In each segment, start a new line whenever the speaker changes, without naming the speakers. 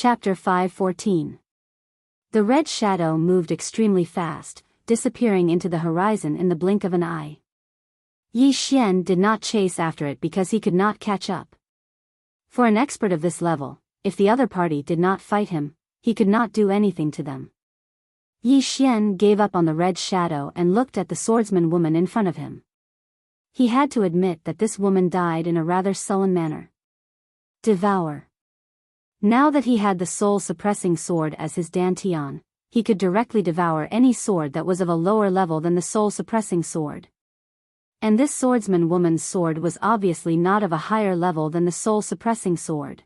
Chapter 5:14. The red shadow moved extremely fast, disappearing into the horizon in the blink of an eye. Yi Xian did not chase after it because he could not catch up. For an expert of this level, if the other party did not fight him, he could not do anything to them. Yi Xian gave up on the red shadow and looked at the swordsman woman in front of him. He had to admit that this woman died in a rather sullen manner. Devour. Now that he had the soul-suppressing sword as his dantian, he could directly devour any sword that was of a lower level than the soul-suppressing sword. And this swordsman woman's sword was obviously not of a higher level than the soul-suppressing sword.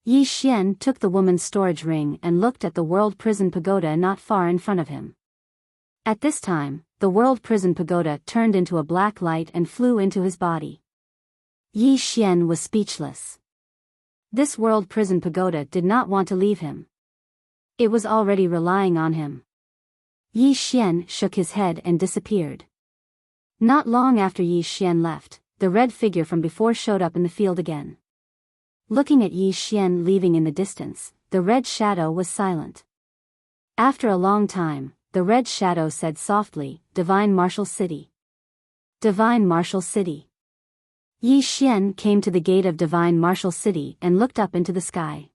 Yi Xian took the woman's storage ring and looked at the world prison pagoda not far in front of him. At this time, the world prison pagoda turned into a black light and flew into his body. Yi Xian was speechless. This world prison pagoda did not want to leave him. It was already relying on him. Yi Xian shook his head and disappeared. Not long after Yi Xian left, the red figure from before showed up in the field again. Looking at Yi Xian leaving in the distance, the red shadow was silent. After a long time, the red shadow said softly, "Divine Martial City. Divine Martial City." Yi Xian came to the gate of Divine Martial City and looked up into the sky.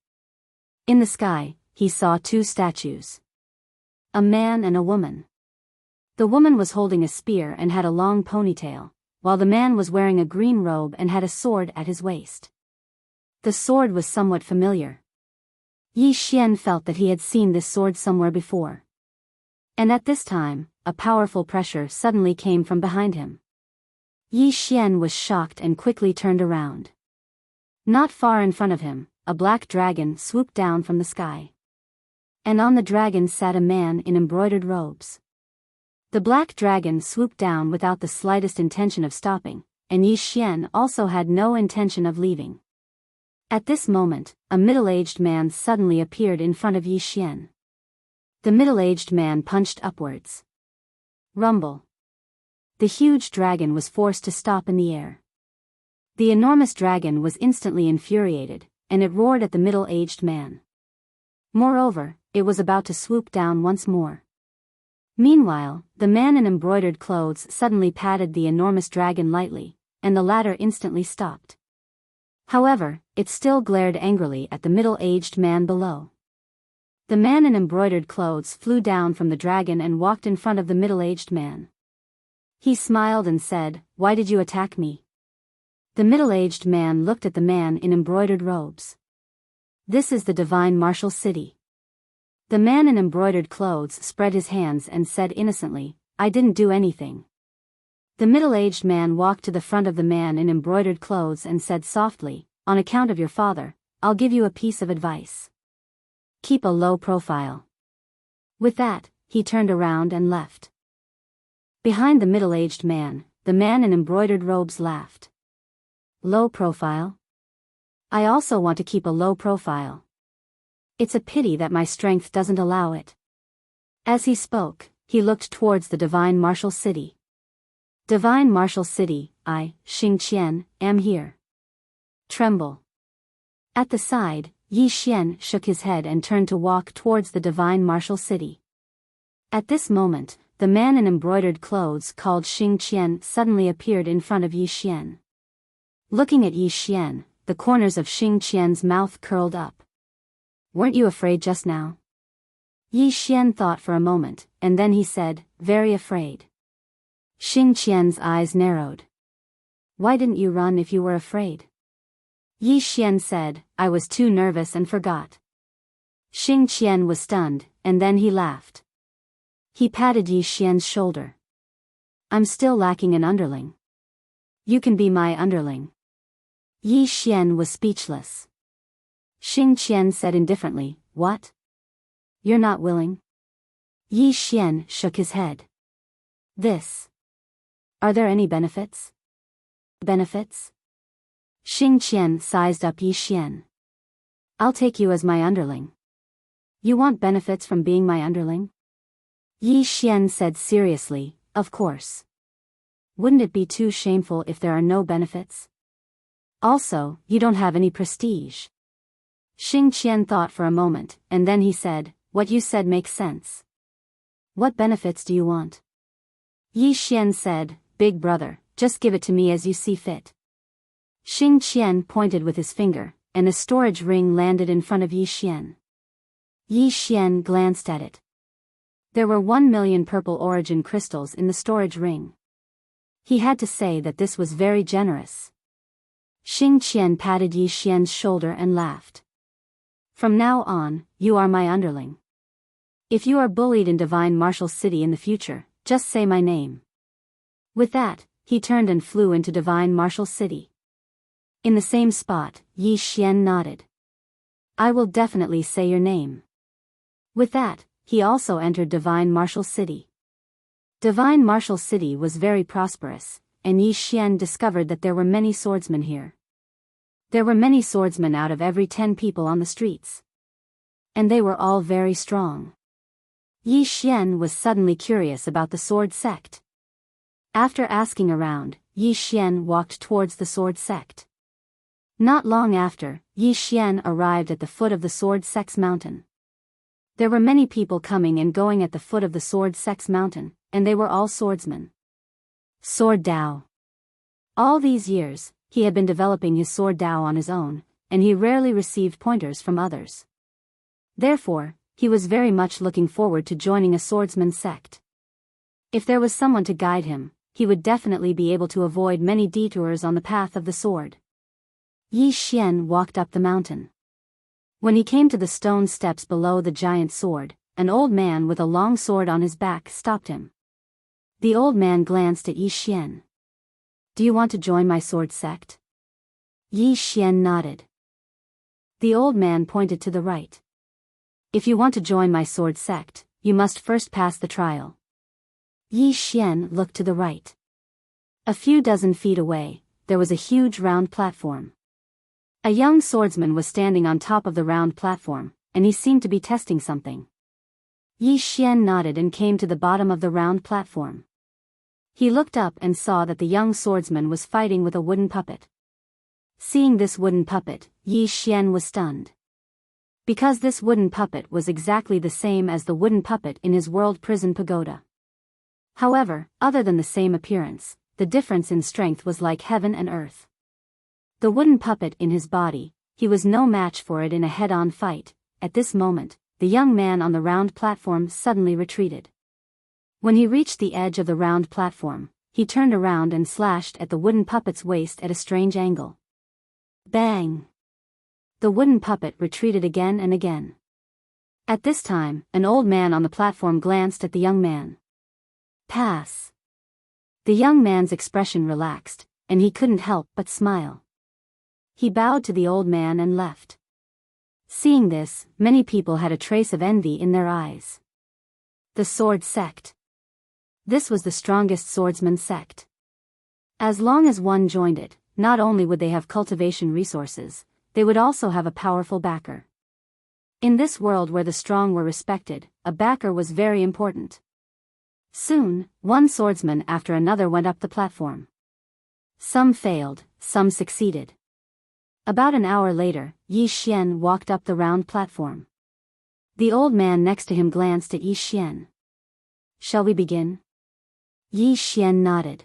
In the sky, he saw two statues. A man and a woman. The woman was holding a spear and had a long ponytail, while the man was wearing a green robe and had a sword at his waist. The sword was somewhat familiar. Yi Xian felt that he had seen this sword somewhere before. And at this time, a powerful pressure suddenly came from behind him. Yi Xian was shocked and quickly turned around. Not far in front of him, a black dragon swooped down from the sky. And on the dragon sat a man in embroidered robes. The black dragon swooped down without the slightest intention of stopping, and Yi Xian also had no intention of leaving. At this moment, a middle-aged man suddenly appeared in front of Yi Xian. The middle-aged man punched upwards. Rumble. The huge dragon was forced to stop in the air. The enormous dragon was instantly infuriated, and it roared at the middle-aged man. Moreover, it was about to swoop down once more. Meanwhile, the man in embroidered clothes suddenly patted the enormous dragon lightly, and the latter instantly stopped. However, it still glared angrily at the middle-aged man below. The man in embroidered clothes flew down from the dragon and walked in front of the middle-aged man. He smiled and said, "Why did you attack me?" The middle-aged man looked at the man in embroidered robes. "This is the Divine Martial City." The man in embroidered clothes spread his hands and said innocently, "I didn't do anything." The middle-aged man walked to the front of the man in embroidered clothes and said softly, "On account of your father, I'll give you a piece of advice. Keep a low profile." With that, he turned around and left. Behind the middle-aged man, the man in embroidered robes laughed. "Low profile? I also want to keep a low profile. It's a pity that my strength doesn't allow it." As he spoke, he looked towards the Divine Martial City. "Divine Martial City, I, Xing Qian, am here. Tremble." At the side, Yi Xian shook his head and turned to walk towards the Divine Martial City. At this moment, the man in embroidered clothes called Xing Qian suddenly appeared in front of Yi Xian. Looking at Yi Xian, the corners of Xing Qian's mouth curled up. "Weren't you afraid just now?" Yi Xian thought for a moment, and then he said, "Very afraid." Xing Qian's eyes narrowed. "Why didn't you run if you were afraid?" Yi Xian said, "I was too nervous and forgot." Xing Qian was stunned, and then he laughed. He patted Yi Xian's shoulder. "I'm still lacking an underling. You can be my underling." Yi Xian was speechless. Xing Qian said indifferently, "What? You're not willing?" Yi Xian shook his head. "This. Are there any benefits?" "Benefits?" Xing Qian sized up Yi Xian. "I'll take you as my underling." "You want benefits from being my underling?" Yi Xian said seriously, "Of course. Wouldn't it be too shameful if there are no benefits? Also, you don't have any prestige." Xing Qian thought for a moment, and then he said, "What you said makes sense. What benefits do you want?" Yi Xian said, "Big brother, just give it to me as you see fit." Xing Qian pointed with his finger, and a storage ring landed in front of Yi Xian. Yi Xian glanced at it. There were 1,000,000 purple origin crystals in the storage ring. He had to say that this was very generous. Xing Qian patted Yi Xian's shoulder and laughed. "From now on, you are my underling. If you are bullied in Divine Martial City in the future, just say my name." With that, he turned and flew into Divine Martial City. In the same spot, Yi Xian nodded. "I will definitely say your name." With that, he also entered Divine Martial City. Divine Martial City was very prosperous, and Yi Xian discovered that there were many swordsmen here. There were many swordsmen out of every 10 people on the streets. And they were all very strong. Yi Xian was suddenly curious about the sword sect. After asking around, Yi Xian walked towards the sword sect. Not long after, Yi Xian arrived at the foot of the sword sect's mountain. There were many people coming and going at the foot of the sword sect's mountain, and they were all swordsmen. Sword Dao. All these years, he had been developing his sword Dao on his own, and he rarely received pointers from others. Therefore, he was very much looking forward to joining a swordsman sect. If there was someone to guide him, he would definitely be able to avoid many detours on the path of the sword. Yi Xian walked up the mountain. When he came to the stone steps below the giant sword, an old man with a long sword on his back stopped him. The old man glanced at Yi Xian. "Do you want to join my sword sect?" Yi Xian nodded. The old man pointed to the right. "If you want to join my sword sect, you must first pass the trial." Yi Xian looked to the right. A few dozen feet away, there was a huge round platform. A young swordsman was standing on top of the round platform, and he seemed to be testing something. Yi Xian nodded and came to the bottom of the round platform. He looked up and saw that the young swordsman was fighting with a wooden puppet. Seeing this wooden puppet, Yi Xian was stunned. Because this wooden puppet was exactly the same as the wooden puppet in his world prison pagoda. However, other than the same appearance, the difference in strength was like heaven and earth. The wooden puppet in his body, he was no match for it in a head-on fight. At this moment, the young man on the round platform suddenly retreated. When he reached the edge of the round platform, he turned around and slashed at the wooden puppet's waist at a strange angle. Bang! The wooden puppet retreated again and again. At this time, an old man on the platform glanced at the young man. Pass. The young man's expression relaxed, and he couldn't help but smile. He bowed to the old man and left. Seeing this, many people had a trace of envy in their eyes. The sword sect. This was the strongest swordsman sect. As long as one joined it, not only would they have cultivation resources, they would also have a powerful backer. In this world where the strong were respected, a backer was very important. Soon, one swordsman after another went up the platform. Some failed, some succeeded. About an hour later, Yi Xian walked up the round platform. The old man next to him glanced at Yi Xian. "Shall we begin?" Yi Xian nodded.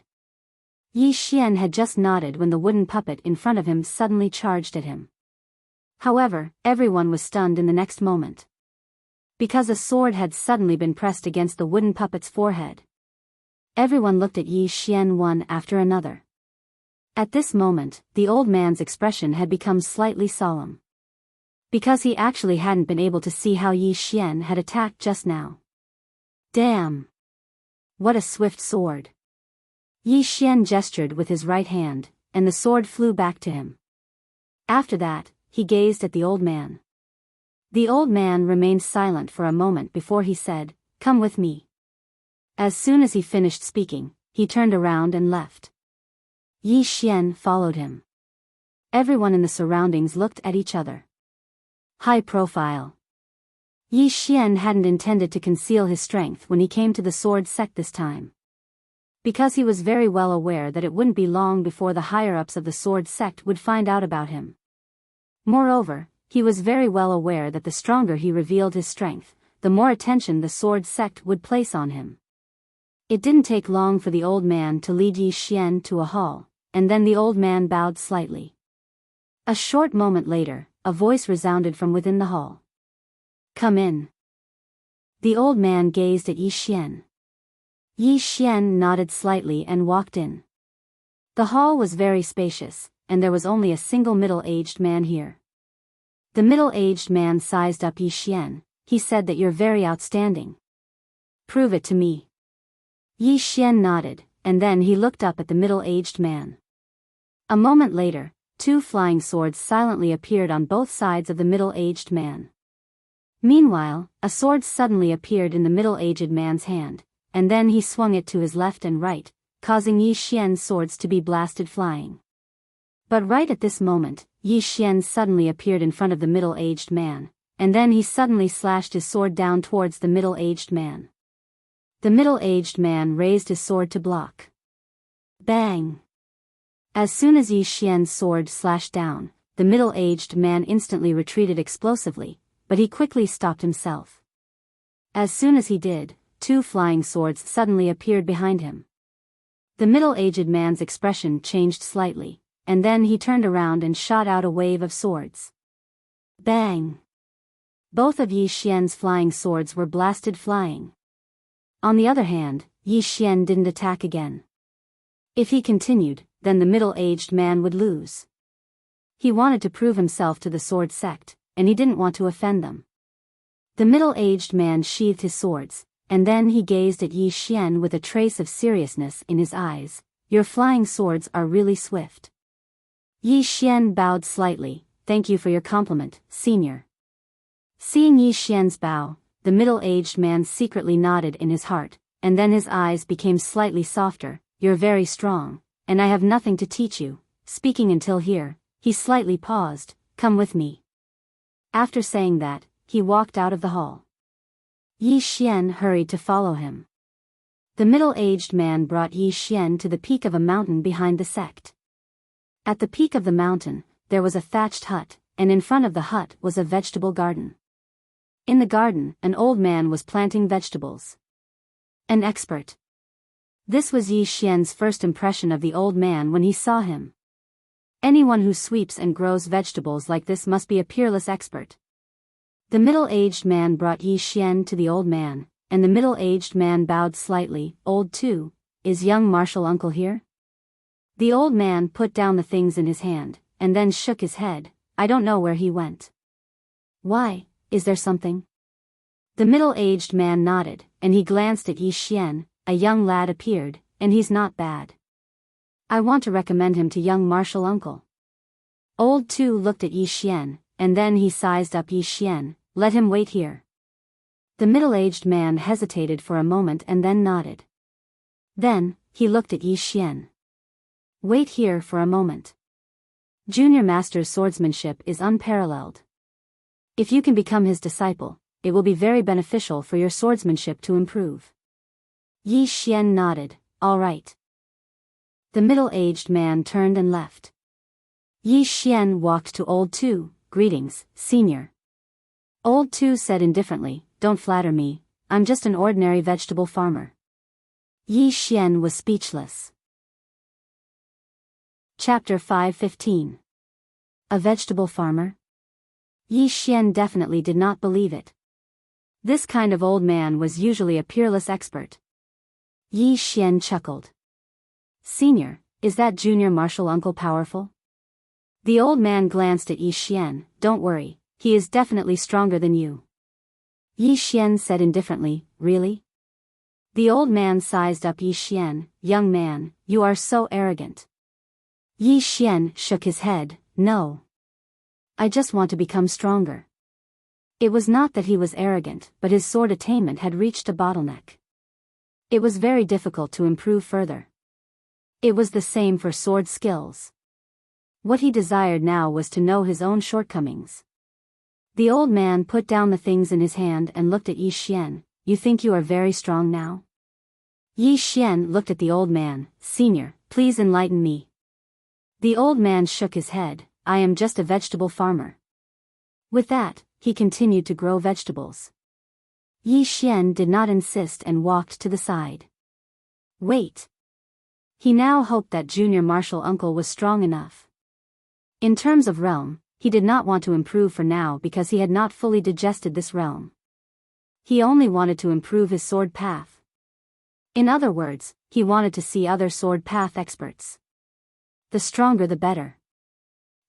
Yi Xian had just nodded when the wooden puppet in front of him suddenly charged at him. However, everyone was stunned in the next moment. Because a sword had suddenly been pressed against the wooden puppet's forehead. Everyone looked at Yi Xian one after another. At this moment, the old man's expression had become slightly solemn. Because he actually hadn't been able to see how Yi Xian had attacked just now. Damn! What a swift sword! Yi Xian gestured with his right hand, and the sword flew back to him. After that, he gazed at the old man. The old man remained silent for a moment before he said, "Come with me." As soon as he finished speaking, he turned around and left. Yi Xian followed him. Everyone in the surroundings looked at each other. High profile. Yi Xian hadn't intended to conceal his strength when he came to the sword sect this time. Because he was very well aware that it wouldn't be long before the higher-ups of the sword sect would find out about him. Moreover, he was very well aware that the stronger he revealed his strength, the more attention the sword sect would place on him. It didn't take long for the old man to lead Yi Xian to a hall, and then the old man bowed slightly. A short moment later, a voice resounded from within the hall. "Come in." The old man gazed at Yi Xian. Yi Xian nodded slightly and walked in. The hall was very spacious, and there was only a single middle-aged man here. The middle-aged man sized up Yi Xian. "He said that you're very outstanding." "Prove it to me." Yi Xian nodded, and then he looked up at the middle-aged man. A moment later, 2 flying swords silently appeared on both sides of the middle-aged man. Meanwhile, a sword suddenly appeared in the middle-aged man's hand, and then he swung it to his left and right, causing Yi Xian's swords to be blasted flying. But right at this moment, Yi Xian suddenly appeared in front of the middle-aged man, and then he suddenly slashed his sword down towards the middle-aged man. The middle-aged man raised his sword to block. Bang! As soon as Yi Xian's sword slashed down, the middle-aged man instantly retreated explosively, but he quickly stopped himself. As soon as he did, 2 flying swords suddenly appeared behind him. The middle-aged man's expression changed slightly, and then he turned around and shot out a wave of swords. Bang! Both of Yi Xian's flying swords were blasted flying. On the other hand, Yi Xian didn't attack again. If he continued, then the middle-aged man would lose. He wanted to prove himself to the sword sect, and he didn't want to offend them. The middle-aged man sheathed his swords, and then he gazed at Yi Xian with a trace of seriousness in his eyes. "Your flying swords are really swift." Yi Xian bowed slightly. "Thank you for your compliment, senior." Seeing Yi Xian's bow, the middle-aged man secretly nodded in his heart, and then his eyes became slightly softer. "You're very strong, and I have nothing to teach you." Speaking until here, he slightly paused. "Come with me." After saying that, he walked out of the hall. Yi Xian hurried to follow him. The middle-aged man brought Yi Xian to the peak of a mountain behind the sect. At the peak of the mountain, there was a thatched hut, and in front of the hut was a vegetable garden. In the garden, an old man was planting vegetables. An expert. This was Yi Xian's first impression of the old man when he saw him. Anyone who sweeps and grows vegetables like this must be a peerless expert. The middle-aged man brought Yi Xian to the old man, and the middle-aged man bowed slightly. "Old too, is young martial uncle here?" The old man put down the things in his hand, and then shook his head. "I don't know where he went." "Why, is there something?" The middle-aged man nodded, and he glanced at Yi Xian. "A young lad appeared, and he's not bad. I want to recommend him to young martial uncle." Old Tu looked at Yi Xian, and then he sized up Yi Xian. "Let him wait here." The middle-aged man hesitated for a moment and then nodded. Then, he looked at Yi Xian. "Wait here for a moment. Junior Master's swordsmanship is unparalleled. If you can become his disciple, it will be very beneficial for your swordsmanship to improve." Yi Xian nodded. "All right." The middle-aged man turned and left. Yi Xian walked to Old Tu. "Greetings, senior." Old Tu said indifferently, "Don't flatter me, I'm just an ordinary vegetable farmer." Yi Xian was speechless. Chapter 5:15. A vegetable farmer? Yi Xian definitely did not believe it. This kind of old man was usually a peerless expert. Yi Xian chuckled. "Senior, is that junior martial uncle powerful?" The old man glanced at Yi Xian. "Don't worry, he is definitely stronger than you." Yi Xian said indifferently, "Really?" The old man sized up Yi Xian. "Young man, you are so arrogant." Yi Xian shook his head. "No. I just want to become stronger." It was not that he was arrogant, but his sword attainment had reached a bottleneck. It was very difficult to improve further. It was the same for sword skills. What he desired now was to know his own shortcomings. The old man put down the things in his hand and looked at Yi Xian. "You think you are very strong now?" Yi Xian looked at the old man. "Senior, please enlighten me." The old man shook his head. "I am just a vegetable farmer." With that, he continued to grow vegetables. Yi Xian did not insist and walked to the side. Wait. He now hoped that junior martial uncle was strong enough. In terms of realm, he did not want to improve for now because he had not fully digested this realm. He only wanted to improve his sword path. In other words, he wanted to see other sword path experts. The stronger the better.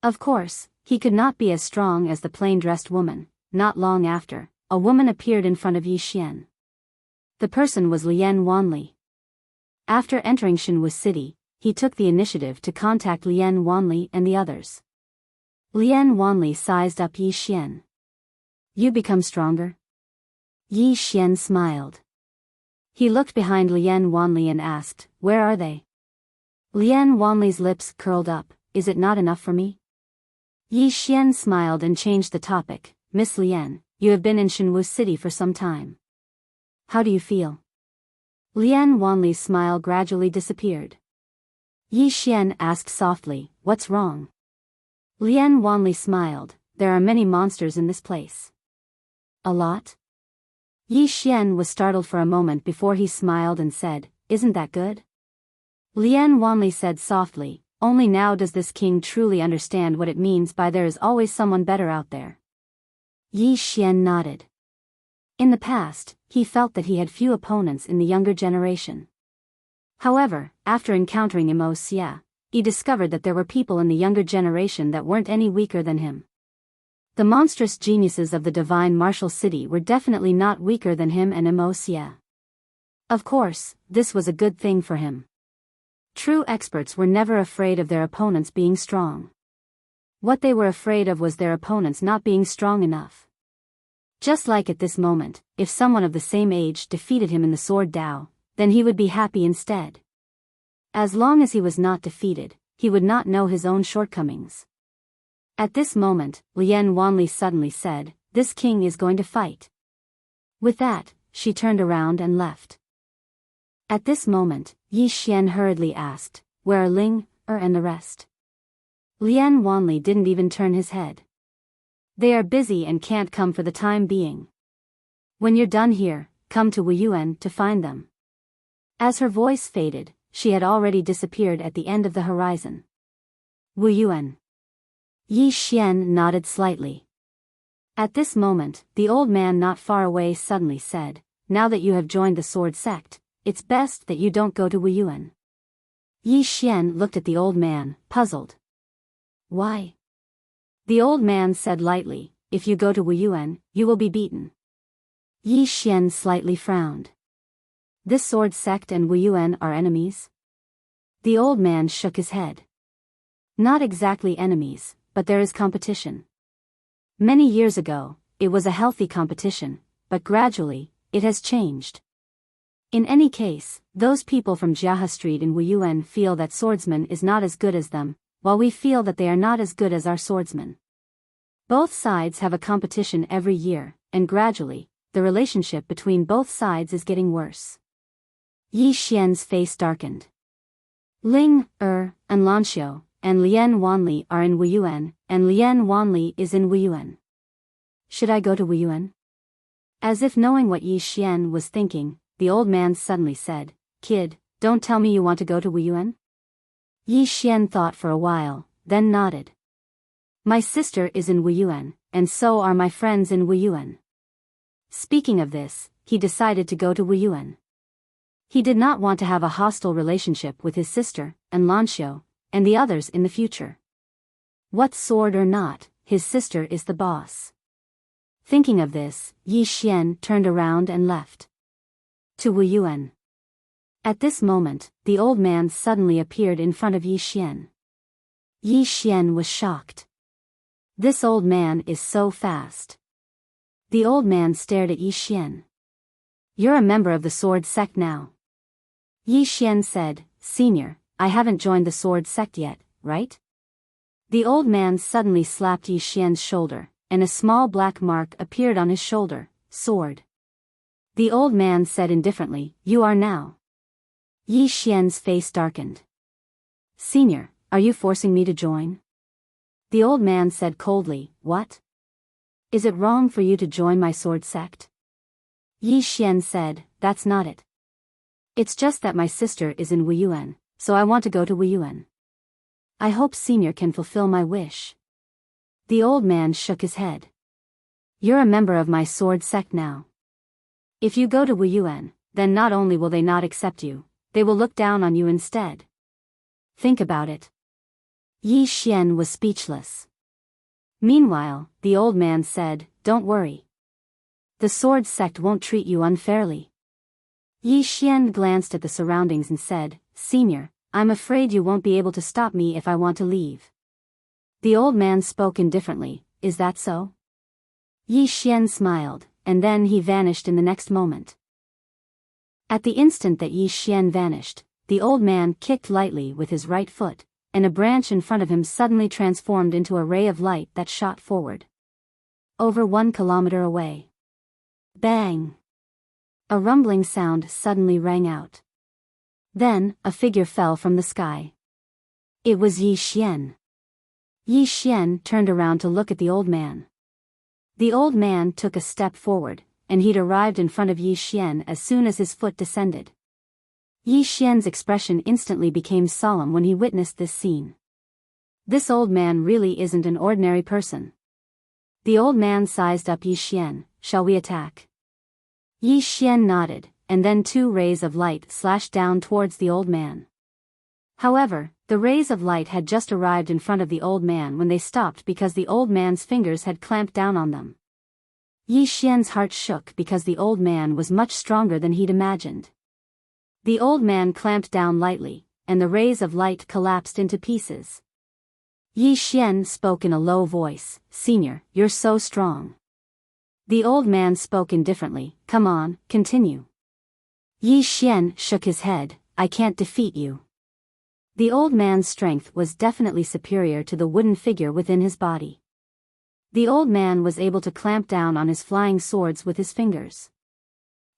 Of course, he could not be as strong as the plain-dressed woman. Not long after, a woman appeared in front of Yi Xian. The person was Lian Wanli. After entering Shenwu City, he took the initiative to contact Lian Wanli and the others. Lian Wanli sized up Yi Xian. You become stronger? Yi Xian smiled. He looked behind Lian Wanli and asked, where are they? Lian Wanli's lips curled up, is it not enough for me? Yi Xian smiled and changed the topic, Miss Lian, you have been in Shenwu City for some time. How do you feel? Lian Wanli's smile gradually disappeared. Yi Xian asked softly, what's wrong? Lian Wanli smiled, there are many monsters in this place. A lot? Yi Xian was startled for a moment before he smiled and said, isn't that good? Lian Wanli said softly, only now does this king truly understand what it means by there is always someone better out there. Yi Xian nodded. In the past, he felt that he had few opponents in the younger generation. However, after encountering Immerse, he discovered that there were people in the younger generation that weren't any weaker than him. The monstrous geniuses of the divine martial city were definitely not weaker than him and Immerse. Of course, this was a good thing for him. True experts were never afraid of their opponents being strong. What they were afraid of was their opponents not being strong enough. Just like at this moment, if someone of the same age defeated him in the sword Dao, then he would be happy instead. As long as he was not defeated, he would not know his own shortcomings. At this moment, Lian Wanli suddenly said, this king is going to fight. With that, she turned around and left. At this moment, Yi Xian hurriedly asked, where are Ling, and the rest? Lian Wanli didn't even turn his head. They are busy and can't come for the time being. When you're done here, come to Wuyuan to find them. As her voice faded, she had already disappeared at the end of the horizon. Wuyuan. Yi Xian nodded slightly. At this moment, the old man not far away suddenly said, now that you have joined the sword sect, it's best that you don't go to Wuyuan. Yi Xian looked at the old man, puzzled. Why? The old man said lightly, if you go to Wuyuan, you will be beaten. Yi Xian slightly frowned. This sword sect and Wuyuan are enemies? The old man shook his head. Not exactly enemies, but there is competition. Many years ago, it was a healthy competition, but gradually, it has changed. In any case, those people from Jiahe Street in Wuyuan feel that Swordsman is not as good as them, while we feel that they are not as good as our swordsman. Both sides have a competition every year, and gradually, the relationship between both sides is getting worse. Yi Xian's face darkened. Ling, and Lanxiu, and Lian Wanli are in Wuyuan, and Lian Wanli is in Wuyuan. Should I go to Wuyuan? As if knowing what Yi Xian was thinking, the old man suddenly said, kid, don't tell me you want to go to Wuyuan? Yi Xian thought for a while, then nodded. My sister is in Wuyuan, and so are my friends in Wuyuan. Speaking of this, he decided to go to Wuyuan. He did not want to have a hostile relationship with his sister, and Lanxiu, and the others in the future. What sword or not, his sister is the boss. Thinking of this, Yi Xian turned around and left. To Wuyuan. At this moment, the old man suddenly appeared in front of Yi Xian. Yi Xian was shocked. This old man is so fast. The old man stared at Yi Xian. You're a member of the sword sect now. Yi Xian said, Senior, I haven't joined the sword sect yet, right? The old man suddenly slapped Yi Xian's shoulder, and a small black mark appeared on his shoulder, sword. The old man said indifferently, you are now. Yi Xian's face darkened. Senior, are you forcing me to join? The old man said coldly, what? Is it wrong for you to join my sword sect? Yi Xian said, that's not it. It's just that my sister is in Wuyuan, so I want to go to Wuyuan. I hope Senior can fulfill my wish. The old man shook his head. You're a member of my sword sect now. If you go to Wuyuan, then not only will they not accept you, they will look down on you instead. Think about it. Yi Xian was speechless. Meanwhile, the old man said, don't worry. The sword sect won't treat you unfairly. Yi Xian glanced at the surroundings and said, Senior, I'm afraid you won't be able to stop me if I want to leave. The old man spoke indifferently, is that so? Yi Xian smiled, and then he vanished in the next moment. At the instant that Yi Xian vanished, the old man kicked lightly with his right foot, and a branch in front of him suddenly transformed into a ray of light that shot forward. Over 1 kilometer away. Bang! A rumbling sound suddenly rang out. Then, a figure fell from the sky. It was Yi Xian. Yi Xian turned around to look at the old man. The old man took a step forward, and he'd arrived in front of Yi Xian as soon as his foot descended. Yi Xian's expression instantly became solemn when he witnessed this scene. This old man really isn't an ordinary person. The old man sized up Yi Xian, shall we attack? Yi Xian nodded, and then 2 rays of light slashed down towards the old man. However, the rays of light had just arrived in front of the old man when they stopped because the old man's fingers had clamped down on them. Yi Xian's heart shook because the old man was much stronger than he'd imagined. The old man clamped down lightly, and the rays of light collapsed into pieces. Yi Xian spoke in a low voice, Senior, you're so strong. The old man spoke indifferently, come on, continue. Yi Xian shook his head, I can't defeat you. The old man's strength was definitely superior to the wooden figure within his body. The old man was able to clamp down on his flying swords with his fingers.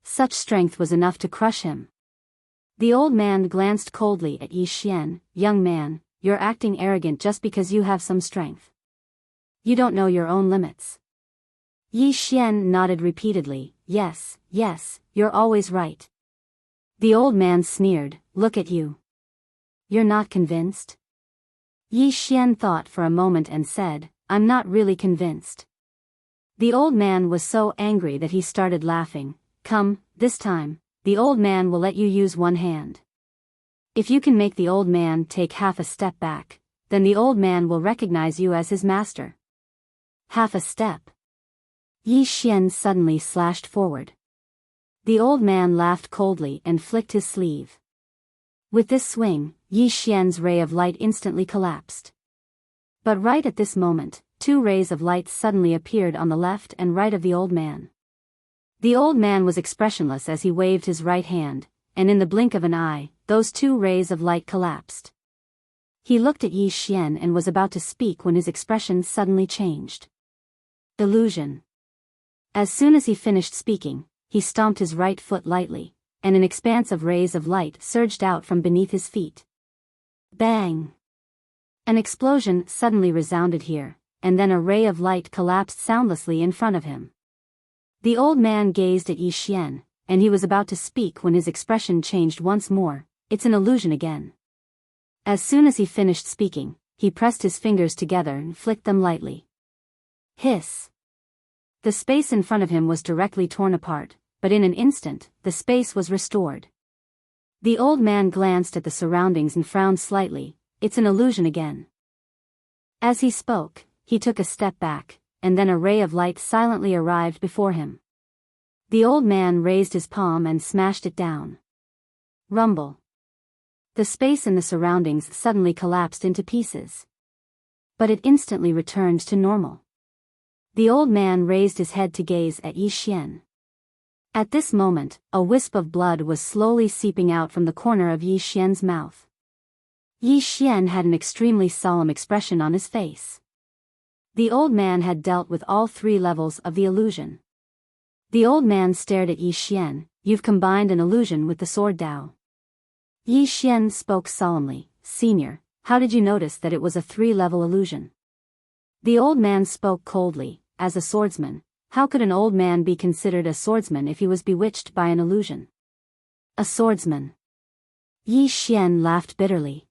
Such strength was enough to crush him. The old man glanced coldly at Yi Xian, young man, you're acting arrogant just because you have some strength. You don't know your own limits. Yi Xian nodded repeatedly, yes, you're always right. The old man sneered, look at you. You're not convinced? Yi Xian thought for a moment and said, I'm not really convinced. The old man was so angry that he started laughing, come, this time, the old man will let you use one hand. If you can make the old man take half a step back, then the old man will recognize you as his master. Half a step. Yi Xian suddenly slashed forward. The old man laughed coldly and flicked his sleeve. With this swing, Yi Xian's ray of light instantly collapsed. But right at this moment, 2 rays of light suddenly appeared on the left and right of the old man. The old man was expressionless as he waved his right hand, and in the blink of an eye, those 2 rays of light collapsed. He looked at Yi Xian and was about to speak when his expression suddenly changed. Illusion. As soon as he finished speaking, he stomped his right foot lightly, and an expanse of rays of light surged out from beneath his feet. Bang! An explosion suddenly resounded here, and then a ray of light collapsed soundlessly in front of him. The old man gazed at Yi Xian, and he was about to speak when his expression changed once more, it's an illusion again. As soon as he finished speaking, he pressed his fingers together and flicked them lightly. Hiss! The space in front of him was directly torn apart, but in an instant, the space was restored. The old man glanced at the surroundings and frowned slightly, it's an illusion again. As he spoke, he took a step back, and then a ray of light silently arrived before him. The old man raised his palm and smashed it down. Rumble. The space in the surroundings suddenly collapsed into pieces. But it instantly returned to normal. The old man raised his head to gaze at Yi Xian. At this moment, a wisp of blood was slowly seeping out from the corner of Yi Xian's mouth. Yi Xian had an extremely solemn expression on his face. The old man had dealt with all 3 levels of the illusion. The old man stared at Yi Xian, you've combined an illusion with the sword Dao. Yi Xian spoke solemnly, Senior, how did you notice that it was a 3-level illusion? The old man spoke coldly, as a swordsman, how could an old man be considered a swordsman if he was bewitched by an illusion? A swordsman. Yi Xian laughed bitterly.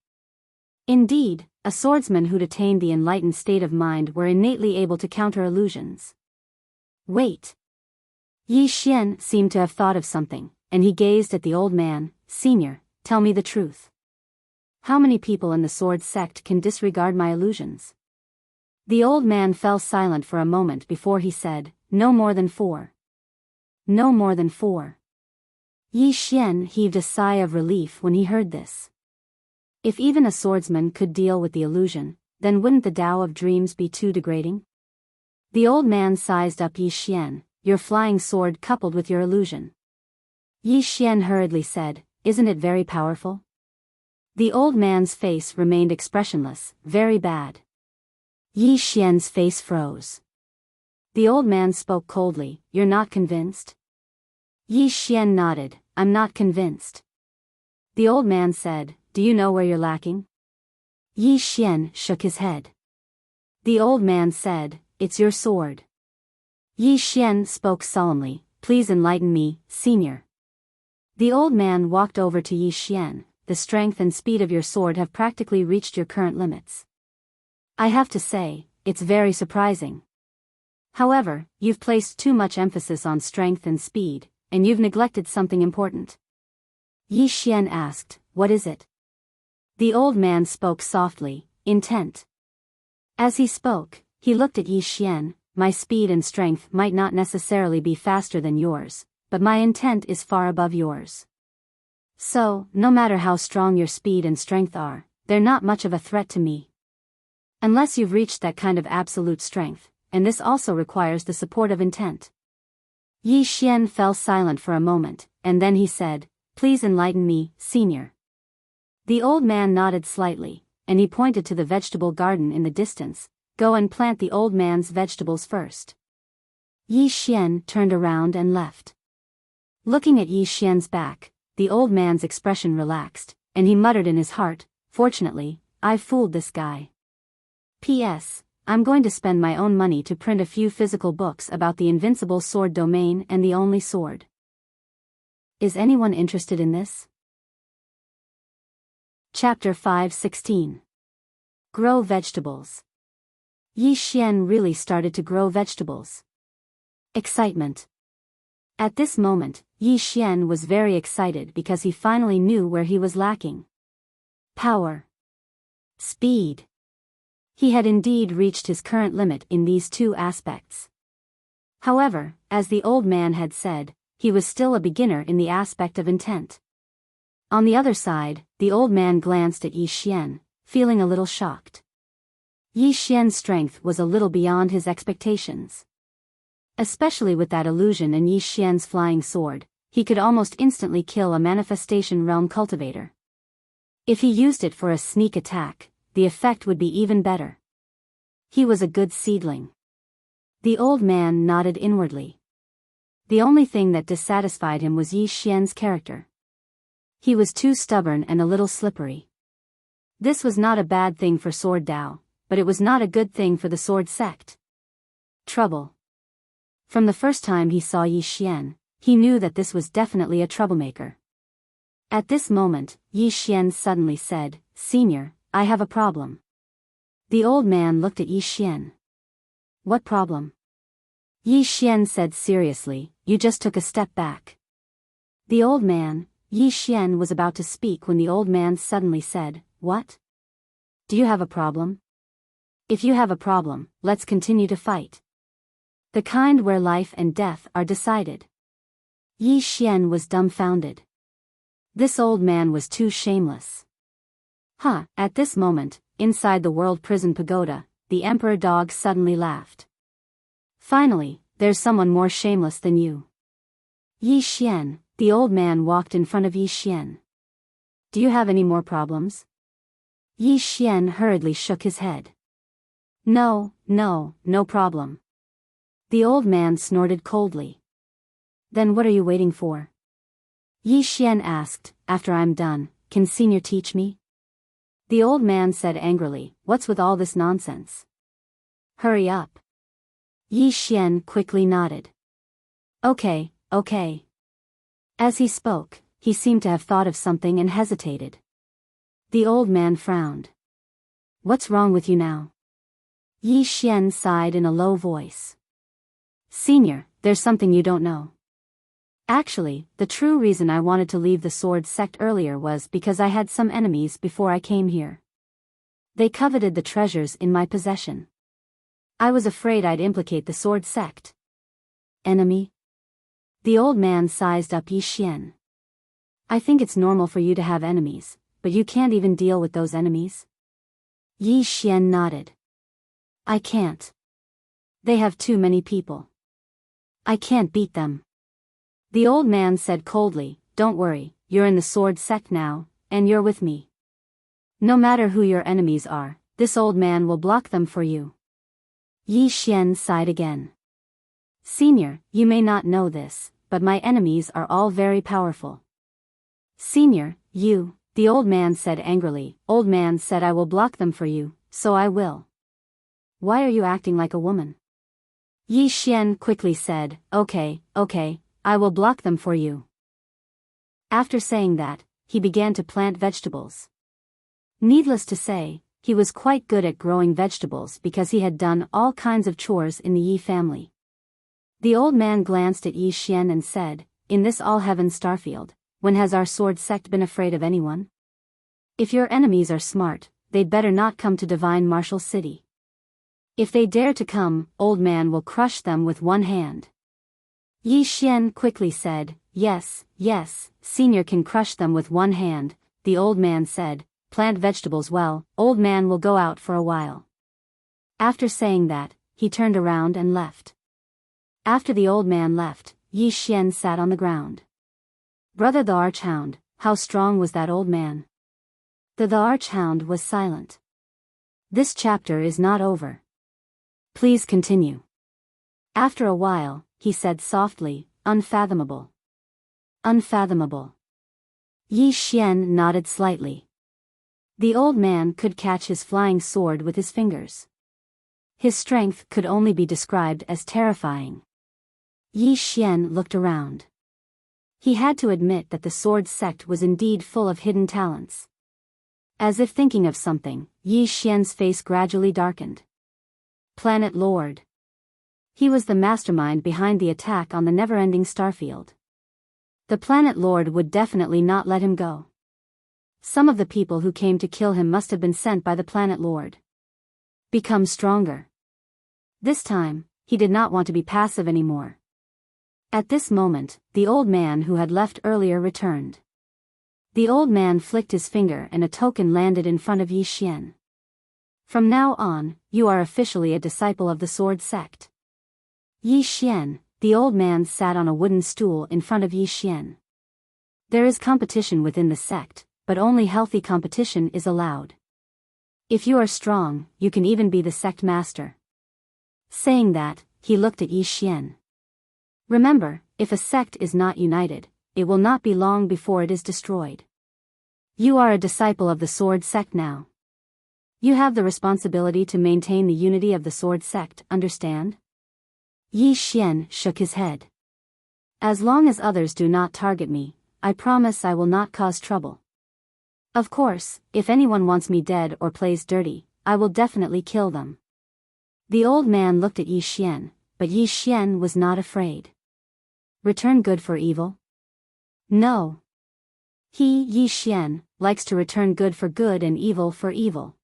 Indeed, a swordsman who'd attained the enlightened state of mind were innately able to counter illusions. Wait. Yi Xian seemed to have thought of something, and he gazed at the old man. Senior, tell me the truth. How many people in the sword sect can disregard my illusions? The old man fell silent for a moment before he said, no more than 4. No more than 4. Yi Xian heaved a sigh of relief when he heard this. If even a swordsman could deal with the illusion, then wouldn't the Tao of dreams be too degrading? The old man sized up Yi Xian, your flying sword coupled with your illusion. Yi Xian hurriedly said, isn't it very powerful? The old man's face remained expressionless, very bad. Yi Xian's face froze. The old man spoke coldly, you're not convinced? Yi Xian nodded, I'm not convinced. The old man said, do you know where you're lacking? Yi Xian shook his head. The old man said, it's your sword. Yi Xian spoke solemnly, please enlighten me, senior. The old man walked over to Yi Xian, the strength and speed of your sword have practically reached your current limits. I have to say, it's very surprising. However, you've placed too much emphasis on strength and speed, and you've neglected something important. Yi Xian asked, what is it? The old man spoke softly, intent. As he spoke, he looked at Yi Xian, my speed and strength might not necessarily be faster than yours, but my intent is far above yours. So, no matter how strong your speed and strength are, they're not much of a threat to me. Unless you've reached that kind of absolute strength, and this also requires the support of intent. Yi Xian fell silent for a moment, and then he said, please enlighten me, senior. The old man nodded slightly, and he pointed to the vegetable garden in the distance, go and plant the old man's vegetables first. Yi Xian turned around and left. Looking at Yi Xian's back, the old man's expression relaxed, and he muttered in his heart, fortunately, I've fooled this guy. P.S. I'm going to spend my own money to print a few physical books about the invincible sword domain and the only sword. Is anyone interested in this? Chapter 5:16. Grow vegetables. Yi Xian really started to grow vegetables. Excitement. At this moment, Yi Xian was very excited because he finally knew where he was lacking. Power. Speed. He had indeed reached his current limit in these two aspects. However, as the old man had said, he was still a beginner in the aspect of intent. On the other side, the old man glanced at Yi Xian, feeling a little shocked. Yi Xian's strength was a little beyond his expectations. Especially with that illusion and Yi Xian's flying sword, he could almost instantly kill a manifestation realm cultivator. If he used it for a sneak attack, the effect would be even better. He was a good seedling. The old man nodded inwardly. The only thing that dissatisfied him was Yi Xian's character. He was too stubborn and a little slippery. This was not a bad thing for Sword Dao, but it was not a good thing for the sword sect. Trouble. From the first time he saw Yi Xian, he knew that this was definitely a troublemaker. At this moment, Yi Xian suddenly said, Senior, I have a problem. The old man looked at Yi Xian. What problem? Yi Xian said seriously, you just took a step back. The old man, Yi Xian was about to speak when the old man suddenly said, What? Do you have a problem? If you have a problem, let's continue to fight. The kind where life and death are decided. Yi Xian was dumbfounded. This old man was too shameless. At this moment, inside the World Prison Pagoda, the Emperor Dog suddenly laughed. Finally, there's someone more shameless than you. Yi Xian, the old man walked in front of Yi Xian. Do you have any more problems? Yi Xian hurriedly shook his head. No problem. The old man snorted coldly. Then what are you waiting for? Yi Xian asked, after I'm done, can Senior teach me? The old man said angrily, what's with all this nonsense? Hurry up. Yi Xian quickly nodded. Okay, okay. As he spoke, he seemed to have thought of something and hesitated. The old man frowned. What's wrong with you now? Yi Xian sighed in a low voice. Senior, there's something you don't know. Actually, the true reason I wanted to leave the sword sect earlier was because I had some enemies before I came here. They coveted the treasures in my possession. I was afraid I'd implicate the sword sect. Enemy? The old man sized up Yi Xian. I think it's normal for you to have enemies, but you can't even deal with those enemies? Yi Xian nodded. I can't. They have too many people. I can't beat them. The old man said coldly, Don't worry, you're in the sword sect now, and you're with me. No matter who your enemies are, this old man will block them for you. Yi Xian sighed again. Senior, you may not know this, but my enemies are all very powerful. Senior, the old man said angrily, Old man said I will block them for you, so I will. Why are you acting like a woman? Yi Xian quickly said, Okay, I will block them for you. After saying that, he began to plant vegetables. Needless to say, he was quite good at growing vegetables because he had done all kinds of chores in the Yi family. The old man glanced at Yi Xian and said, In this all-heaven starfield, when has our sword sect been afraid of anyone? If your enemies are smart, they'd better not come to Divine Martial City. If they dare to come, old man will crush them with one hand. Yi Xian quickly said, Yes, senior can crush them with one hand. The old man said, Plant vegetables well, old man will go out for a while. After saying that, he turned around and left. After the old man left, Yi Xian sat on the ground. Brother the Archhound, how strong was that old man? The Archhound was silent. This chapter is not over. Please continue. After a while, he said softly, Unfathomable. Unfathomable. Yi Xian nodded slightly. The old man could catch his flying sword with his fingers. His strength could only be described as terrifying. Yi Xian looked around. He had to admit that the sword sect was indeed full of hidden talents. As if thinking of something, Yi Xian's face gradually darkened. Planet Lord. He was the mastermind behind the attack on the never-ending starfield. The Planet Lord would definitely not let him go. Some of the people who came to kill him must have been sent by the Planet Lord. Become stronger. This time, he did not want to be passive anymore. At this moment, the old man who had left earlier returned. The old man flicked his finger and a token landed in front of Yi Xian. From now on, you are officially a disciple of the sword sect. Yi Xian, the old man sat on a wooden stool in front of Yi Xian. There is competition within the sect, but only healthy competition is allowed. If you are strong, you can even be the sect master. Saying that, he looked at Yi Xian. Remember, if a sect is not united, it will not be long before it is destroyed. You are a disciple of the sword sect now. You have the responsibility to maintain the unity of the sword sect, understand? Yi Xian shook his head. As long as others do not target me, I promise I will not cause trouble. Of course, if anyone wants me dead or plays dirty, I will definitely kill them. The old man looked at Yi Xian, but Yi Xian was not afraid. Return good for evil? No. He, Yi Xian, likes to return good for good and evil for evil.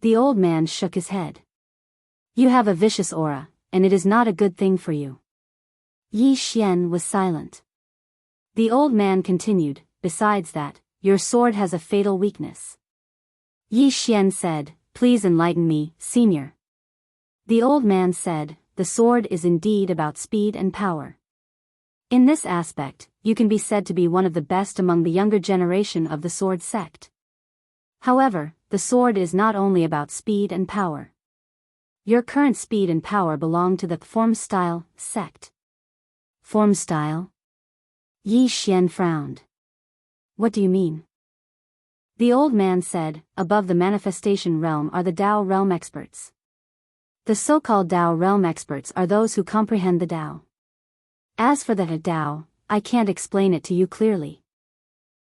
The old man shook his head. You have a vicious aura, and it is not a good thing for you. Yi Xian was silent. The old man continued, Besides that, your sword has a fatal weakness. Yi Xian said, Please enlighten me, senior. The old man said, The sword is indeed about speed and power. In this aspect, you can be said to be one of the best among the younger generation of the sword sect. However, the sword is not only about speed and power. Your current speed and power belong to the form style sect. Form style? Yi Xian frowned. What do you mean? The old man said, Above the manifestation realm are the Tao realm experts. The so-called Tao realm experts are those who comprehend the Tao. As for the Tao, I can't explain it to you clearly.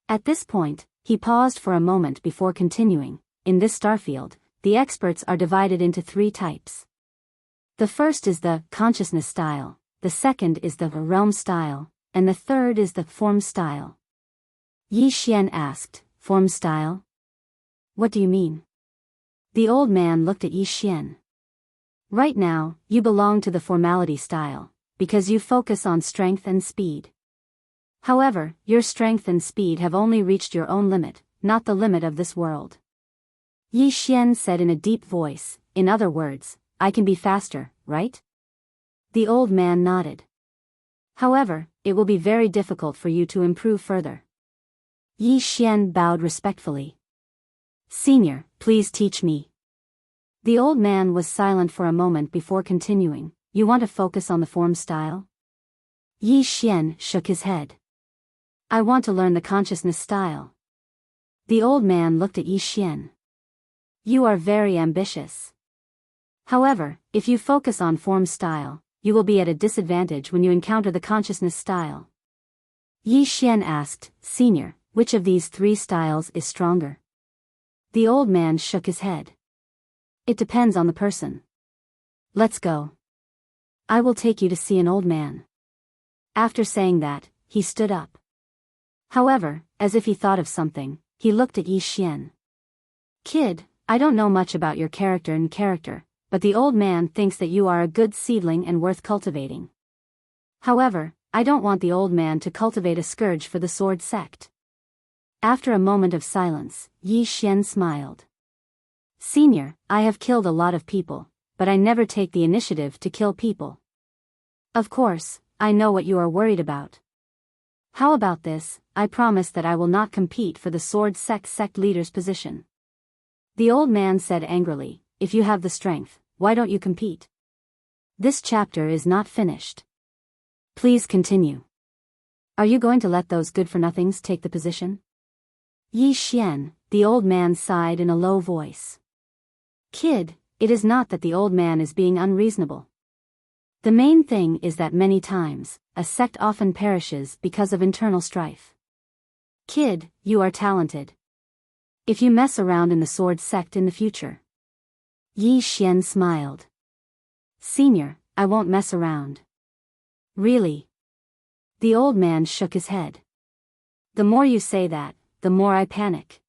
At this point, he paused for a moment before continuing. In this starfield, the experts are divided into 3 types. The first is the consciousness style, the second is the realm style, and the third is the form style. Yi Xian asked, form style? What do you mean? The old man looked at Yi Xian. Right now, you belong to the formality style, because you focus on strength and speed. However, your strength and speed have only reached your own limit, not the limit of this world. Yi Xian said in a deep voice, in other words, I can be faster, right? The old man nodded. However, it will be very difficult for you to improve further. Yi Xian bowed respectfully. Senior, please teach me. The old man was silent for a moment before continuing. You want to focus on the form style? Yi Xian shook his head. I want to learn the consciousness style. The old man looked at Yi Xian. You are very ambitious. However, if you focus on form style, you will be at a disadvantage when you encounter the consciousness style. Yi Xian asked, Senior, which of these 3 styles is stronger? The old man shook his head. It depends on the person. Let's go. I will take you to see an old man. After saying that, he stood up. However, as if he thought of something, he looked at Yi Xian. Kid, I don't know much about your character, but the old man thinks that you are a good seedling and worth cultivating. However, I don't want the old man to cultivate a scourge for the sword sect. After a moment of silence, Yi Xian smiled. Senior, I have killed a lot of people, but I never take the initiative to kill people. Of course, I know what you are worried about. How about this, I promise that I will not compete for the sword sect leader's position. The old man said angrily, if you have the strength, why don't you compete? This chapter is not finished. Please continue. Are you going to let those good-for-nothings take the position? Yi Xian, the old man sighed in a low voice. Kid, it is not that the old man is being unreasonable. The main thing is that many times, a sect often perishes because of internal strife. Kid, you are talented. If you mess around in the sword sect in the future. Yi Xian smiled. Senior, I won't mess around. Really? The old man shook his head. The more you say that, the more I panic.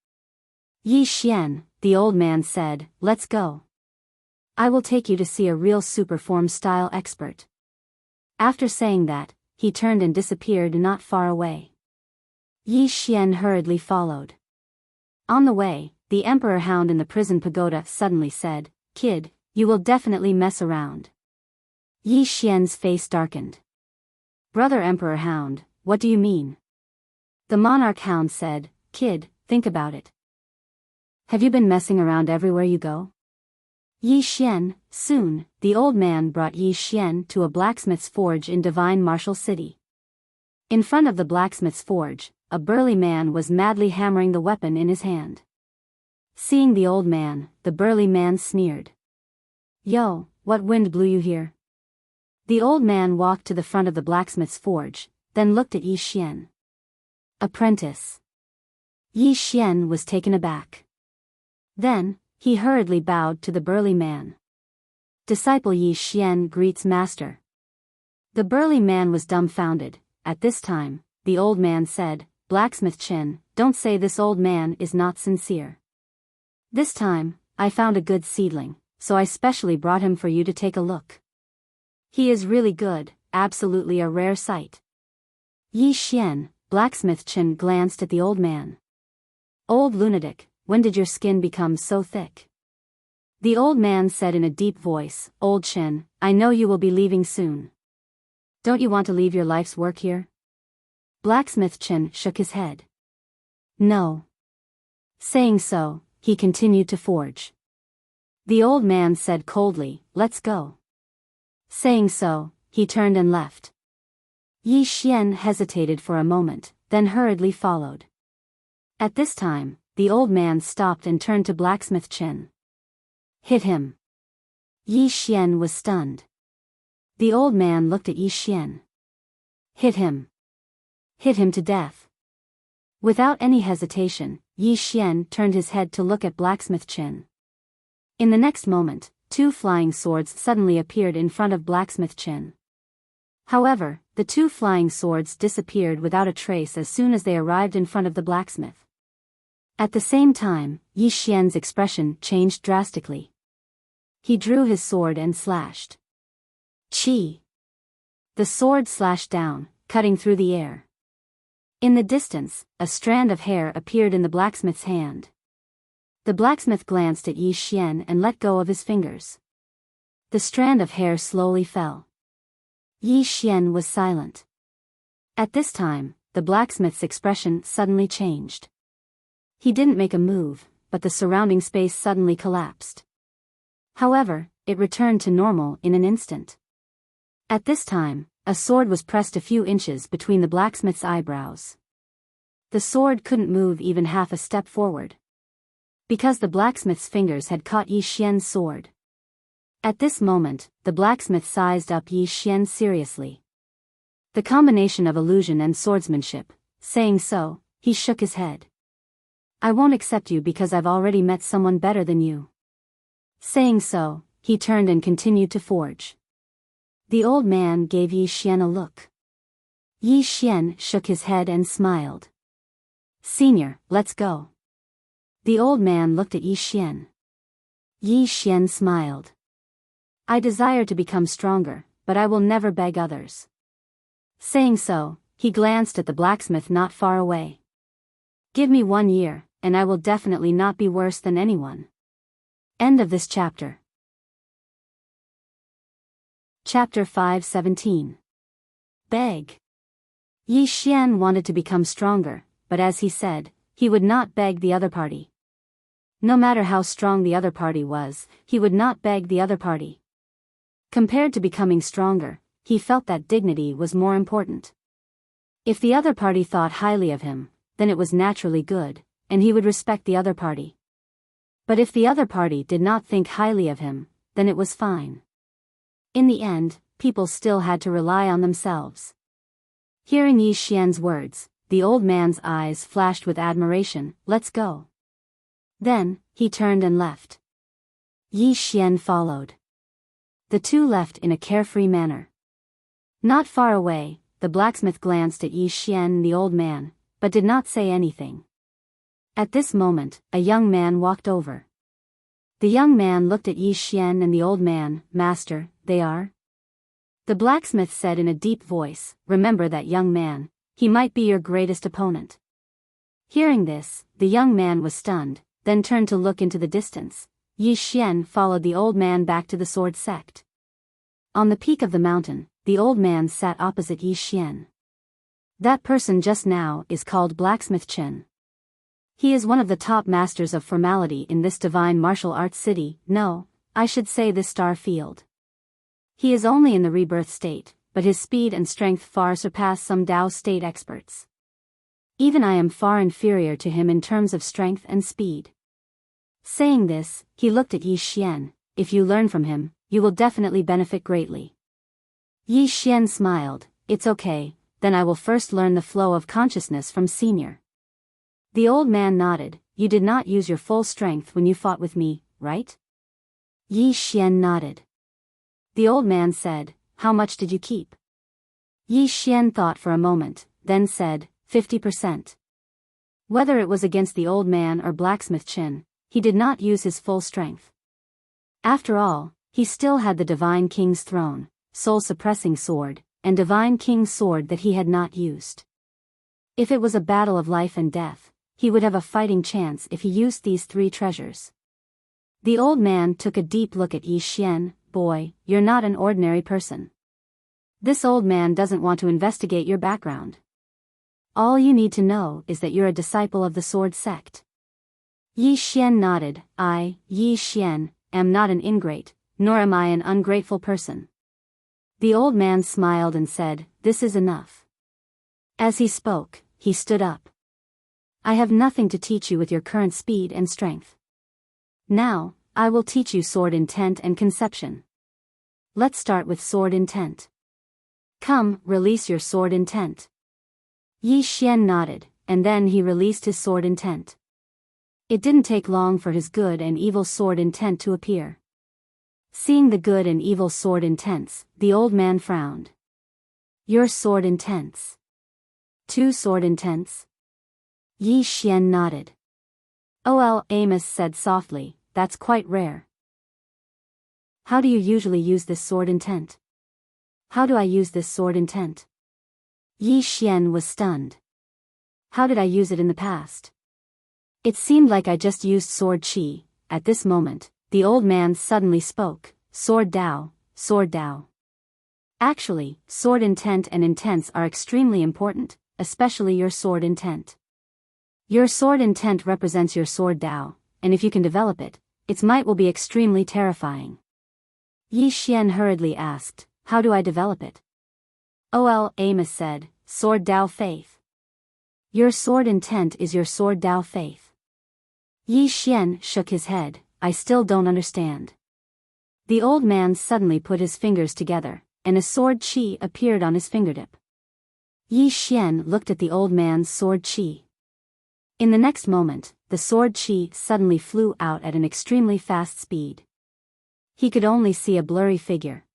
Yi Xian, the old man said, let's go. I will take you to see a real superform style expert. After saying that, he turned and disappeared not far away. Yi Xian hurriedly followed. On the way, the Emperor Hound in the prison pagoda suddenly said, Kid, you will definitely mess around. Yi Xian's face darkened. Brother Emperor Hound, what do you mean? The Monarch Hound said, Kid, think about it. Have you been messing around everywhere you go? Yi Xian, soon, the old man brought Yi Xian to a blacksmith's forge in Divine Martial City. In front of the blacksmith's forge, a burly man was madly hammering the weapon in his hand. Seeing the old man, the burly man sneered. Yo, what wind blew you here? The old man walked to the front of the blacksmith's forge, then looked at Yi Xian. Apprentice. Yi Xian was taken aback. Then, he hurriedly bowed to the burly man. Disciple Yi Xian greets master. The burly man was dumbfounded. At this time, the old man said, Blacksmith Chin, don't say this old man is not sincere. This time, I found a good seedling, so I specially brought him for you to take a look. He is really good, absolutely a rare sight. Yi Xian, Blacksmith Chin glanced at the old man. Old lunatic, when did your skin become so thick? The old man said in a deep voice, Old Chin, I know you will be leaving soon. Don't you want to leave your life's work here? Blacksmith Chin shook his head. No. Saying so, he continued to forge. The old man said coldly, Let's go. Saying so, he turned and left. Yi Xian hesitated for a moment, then hurriedly followed. At this time, the old man stopped and turned to Blacksmith Chin. Hit him. Yi Xian was stunned. The old man looked at Yi Xian. Hit him. Hit him to death. Without any hesitation, Yi Xian turned his head to look at Blacksmith Chen. In the next moment, two flying swords suddenly appeared in front of Blacksmith Chen. However, the two flying swords disappeared without a trace as soon as they arrived in front of the blacksmith. At the same time, Yi Xian's expression changed drastically. He drew his sword and slashed. Chi! The sword slashed down, cutting through the air. In the distance, a strand of hair appeared in the blacksmith's hand. The blacksmith glanced at Yi Xian and let go of his fingers. The strand of hair slowly fell. Yi Xian was silent. At this time, the blacksmith's expression suddenly changed. He didn't make a move, but the surrounding space suddenly collapsed. However, it returned to normal in an instant. At this time, a sword was pressed a few inches between the blacksmith's eyebrows. The sword couldn't move even half a step forward. Because the blacksmith's fingers had caught Yi Xian's sword. At this moment, the blacksmith sized up Yi Xian seriously. The combination of illusion and swordsmanship, saying so, he shook his head. I won't accept you because I've already met someone better than you. Saying so, he turned and continued to forge. The old man gave Yi Xian a look. Yi Xian shook his head and smiled. Senior, let's go. The old man looked at Yi Xian. Yi Xian smiled. I desire to become stronger, but I will never beg others. Saying so, he glanced at the blacksmith not far away. Give me 1 year, and I will definitely not be worse than anyone. End of this chapter. Chapter 5:17. Beg. Yi Xian wanted to become stronger, but as he said, he would not beg the other party. No matter how strong the other party was, he would not beg the other party. Compared to becoming stronger, he felt that dignity was more important. If the other party thought highly of him, then it was naturally good, and he would respect the other party. But if the other party did not think highly of him, then it was fine. In the end, people still had to rely on themselves. Hearing Yi Xian's words, the old man's eyes flashed with admiration. Let's go. Then, he turned and left. Yi Xian followed. The two left in a carefree manner. Not far away, the blacksmith glanced at Yi Xian and the old man, but did not say anything. At this moment, a young man walked over. The young man looked at Yi Xian and the old man. Master, they are? The blacksmith said in a deep voice, remember that young man, he might be your greatest opponent. Hearing this, the young man was stunned, then turned to look into the distance. Yi Xian followed the old man back to the sword sect. On the peak of the mountain, the old man sat opposite Yi Xian. That person just now is called Blacksmith Chen. He is one of the top masters of formality in this divine martial arts city, no, I should say this star field. He is only in the rebirth state, but his speed and strength far surpass some Dao state experts. Even I am far inferior to him in terms of strength and speed. Saying this, he looked at Yi Xian. If you learn from him, you will definitely benefit greatly. Yi Xian smiled. It's okay, then I will first learn the flow of consciousness from Senior. The old man nodded. You did not use your full strength when you fought with me, right? Yi Xian nodded. The old man said, how much did you keep? Yi Xian thought for a moment, then said, 50%. Whether it was against the old man or Blacksmith Chen, he did not use his full strength. After all, he still had the Divine King's throne, soul-suppressing sword, and Divine King's sword that he had not used. If it was a battle of life and death, he would have a fighting chance if he used these 3 treasures. The old man took a deep look at Yi Xian. Boy, you're not an ordinary person. This old man doesn't want to investigate your background. All you need to know is that you're a disciple of the sword sect. Yi Xian nodded. I, Yi Xian, am not an ingrate, nor am I an ungrateful person. The old man smiled and said, this is enough. As he spoke, he stood up. I have nothing to teach you with your current speed and strength. Now, I will teach you sword intent and conception. Let's start with sword intent. Come, release your sword intent. Yi Xian nodded, and then he released his sword intent. It didn't take long for his good and evil sword intent to appear. Seeing the good and evil sword intents, the old man frowned. Your sword intents. 2 sword intents? Yi Xian nodded. Immerse said softly, that's quite rare. How do you usually use this sword intent? How do I use this sword intent? Yi Xian was stunned. How did I use it in the past? It seemed like I just used sword qi. At this moment, the old man suddenly spoke, sword Dao, sword Dao. Actually, sword intent and intents are extremely important, especially your sword intent. Your sword intent represents your sword Dao, and if you can develop it, its might will be extremely terrifying. Yi Xian hurriedly asked, how do I develop it? Immerse said, sword Dao faith. Your sword intent is your sword Dao faith. Yi Xian shook his head, I still don't understand. The old man suddenly put his fingers together, and a sword qi appeared on his fingertip. Yi Xian looked at the old man's sword qi. In the next moment, the sword qi suddenly flew out at an extremely fast speed. He could only see a blurry figure.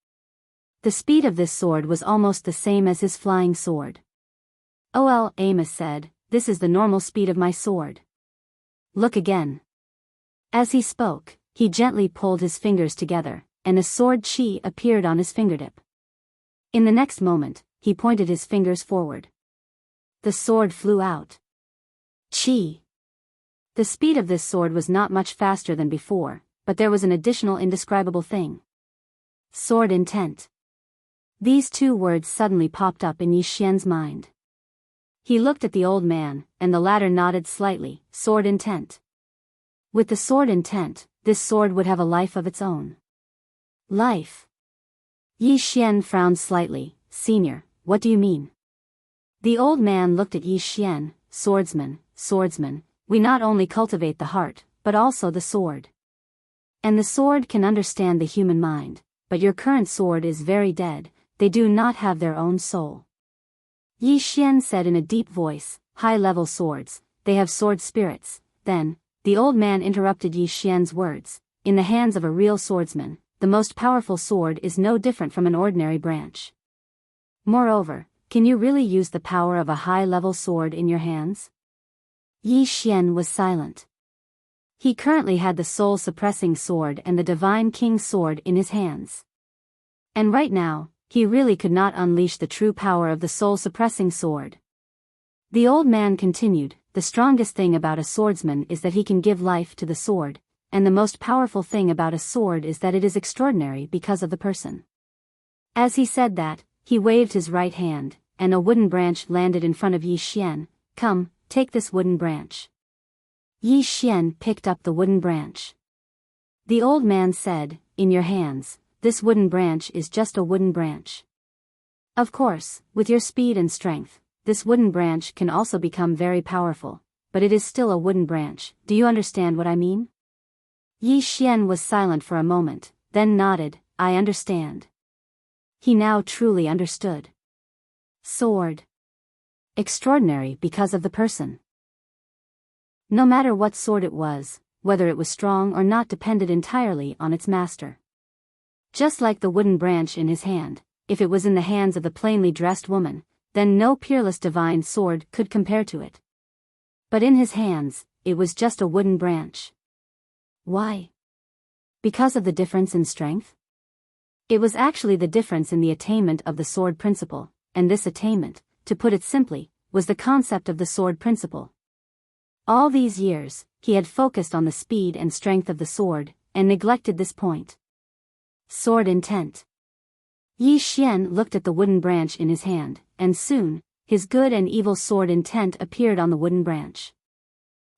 The speed of this sword was almost the same as his flying sword. Immerse said, this is the normal speed of my sword. Look again. As he spoke, he gently pulled his fingers together, and a sword qi appeared on his fingertip. In the next moment, he pointed his fingers forward. The sword flew out. Qi. The speed of this sword was not much faster than before, but there was an additional indescribable thing. Sword intent. These 2 words suddenly popped up in Yi Xian's mind. He looked at the old man, and the latter nodded slightly, sword intent. With the sword intent, this sword would have a life of its own. Life. Yi Xian frowned slightly, Senior, what do you mean? The old man looked at Yi Xian, Swordsman, we not only cultivate the heart, but also the sword. And the sword can understand the human mind, but your current sword is very dead, they do not have their own soul. Yi Xian said in a deep voice, high-level swords, they have sword spirits. Then, the old man interrupted Yi Xian's words, in the hands of a real swordsman, the most powerful sword is no different from an ordinary branch. Moreover, can you really use the power of a high-level sword in your hands? Yi Xian was silent. He currently had the soul-suppressing sword and the Divine King's sword in his hands. And right now, he really could not unleash the true power of the soul-suppressing sword. The old man continued, the strongest thing about a swordsman is that he can give life to the sword, and the most powerful thing about a sword is that it is extraordinary because of the person. As he said that, he waved his right hand, and a wooden branch landed in front of Yi Xian. Come, take this wooden branch. Yi Xian picked up the wooden branch. The old man said, in your hands, this wooden branch is just a wooden branch. Of course, with your speed and strength, this wooden branch can also become very powerful, but it is still a wooden branch. Do you understand what I mean? Yi Xian was silent for a moment, then nodded, I understand. He now truly understood. Sword. Extraordinary because of the person. No matter what sword it was, whether it was strong or not depended entirely on its master. Just like the wooden branch in his hand, if it was in the hands of the plainly dressed woman, then no peerless divine sword could compare to it. But in his hands, it was just a wooden branch. Why? Because of the difference in strength? It was actually the difference in the attainment of the sword principle, and this attainment, to put it simply, was the concept of the sword principle. All these years, he had focused on the speed and strength of the sword, and neglected this point. Sword intent. Yi Xian looked at the wooden branch in his hand, and soon, his good and evil sword intent appeared on the wooden branch.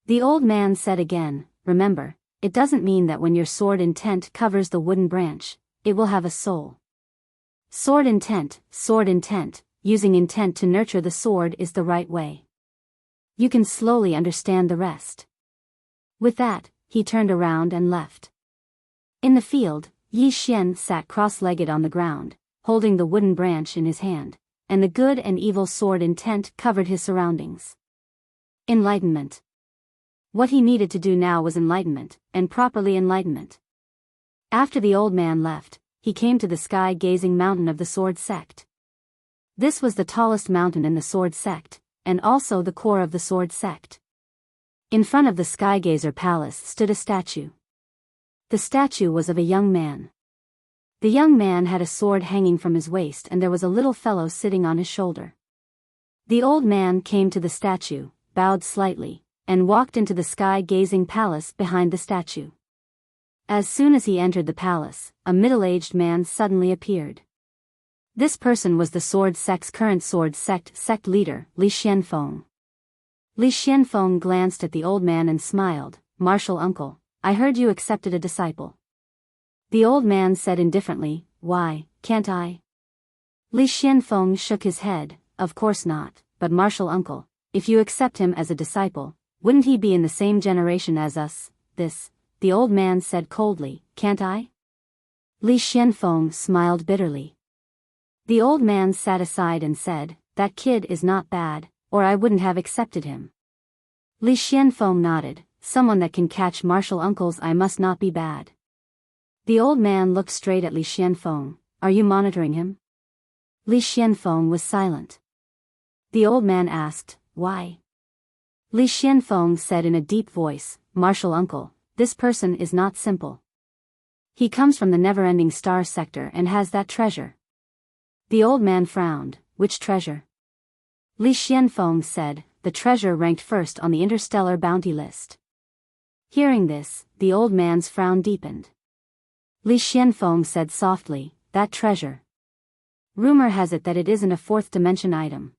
The old man said again, remember, it doesn't mean that when your sword intent covers the wooden branch, it will have a soul. Sword intent, using intent to nurture the sword is the right way. You can slowly understand the rest. With that, he turned around and left. In the field, Yi Xian sat cross-legged on the ground, holding the wooden branch in his hand, and the good and evil sword intent covered his surroundings. Enlightenment. What he needed to do now was enlightenment, and properly enlightenment. After the old man left, he came to the sky-gazing mountain of the Sword Sect. This was the tallest mountain in the Sword Sect, and also the core of the Sword Sect. In front of the Skygazer Palace stood a statue. The statue was of a young man. The young man had a sword hanging from his waist and there was a little fellow sitting on his shoulder. The old man came to the statue, bowed slightly, and walked into the sky-gazing palace behind the statue. As soon as he entered the palace, a middle-aged man suddenly appeared. This person was the Sword Sect's current Sword Sect leader, Li Xianfeng. Li Xianfeng glanced at the old man and smiled. "Martial uncle, I heard you accepted a disciple." The old man said indifferently, "Why, can't I?" Li Xianfeng shook his head. "Of course not, but martial uncle, if you accept him as a disciple, wouldn't he be in the same generation as us?" The old man said coldly, "Can't I?" Li Xianfeng smiled bitterly. The old man sat aside and said, "That kid is not bad, or I wouldn't have accepted him." Li Xianfeng nodded. "Someone that can catch martial uncles, I must not be bad." The old man looked straight at Li Xianfeng. "Are you monitoring him?" Li Xianfeng was silent. The old man asked, "Why?" Li Xianfeng said in a deep voice, "Martial uncle, this person is not simple. He comes from the never-ending star sector and has that treasure." The old man frowned. "Which treasure?" Li Xianfeng said, "The treasure ranked first on the interstellar bounty list." Hearing this, the old man's frown deepened. Li Xianfeng said softly, "That treasure. Rumor has it that it isn't a fourth dimension item.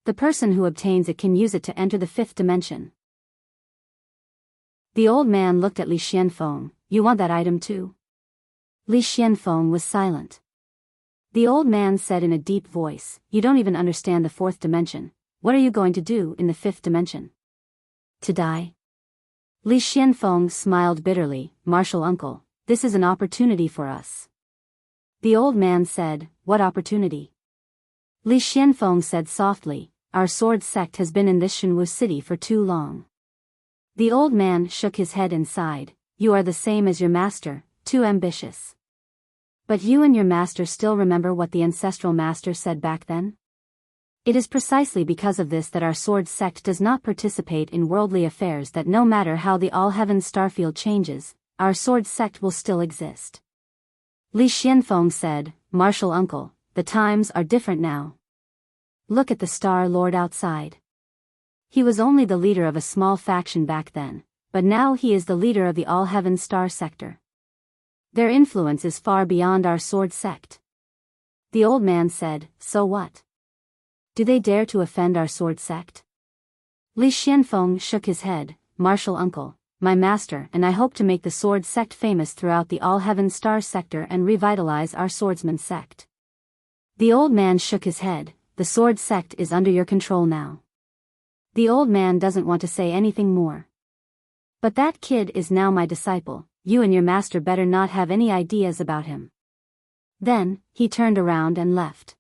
The person who obtains it can use it to enter the fifth dimension." The old man looked at Li Xianfeng. "You want that item too?" Li Xianfeng was silent. The old man said in a deep voice, "You don't even understand the fourth dimension. What are you going to do in the fifth dimension? To die?" Li Xianfeng smiled bitterly. "Martial uncle, this is an opportunity for us." The old man said, "What opportunity?" Li Xianfeng said softly, "Our sword sect has been in this Shenwu city for too long." The old man shook his head and sighed. "You are the same as your master, too ambitious. But you and your master still remember what the ancestral master said back then? It is precisely because of this that our sword sect does not participate in worldly affairs, that no matter how the all-heaven starfield changes, our sword sect will still exist." Li Xianfeng said, "Martial uncle, the times are different now. Look at the Star Lord outside. He was only the leader of a small faction back then, but now he is the leader of the all-heaven star sector. Their influence is far beyond our sword sect." The old man said, "So what? Do they dare to offend our sword sect?" Li Xianfeng shook his head. "Martial uncle, my master and I hope to make the sword sect famous throughout the all-heaven star sector and revitalize our swordsman sect." The old man shook his head. "The sword sect is under your control now." The old man doesn't want to say anything more. "But that kid is now my disciple. You and your master better not have any ideas about him." Then, he turned around and left.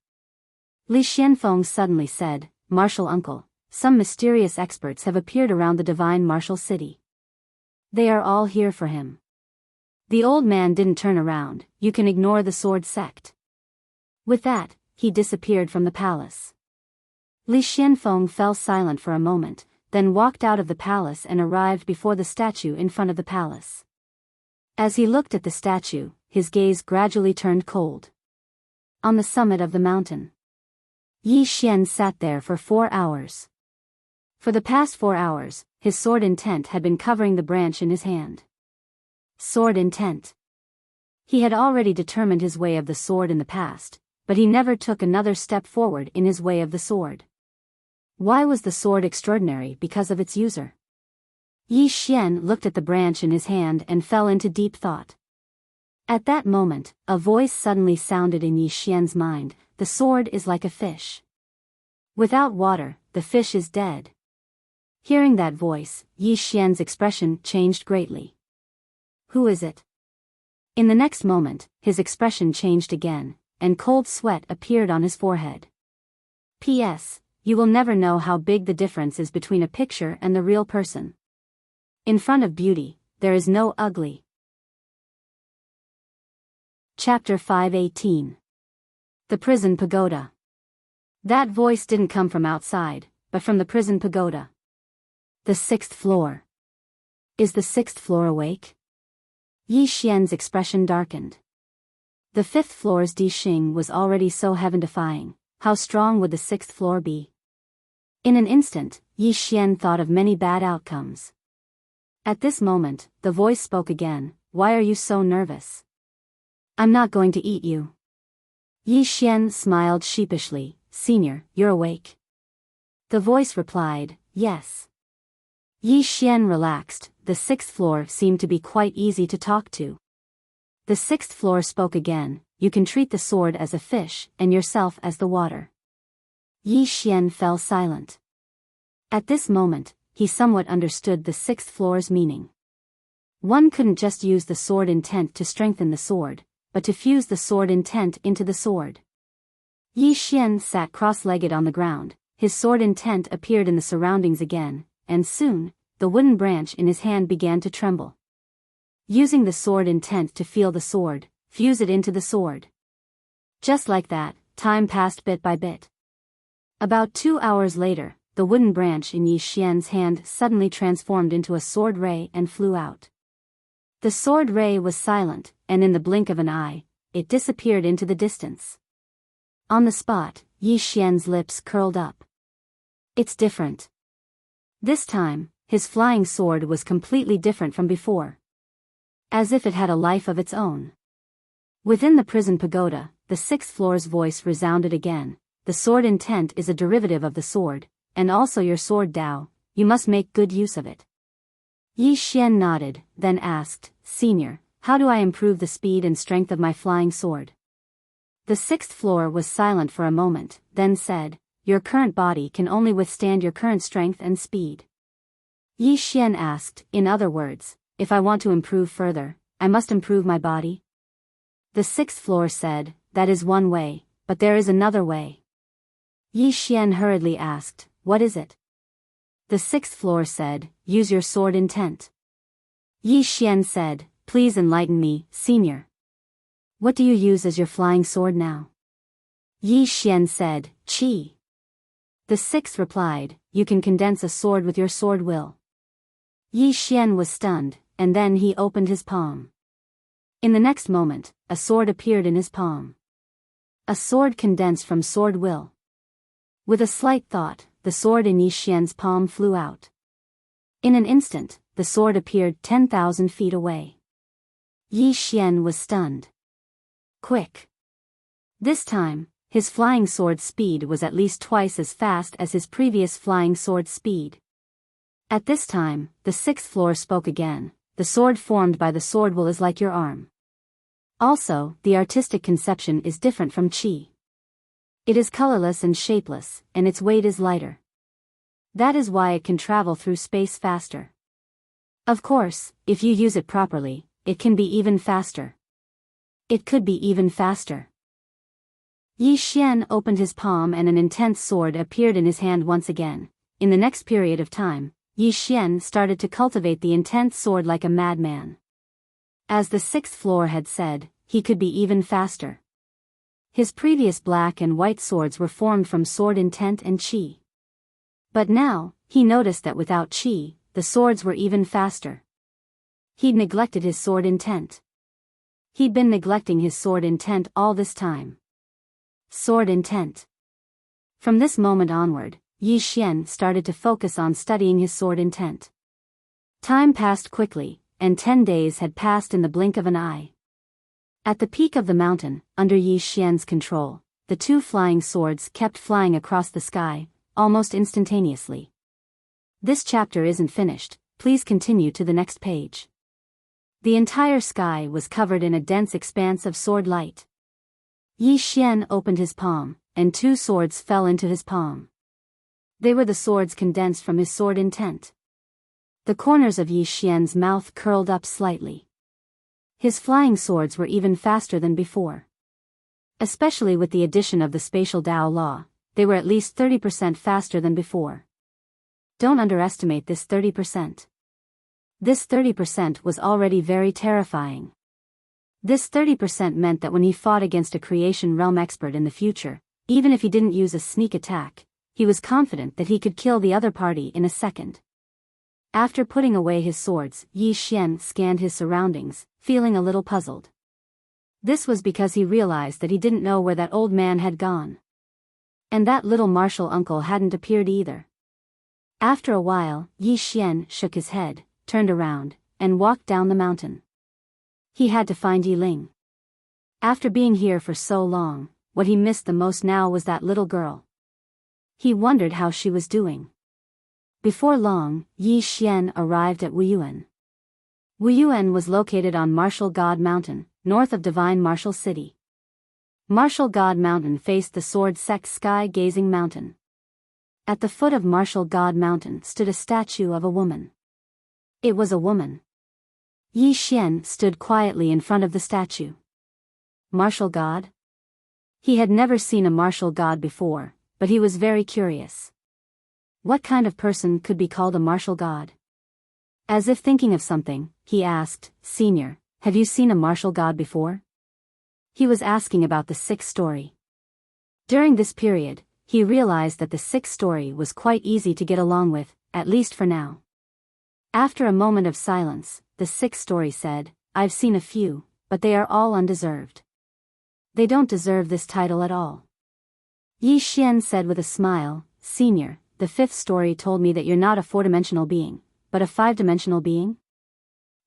Li Xianfeng suddenly said, "Martial uncle, some mysterious experts have appeared around the divine martial city. They are all here for him." The old man didn't turn around. "You can ignore the sword sect." With that, he disappeared from the palace. Li Xianfeng fell silent for a moment, then walked out of the palace and arrived before the statue in front of the palace. As he looked at the statue, his gaze gradually turned cold. On the summit of the mountain, Yi Xian sat there for 4 hours. For the past 4 hours, his sword intent had been covering the branch in his hand. Sword intent. He had already determined his way of the sword in the past, but he never took another step forward in his way of the sword. Why was the sword extraordinary? Because of its user. Yi Xian looked at the branch in his hand and fell into deep thought. At that moment, a voice suddenly sounded in Yi Xian's mind. The sword is like a fish. Without water, the fish is dead. Hearing that voice, Yi Xian's expression changed greatly. Who is it? In the next moment, his expression changed again, and cold sweat appeared on his forehead. P.S. You will never know how big the difference is between a picture and the real person. In front of beauty, there is no ugly. Chapter 5:18. The Prison Pagoda. That voice didn't come from outside, but from the prison pagoda. The 6th floor. Is the 6th floor awake? Yi Xian's expression darkened. The 5th floor's Di Xing was already so heaven-defying, how strong would the 6th floor be? In an instant, Yi Xian thought of many bad outcomes. At this moment, the voice spoke again. Why are you so nervous? I'm not going to eat you. Yi Xian smiled sheepishly. Senior, you're awake? The voice replied, yes. Yi Xian relaxed. The 6th floor seemed to be quite easy to talk to. The 6th floor spoke again. You can treat the sword as a fish, and yourself as the water. Yi Xian fell silent. At this moment, he somewhat understood the 6th floor's meaning. One couldn't just use the sword intent to strengthen the sword, but to fuse the sword intent into the sword. Yi Xian sat cross-legged on the ground, his sword intent appeared in the surroundings again, and soon, the wooden branch in his hand began to tremble. Using the sword intent to feel the sword, fuse it into the sword. Just like that, time passed bit by bit. About 2 hours later, the wooden branch in Yi Xian's hand suddenly transformed into a sword ray and flew out. The sword ray was silent, and in the blink of an eye, it disappeared into the distance. On the spot, Yi Xian's lips curled up. It's different. This time, his flying sword was completely different from before. As if it had a life of its own. Within the prison pagoda, the 6th floor's voice resounded again. The sword intent is a derivative of the sword, and also your sword Dao, you must make good use of it. Yi Xian nodded, then asked, Senior, how do I improve the speed and strength of my flying sword? The 6th floor was silent for a moment, then said, your current body can only withstand your current strength and speed. Yi Xian asked, in other words, if I want to improve further, I must improve my body? The 6th floor said, that is one way, but there is another way. Yi Xian hurriedly asked, what is it? The 6th floor said, use your sword intent. Yi Xian said, please enlighten me, Senior. What do you use as your flying sword now? Yi Xian said, Qi. The 6th replied, you can condense a sword with your sword will. Yi Xian was stunned, and then he opened his palm. In the next moment, a sword appeared in his palm. A sword condensed from sword will. With a slight thought, the sword in Yi Xian's palm flew out. In an instant, the sword appeared 10,000 feet away. Yi Xian was stunned. Quick! This time, his flying sword speed was at least twice as fast as his previous flying sword speed. At this time, the 6th floor spoke again. The sword formed by the sword will is like your arm. Also, the artistic conception is different from Qi. It is colorless and shapeless, and its weight is lighter. That is why it can travel through space faster. Of course, if you use it properly, it can be even faster. It could be even faster. Yi Xian opened his palm and an intense sword appeared in his hand once again. In the next period of time, Yi Xian started to cultivate the intense sword like a madman. As the 6th floor had said, he could be even faster. His previous black and white swords were formed from sword intent and Qi. But now, he noticed that without Qi, the swords were even faster. He'd neglected his sword intent. He'd been neglecting his sword intent all this time. Sword intent. From this moment onward, Yi Xian started to focus on studying his sword intent. Time passed quickly, and 10 days had passed in the blink of an eye. At the peak of the mountain, under Yi Xian's control, the 2 flying swords kept flying across the sky, almost instantaneously. This chapter isn't finished, please continue to the next page. The entire sky was covered in a dense expanse of sword light. Yi Xian opened his palm, and 2 swords fell into his palm. They were the swords condensed from his sword intent. The corners of Yi Xian's mouth curled up slightly. His flying swords were even faster than before. Especially with the addition of the spatial Dao law, they were at least 30% faster than before. Don't underestimate this 30%. This 30% was already very terrifying. This 30% meant that when he fought against a creation realm expert in the future, even if he didn't use a sneak attack, he was confident that he could kill the other party in a second. After putting away his swords, Yi Xian scanned his surroundings, feeling a little puzzled. This was because he realized that he didn't know where that old man had gone. And that little martial uncle hadn't appeared either. After a while, Yi Xian shook his head, turned around, and walked down the mountain. He had to find Yi Ling. After being here for so long, what he missed the most now was that little girl. He wondered how she was doing. Before long, Yi Xian arrived at Wuyuan. Wuyuan was located on Martial God Mountain, north of Divine Martial City. Martial God Mountain faced the Sword Sect Sky-Gazing Mountain. At the foot of Martial God Mountain stood a statue of a woman. It was a woman. Yi Xian stood quietly in front of the statue. Martial God? He had never seen a martial god before, but he was very curious. What kind of person could be called a martial god? As if thinking of something, he asked, "Senior, have you seen a martial god before?" He was asking about the sixth story. During this period, he realized that the sixth story was quite easy to get along with, at least for now. After a moment of silence, the sixth story said, "I've seen a few, but they are all undeserved. They don't deserve this title at all." Yi Xian said with a smile, "Senior, the fifth story told me that you're not a four-dimensional being, but a five-dimensional being?"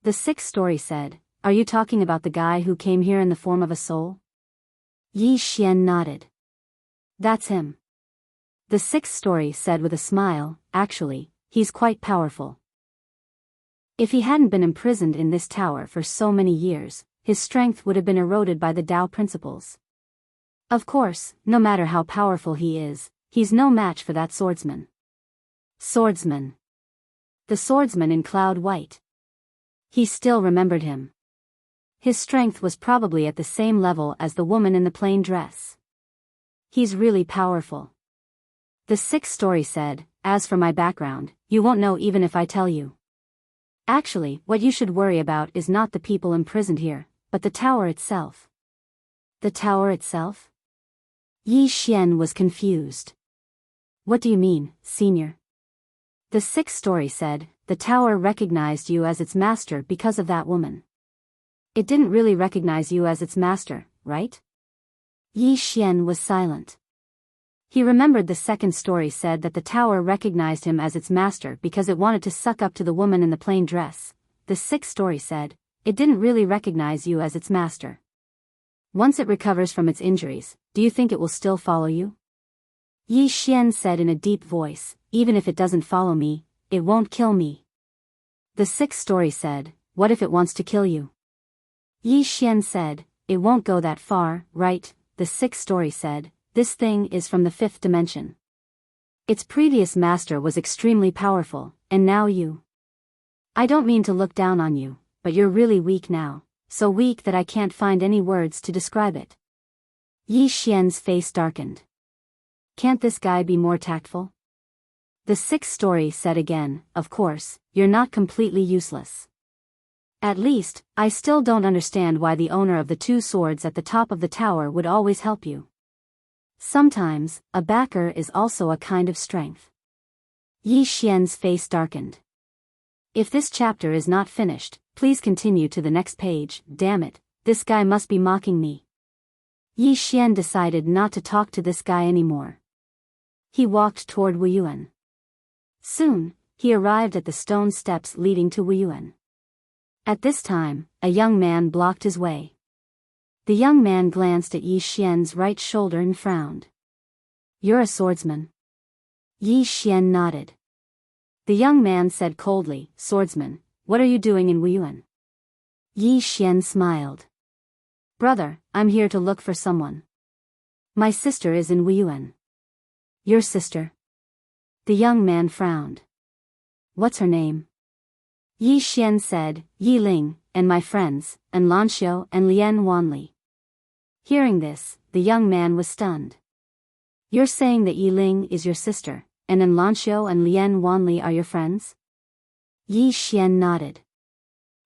The sixth story said, "Are you talking about the guy who came here in the form of a soul?" Yi Xian nodded. "That's him." The sixth story said with a smile, "Actually, he's quite powerful. If he hadn't been imprisoned in this tower for so many years, his strength would have been eroded by the Tao principles. Of course, no matter how powerful he is, he's no match for that swordsman." Swordsman. The swordsman in cloud white. He still remembered him. His strength was probably at the same level as the woman in the plain dress. He's really powerful. The sixth story said, "As for my background, you won't know even if I tell you. Actually, what you should worry about is not the people imprisoned here, but the tower itself." The tower itself? Yi Xian was confused. "What do you mean, Senior?" The sixth story said, "The tower recognized you as its master because of that woman. It didn't really recognize you as its master, right?" Yi Xian was silent. He remembered the second story said that the tower recognized him as its master because it wanted to suck up to the woman in the plain dress. The sixth story said, "It didn't really recognize you as its master. Once it recovers from its injuries, do you think it will still follow you?" Yi Xian said in a deep voice, "Even if it doesn't follow me, it won't kill me." The sixth story said, "What if it wants to kill you?" Yi Xian said, "It won't go that far, right?" The sixth story said, "This thing is from the fifth dimension. Its previous master was extremely powerful, and now you. I don't mean to look down on you, but you're really weak now, so weak that I can't find any words to describe it." Yi Xian's face darkened. Can't this guy be more tactful? The sixth story said again, "Of course, you're not completely useless. At least, I still don't understand why the owner of the two swords at the top of the tower would always help you. Sometimes, a backer is also a kind of strength." Yi Xian's face darkened. If this chapter is not finished, please continue to the next page. Damn it, this guy must be mocking me. Yi Xian decided not to talk to this guy anymore. He walked toward Wuyuan. Soon, he arrived at the stone steps leading to Wuyuan. At this time, a young man blocked his way. The young man glanced at Yi Xian's right shoulder and frowned. "You're a swordsman?" Yi Xian nodded. The young man said coldly, "Swordsman, what are you doing in Wuyuan?" Yi Xian smiled. "Brother, I'm here to look for someone. My sister is in Wuyuan." "Your sister?" The young man frowned. "What's her name?" Yi Xian said, "Yi Ling, and my friends, Enlanxiu and Lian Wanli." Hearing this, the young man was stunned. "You're saying that Yi Ling is your sister, and Enlanxiu and Lian Wanli are your friends?" Yi Xian nodded.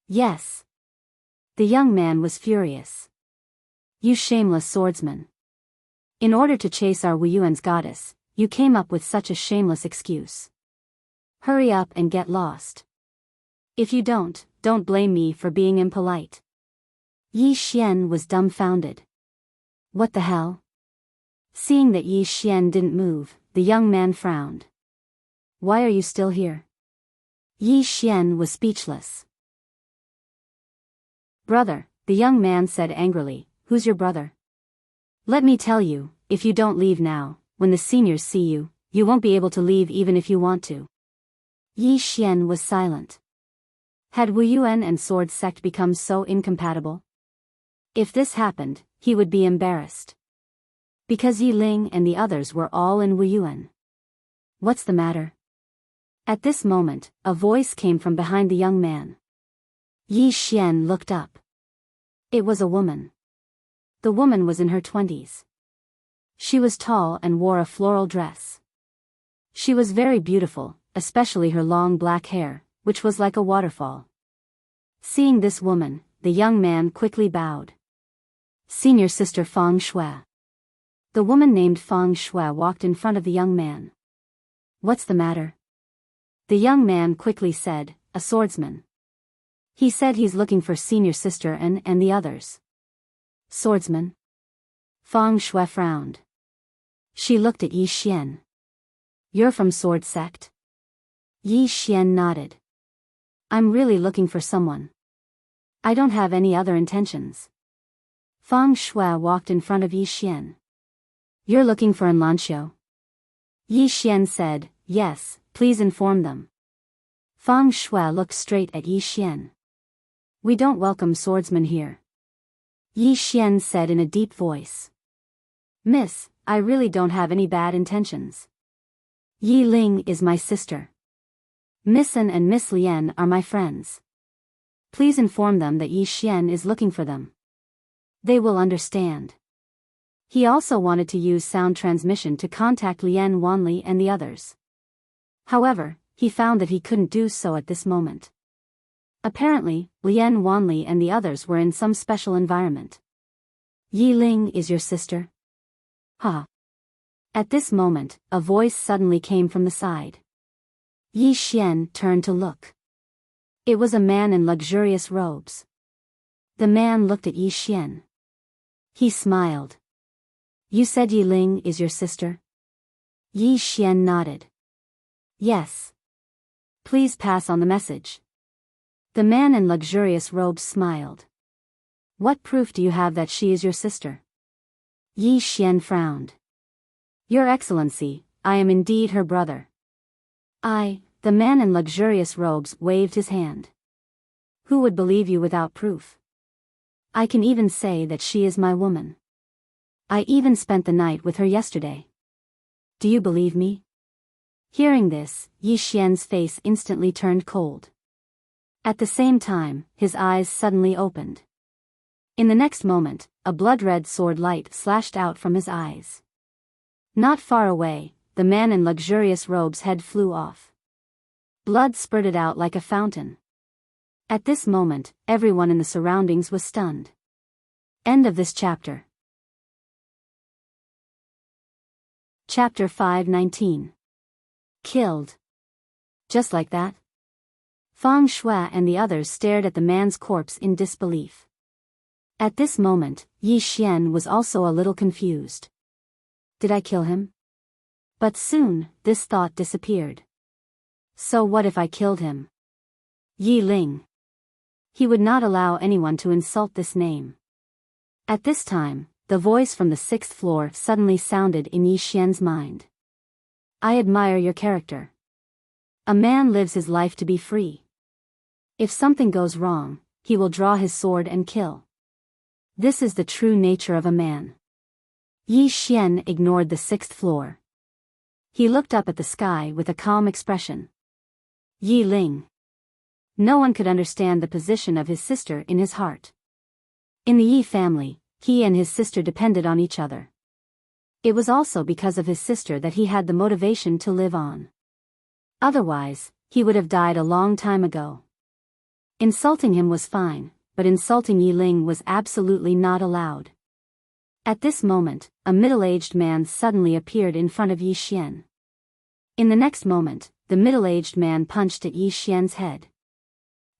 "Yes." The young man was furious. "You shameless swordsman. In order to chase our Wuyuan's goddess, you came up with such a shameless excuse. Hurry up and get lost. If you don't blame me for being impolite." Yi Xian was dumbfounded. What the hell? Seeing that Yi Xian didn't move, the young man frowned. "Why are you still here?" Yi Xian was speechless. "Brother," the young man said angrily, "who's your brother? Let me tell you, if you don't leave now, when the seniors see you, you won't be able to leave even if you want to." Yi Xian was silent. Had Wuyuan and Sword Sect become so incompatible? If this happened, he would be embarrassed. Because Yi Ling and the others were all in Wuyuan. What's the matter? At this moment, a voice came from behind the young man. Yi Xian looked up. It was a woman. The woman was in her 20s. She was tall and wore a floral dress. She was very beautiful, especially her long black hair, which was like a waterfall. Seeing this woman, the young man quickly bowed. "Senior sister Feng Shui." The woman named Feng Shui walked in front of the young man. "What's the matter?" The young man quickly said, "A swordsman. He said he's looking for senior sister and the others." "Swordsman?" Feng Shui frowned. She looked at Yi Xian. "You're from Sword Sect?" Yi Xian nodded. "I'm really looking for someone. I don't have any other intentions." Feng Shui walked in front of Yi Xian. "You're looking for Enlanxiu?" Yi Xian said, "Yes, please inform them." Feng Shui looked straight at Yi Xian. "We don't welcome swordsmen here." Yi Xian said in a deep voice. "Miss, I really don't have any bad intentions. Yi Ling is my sister. Miss An and Miss Lian are my friends. Please inform them that Yi Xian is looking for them. They will understand." He also wanted to use sound transmission to contact Lian Wanli and the others. However, he found that he couldn't do so at this moment. Apparently, Lian Wanli and the others were in some special environment. "Yi Ling is your sister?" "Huh." At this moment, a voice suddenly came from the side. Yi Xian turned to look. It was a man in luxurious robes. The man looked at Yi Xian. He smiled. "You said Yi Ling is your sister?" Yi Xian nodded. "Yes. Please pass on the message." The man in luxurious robes smiled. "What proof do you have that she is your sister?" Yi Xian frowned. "Your Excellency, I am indeed her brother." The man in luxurious robes waved his hand. "Who would believe you without proof? I can even say that she is my woman. I even spent the night with her yesterday. Do you believe me?" Hearing this, Yi Xian's face instantly turned cold. At the same time, his eyes suddenly opened. In the next moment, a blood-red sword light slashed out from his eyes. Not far away, the man in luxurious robes' head flew off. Blood spurted out like a fountain. At this moment, everyone in the surroundings was stunned. End of this chapter. Chapter 519. Killed. Just like that? Feng Shui and the others stared at the man's corpse in disbelief. At this moment, Yi Xian was also a little confused. Did I kill him? But soon, this thought disappeared. So what if I killed him? Yi Ling. He would not allow anyone to insult this name. At this time, the voice from the 6th floor suddenly sounded in Yi Xian's mind. "I admire your character. A man lives his life to be free. If something goes wrong, he will draw his sword and kill. This is the true nature of a man." Yi Xian ignored the 6th floor. He looked up at the sky with a calm expression. "Yi Ling. No one could understand the position of his sister in his heart. In the Yi family, he and his sister depended on each other. It was also because of his sister that he had the motivation to live on. Otherwise, he would have died a long time ago. Insulting him was fine, but insulting Yi Ling was absolutely not allowed. At this moment, a middle-aged man suddenly appeared in front of Yi Xian. In the next moment, the middle-aged man punched at Yi Xian's head.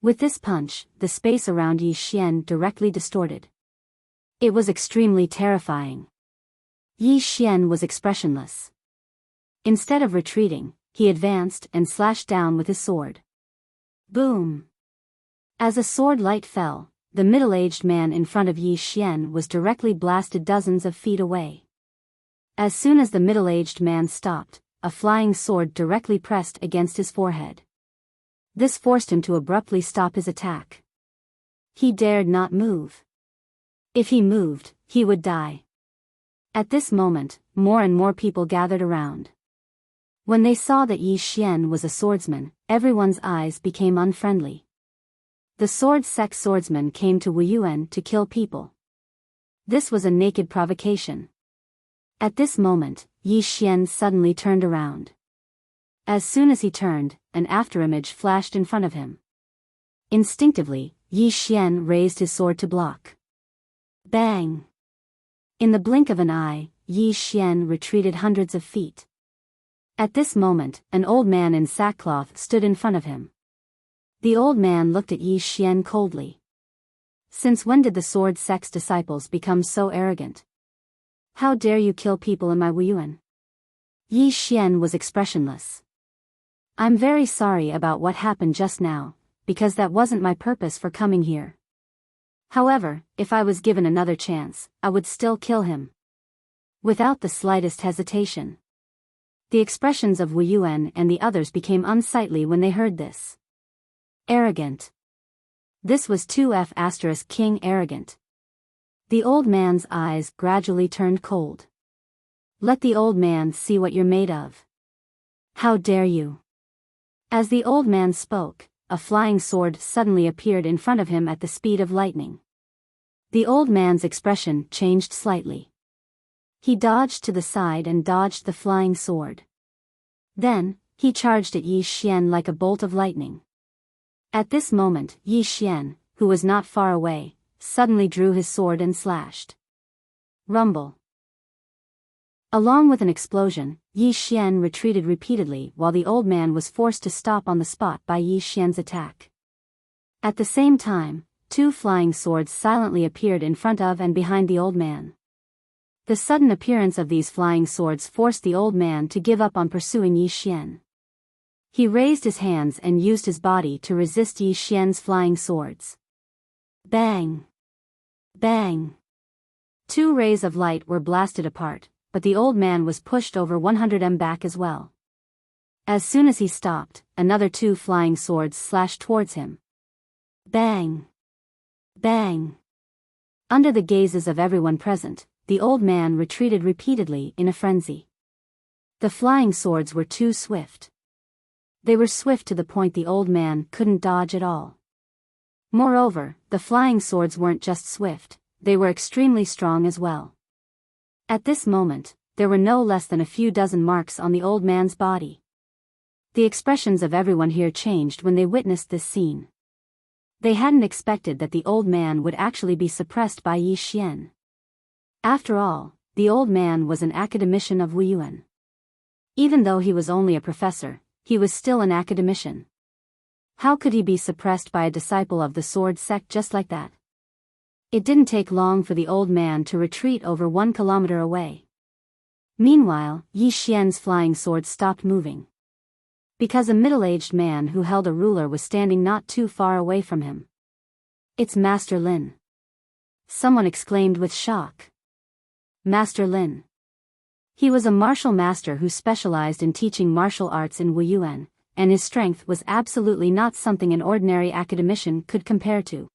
With this punch, the space around Yi Xian directly distorted. It was extremely terrifying. Yi Xian was expressionless. Instead of retreating, he advanced and slashed down with his sword. Boom! As a sword light fell, the middle-aged man in front of Yi Xian was directly blasted dozens of feet away. As soon as the middle-aged man stopped, a flying sword directly pressed against his forehead. This forced him to abruptly stop his attack. He dared not move. If he moved, he would die. At this moment, more and more people gathered around. When they saw that Yi Xian was a swordsman, everyone's eyes became unfriendly. The sword sect swordsman came to Wuyuan to kill people. This was a naked provocation. At this moment, Yi Xian suddenly turned around. As soon as he turned, an afterimage flashed in front of him. Instinctively, Yi Xian raised his sword to block. Bang! In the blink of an eye, Yi Xian retreated hundreds of feet. At this moment, an old man in sackcloth stood in front of him. The old man looked at Yi Xian coldly. Since when did the sword sect's disciples become so arrogant? How dare you kill people in my Wuyuan? Yi Xian was expressionless. I'm very sorry about what happened just now, because that wasn't my purpose for coming here. However, if I was given another chance, I would still kill him. Without the slightest hesitation. The expressions of Wuyuan and the others became unsightly when they heard this. Arrogant. This was 2F** King arrogant. The old man's eyes gradually turned cold. Let the old man see what you're made of. How dare you? As the old man spoke, a flying sword suddenly appeared in front of him at the speed of lightning. The old man's expression changed slightly. He dodged to the side and dodged the flying sword. Then, he charged at Yi Xian like a bolt of lightning. At this moment, Yi Xian, who was not far away, suddenly drew his sword and slashed. Rumble. Along with an explosion, Yi Xian retreated repeatedly while the old man was forced to stop on the spot by Yi Xian's attack. At the same time, two flying swords silently appeared in front of and behind the old man. The sudden appearance of these flying swords forced the old man to give up on pursuing Yi Xian. He raised his hands and used his body to resist Yi Xian's flying swords. Bang! Bang! Two rays of light were blasted apart, but the old man was pushed over 100 m back as well. As soon as he stopped, another two flying swords slashed towards him. Bang! Bang! Under the gazes of everyone present, the old man retreated repeatedly in a frenzy. The flying swords were too swift. They were swift to the point the old man couldn't dodge at all. Moreover, the flying swords weren't just swift, they were extremely strong as well. At this moment, there were no less than a few dozen marks on the old man's body. The expressions of everyone here changed when they witnessed this scene. They hadn't expected that the old man would actually be suppressed by Yi Xian. After all, the old man was an academician of Wuyuan. Even though he was only a professor, he was still an academician. How could he be suppressed by a disciple of the sword sect just like that? It didn't take long for the old man to retreat over 1 kilometer away. Meanwhile, Yi Xian's flying sword stopped moving. Because a middle-aged man who held a ruler was standing not too far away from him. It's Master Lin. Someone exclaimed with shock. Master Lin. He was a martial master who specialized in teaching martial arts in Wuyuan, and his strength was absolutely not something an ordinary academician could compare to.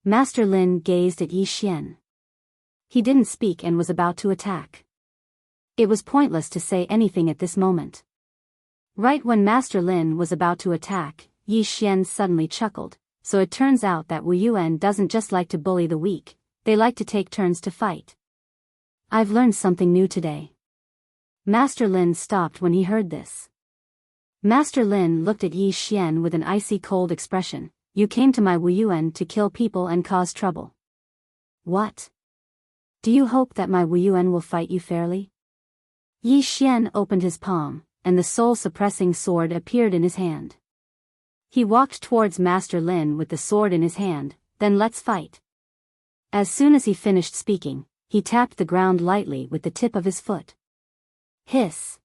Master Lin gazed at Yi Xian. He didn't speak and was about to attack. It was pointless to say anything at this moment. Right when Master Lin was about to attack, Yi Xian suddenly chuckled. So it turns out that Wu Yuan doesn't just like to bully the weak, they like to take turns to fight. I've learned something new today. Master Lin stopped when he heard this. Master Lin looked at Yi Xian with an icy cold expression. You came to my Wu Yuan to kill people and cause trouble. What? Do you hope that my Wu Yuan will fight you fairly? Yi Xian opened his palm, and the soul-suppressing sword appeared in his hand. He walked towards Master Lin with the sword in his hand. Then let's fight. As soon as he finished speaking, he tapped the ground lightly with the tip of his foot. Hiss.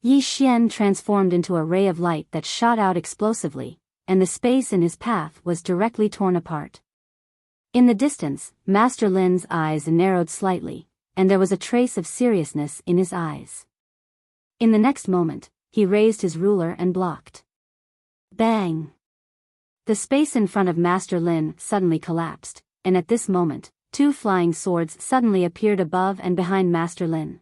Yi Xian transformed into a ray of light that shot out explosively, and the space in his path was directly torn apart. In the distance, Master Lin's eyes narrowed slightly, and there was a trace of seriousness in his eyes. In the next moment, he raised his ruler and blocked. Bang! The space in front of Master Lin suddenly collapsed, and at this moment, two flying swords suddenly appeared above and behind Master Lin.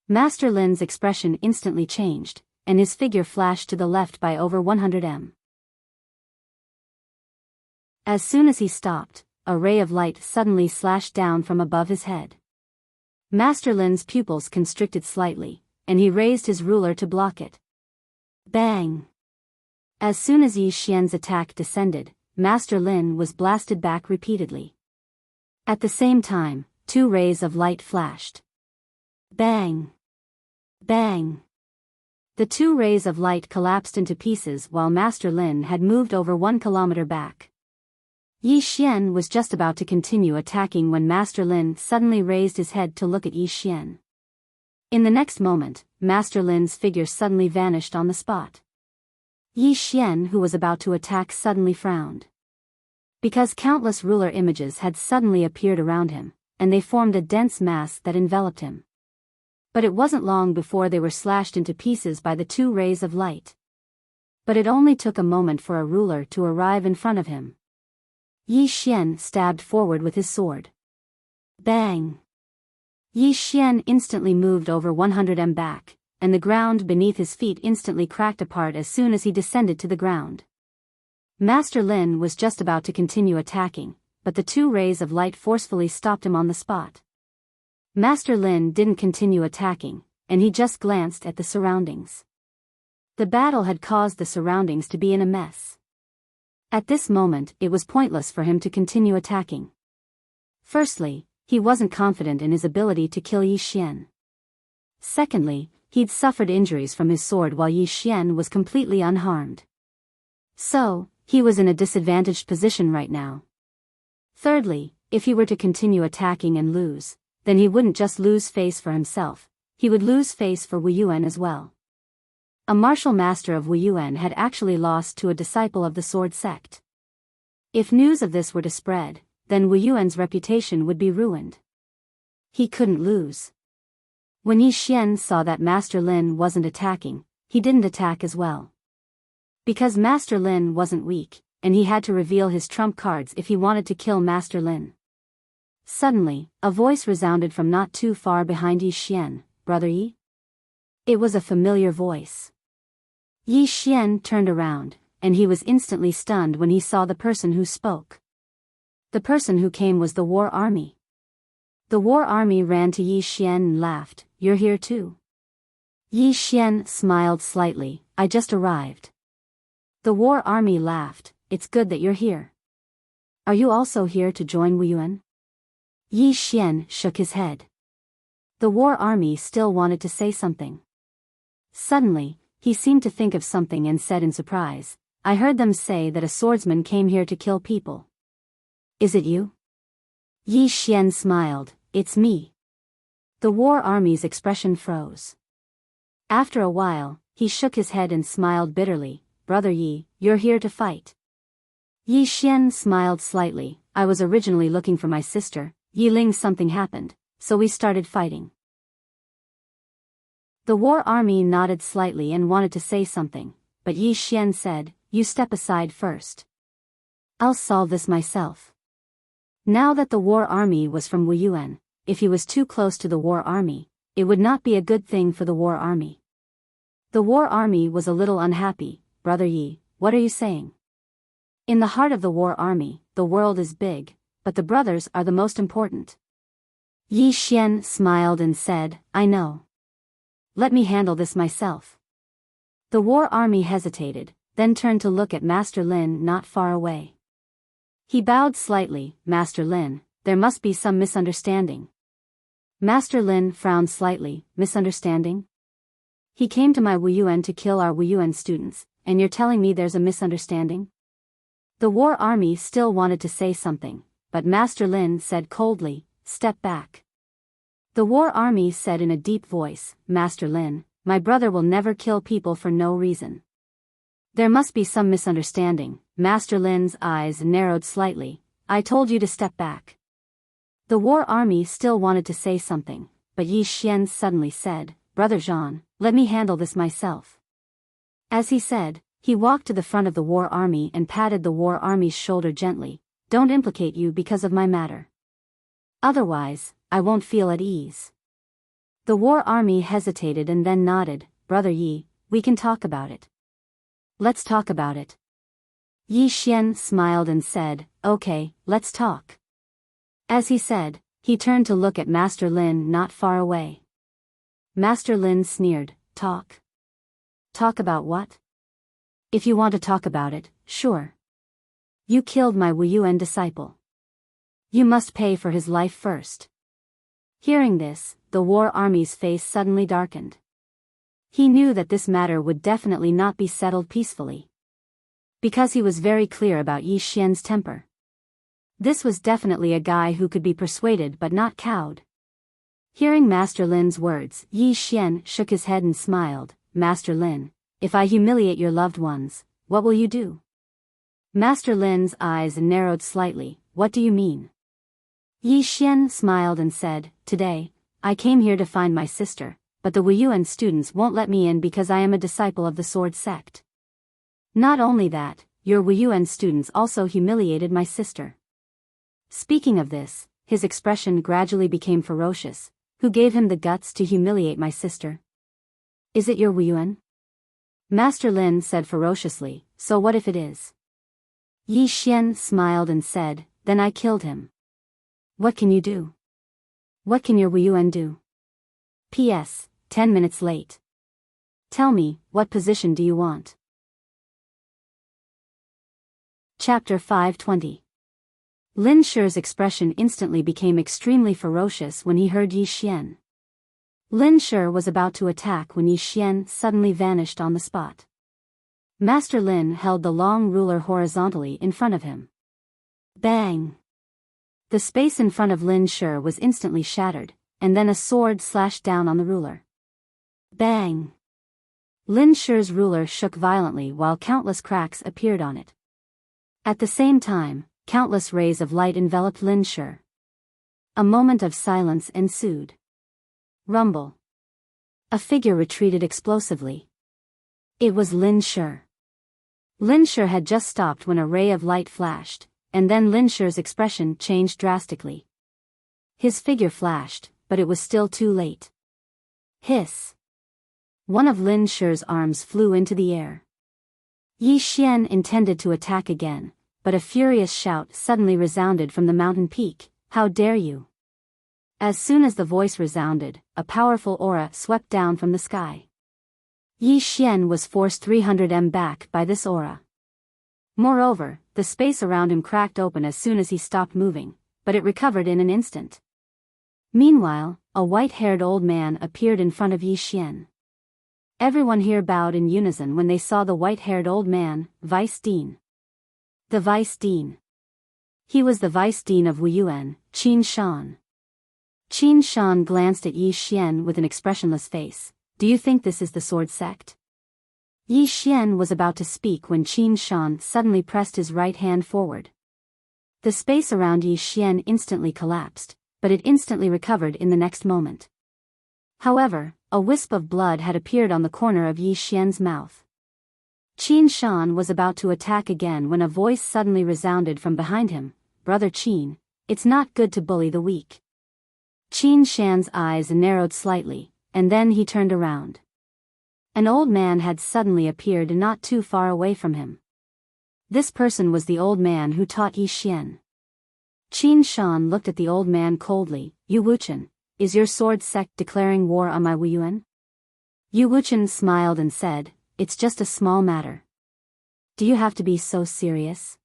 Master Lin's expression instantly changed, and his figure flashed to the left by over 100 m. As soon as he stopped, a ray of light suddenly slashed down from above his head. Master Lin's pupils constricted slightly, and he raised his ruler to block it. Bang! As soon as Yi Xian's attack descended, Master Lin was blasted back repeatedly. At the same time, two rays of light flashed. Bang! Bang! The two rays of light collapsed into pieces while Master Lin had moved over 1 kilometer back. Yi Xian was just about to continue attacking when Master Lin suddenly raised his head to look at Yi Xian. In the next moment, Master Lin's figure suddenly vanished on the spot. Yi Xian, who was about to attack, suddenly frowned. Because countless ruler images had suddenly appeared around him, and they formed a dense mass that enveloped him. But it wasn't long before they were slashed into pieces by the two rays of light. But it only took a moment for a ruler to arrive in front of him. Yi Xian stabbed forward with his sword. Bang! Yi Xian instantly moved over 100 m back, and the ground beneath his feet instantly cracked apart as soon as he descended to the ground. Master Lin was just about to continue attacking, but the two rays of light forcefully stopped him on the spot. Master Lin didn't continue attacking, and he just glanced at the surroundings. The battle had caused the surroundings to be in a mess. At this moment, it was pointless for him to continue attacking. Firstly, he wasn't confident in his ability to kill Yi Xian. Secondly, he'd suffered injuries from his sword while Yi Xian was completely unharmed. So, he was in a disadvantaged position right now. Thirdly, if he were to continue attacking and lose, then he wouldn't just lose face for himself, he would lose face for Wu Yuan as well. A martial master of Wu Yuan had actually lost to a disciple of the sword sect. If news of this were to spread, then Wu Yuan's reputation would be ruined. He couldn't lose. When Yi Xian saw that Master Lin wasn't attacking, he didn't attack as well. Because Master Lin wasn't weak, and he had to reveal his trump cards if he wanted to kill Master Lin. Suddenly, a voice resounded from not too far behind Yi Xian. Brother Yi? It was a familiar voice. Yi Xian turned around, and he was instantly stunned when he saw the person who spoke. The person who came was the war army. The war army ran to Yi Xian and laughed. You're here too? Yi Xian smiled slightly. I just arrived. The war army laughed. It's good that you're here. Are you also here to join Wu Yuan? Yi Xian shook his head. The war army still wanted to say something. Suddenly, he seemed to think of something and said in surprise, I heard them say that a swordsman came here to kill people. Is it you? Yi Xian smiled. It's me. The war army's expression froze. After a while, he shook his head and smiled bitterly. Brother Yi, you're here to fight. Yi Xian smiled slightly. I was originally looking for my sister, Yi Ling. Something happened, so we started fighting. The war army nodded slightly and wanted to say something, but Yi Xian said, you step aside first. I'll solve this myself. Now that the war army was from Wu Yuan, if he was too close to the war army, it would not be a good thing for the war army. The war army was a little unhappy. Brother Yi, what are you saying? In the heart of the war army, the world is big, but the brothers are the most important. Yi Xian smiled and said, I know. Let me handle this myself. The war army hesitated, then turned to look at Master Lin not far away. He bowed slightly. Master Lin, there must be some misunderstanding. Master Lin frowned slightly. Misunderstanding? He came to my Wuyuan to kill our Wuyuan students, and you're telling me there's a misunderstanding? The war army still wanted to say something, but Master Lin said coldly, step back. The war army said in a deep voice, Master Lin, my brother will never kill people for no reason. There must be some misunderstanding. Master Lin's eyes narrowed slightly. I told you to step back. The war army still wanted to say something, but Yi Xian suddenly said, Brother Jean, let me handle this myself. As he said, he walked to the front of the war army and patted the war army's shoulder gently. Don't implicate you because of my matter. Otherwise, I won't feel at ease. The war army hesitated and then nodded. Brother Yi, we can talk about it. Let's talk about it. Yi Xian smiled and said, okay, let's talk. As he said, he turned to look at Master Lin not far away. Master Lin sneered, talk? Talk about what? If you want to talk about it, sure. You killed my Wuyuan disciple. You must pay for his life first. Hearing this, the war army's face suddenly darkened. He knew that this matter would definitely not be settled peacefully. Because he was very clear about Yi Xian's temper. This was definitely a guy who could be persuaded but not cowed. Hearing Master Lin's words, Yi Xian shook his head and smiled. Master Lin, if I humiliate your loved ones, what will you do? Master Lin's eyes narrowed slightly. What do you mean? Yi Xian smiled and said, today, I came here to find my sister, but the Wuyuan students won't let me in because I am a disciple of the sword sect. Not only that, your Wuyuan students also humiliated my sister. Speaking of this, his expression gradually became ferocious. Who gave him the guts to humiliate my sister? Is it your Wuyuan? Master Lin said ferociously, so what if it is? Yi Xian smiled and said, then I killed him. What can you do? What can your Wuyuan do? P.S. 10 minutes late. Tell me, what position do you want? Chapter 520. Lin Shi's expression instantly became extremely ferocious when he heard Yi Xian. Lin Shi was about to attack when Yi Xian suddenly vanished on the spot. Master Lin held the long ruler horizontally in front of him. Bang! The space in front of Lin Shi was instantly shattered, and then a sword slashed down on the ruler. Bang! Lin Shi's ruler shook violently while countless cracks appeared on it. At the same time, countless rays of light enveloped Lin Shi. A moment of silence ensued. Rumble. A figure retreated explosively. It was Lin Shi. Lin Shi had just stopped when a ray of light flashed, and then Lin Shi's expression changed drastically. His figure flashed, but it was still too late. Hiss. One of Lin Shi's arms flew into the air. Yi Xian intended to attack again, but a furious shout suddenly resounded from the mountain peak. How dare you! As soon as the voice resounded, a powerful aura swept down from the sky. Yi Xian was forced 300 m back by this aura. Moreover, the space around him cracked open as soon as he stopped moving, but it recovered in an instant. Meanwhile, a white-haired old man appeared in front of Yi Xian. Everyone here bowed in unison when they saw the white-haired old man, Vice Dean. The Vice Dean. He was the Vice Dean of Wuyuan, Qin Shan. Qin Shan glanced at Yi Xian with an expressionless face. Do you think this is the sword sect? Yi Xian was about to speak when Qin Shan suddenly pressed his right hand forward. The space around Yi Xian instantly collapsed, but it instantly recovered in the next moment. However, a wisp of blood had appeared on the corner of Yi Xian's mouth. Qin Shan was about to attack again when a voice suddenly resounded from behind him. Brother Qin, it's not good to bully the weak. Qin Shan's eyes narrowed slightly, and then he turned around. An old man had suddenly appeared not too far away from him. This person was the old man who taught Yi Xian. Qin Shan looked at the old man coldly. Yu Wuchen, is your sword sect declaring war on my Wuyuan? Yu Wuchen smiled and said, it's just a small matter. Do you have to be so serious?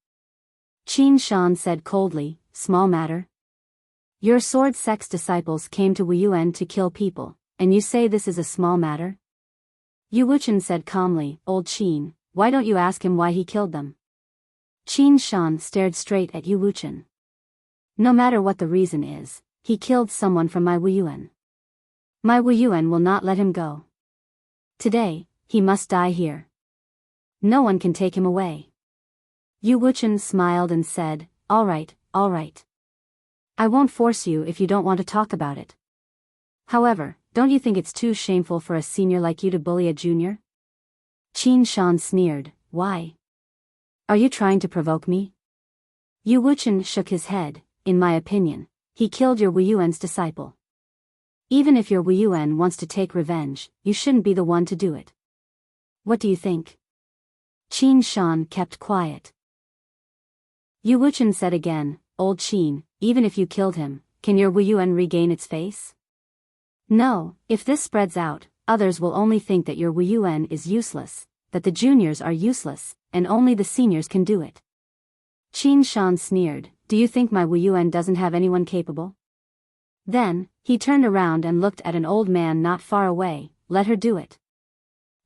Qin Shan said coldly, small matter? Your sword sect's disciples came to Wuyuan to kill people, and you say this is a small matter? Yu Wuchen said calmly, old Qin, why don't you ask him why he killed them? Qin Shan stared straight at Yu Wuchen. No matter what the reason is, he killed someone from my Wuyuan. My Wuyuan will not let him go. Today, he must die here. No one can take him away. Yu Wuchen smiled and said, all right. I won't force you if you don't want to talk about it. However, don't you think it's too shameful for a senior like you to bully a junior? Qin Shan sneered, why? Are you trying to provoke me? Yu Wuchen shook his head, in my opinion, he killed your Wuyuan's disciple. Even if your Wuyuan wants to take revenge, you shouldn't be the one to do it. What do you think? Qin Shan kept quiet. Yu Wuchen said again, old Qin, even if you killed him, can your Wuyuan regain its face? No, if this spreads out, others will only think that your Wuyuan is useless, that the juniors are useless, and only the seniors can do it. Qin Shan sneered, do you think my Wuyuan doesn't have anyone capable? Then, he turned around and looked at an old man not far away, let her do it.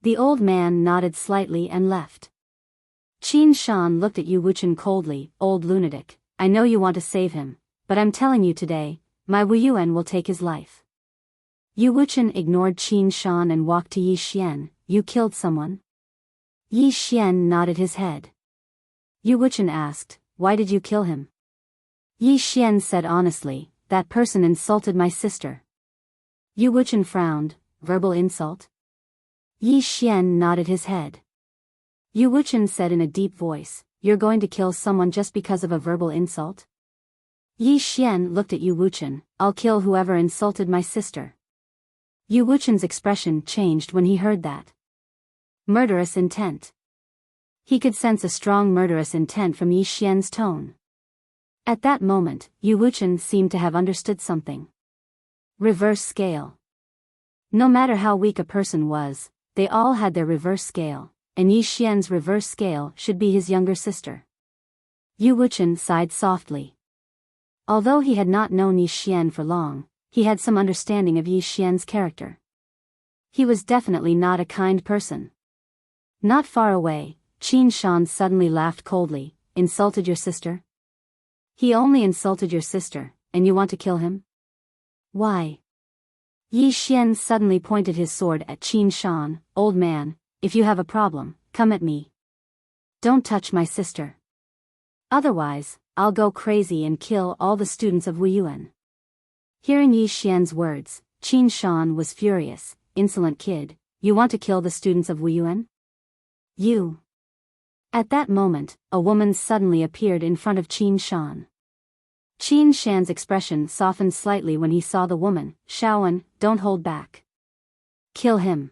The old man nodded slightly and left. Qin Shan looked at Yu Wuchen coldly, old lunatic, I know you want to save him, but I'm telling you today, my Wuyuan will take his life. Yu Wuchen ignored Qin Shan and walked to Yi Xian, you killed someone? Yi Xian nodded his head. Yu Wuchen asked, why did you kill him? Yi Xian said honestly, that person insulted my sister. Yu Wuchen frowned, verbal insult? Yi Xian nodded his head. Yu Wuchen said in a deep voice, you're going to kill someone just because of a verbal insult? Yi Xian looked at Yu Wuchen, I'll kill whoever insulted my sister. Yu Wuchen's expression changed when he heard that. Murderous intent. He could sense a strong murderous intent from Yi Xian's tone. At that moment, Yu Wuchen seemed to have understood something. Reverse scale. No matter how weak a person was, they all had their reverse scale, and Yi Xian's reverse scale should be his younger sister. Yu Wuchen sighed softly. Although he had not known Yi Xian for long, he had some understanding of Yi Xian's character. He was definitely not a kind person. Not far away, Qin Shan suddenly laughed coldly, insulted your sister? He only insulted your sister, and you want to kill him? Why? Yi Xian suddenly pointed his sword at Qin Shan, old man, if you have a problem, come at me. Don't touch my sister. Otherwise, I'll go crazy and kill all the students of Wuyuan. Hearing Yi Xian's words, Qin Shan was furious, insolent kid, you want to kill the students of Wuyuan? You. At that moment, a woman suddenly appeared in front of Qin Shan. Qin Shan's expression softened slightly when he saw the woman. Shaoan, don't hold back. Kill him.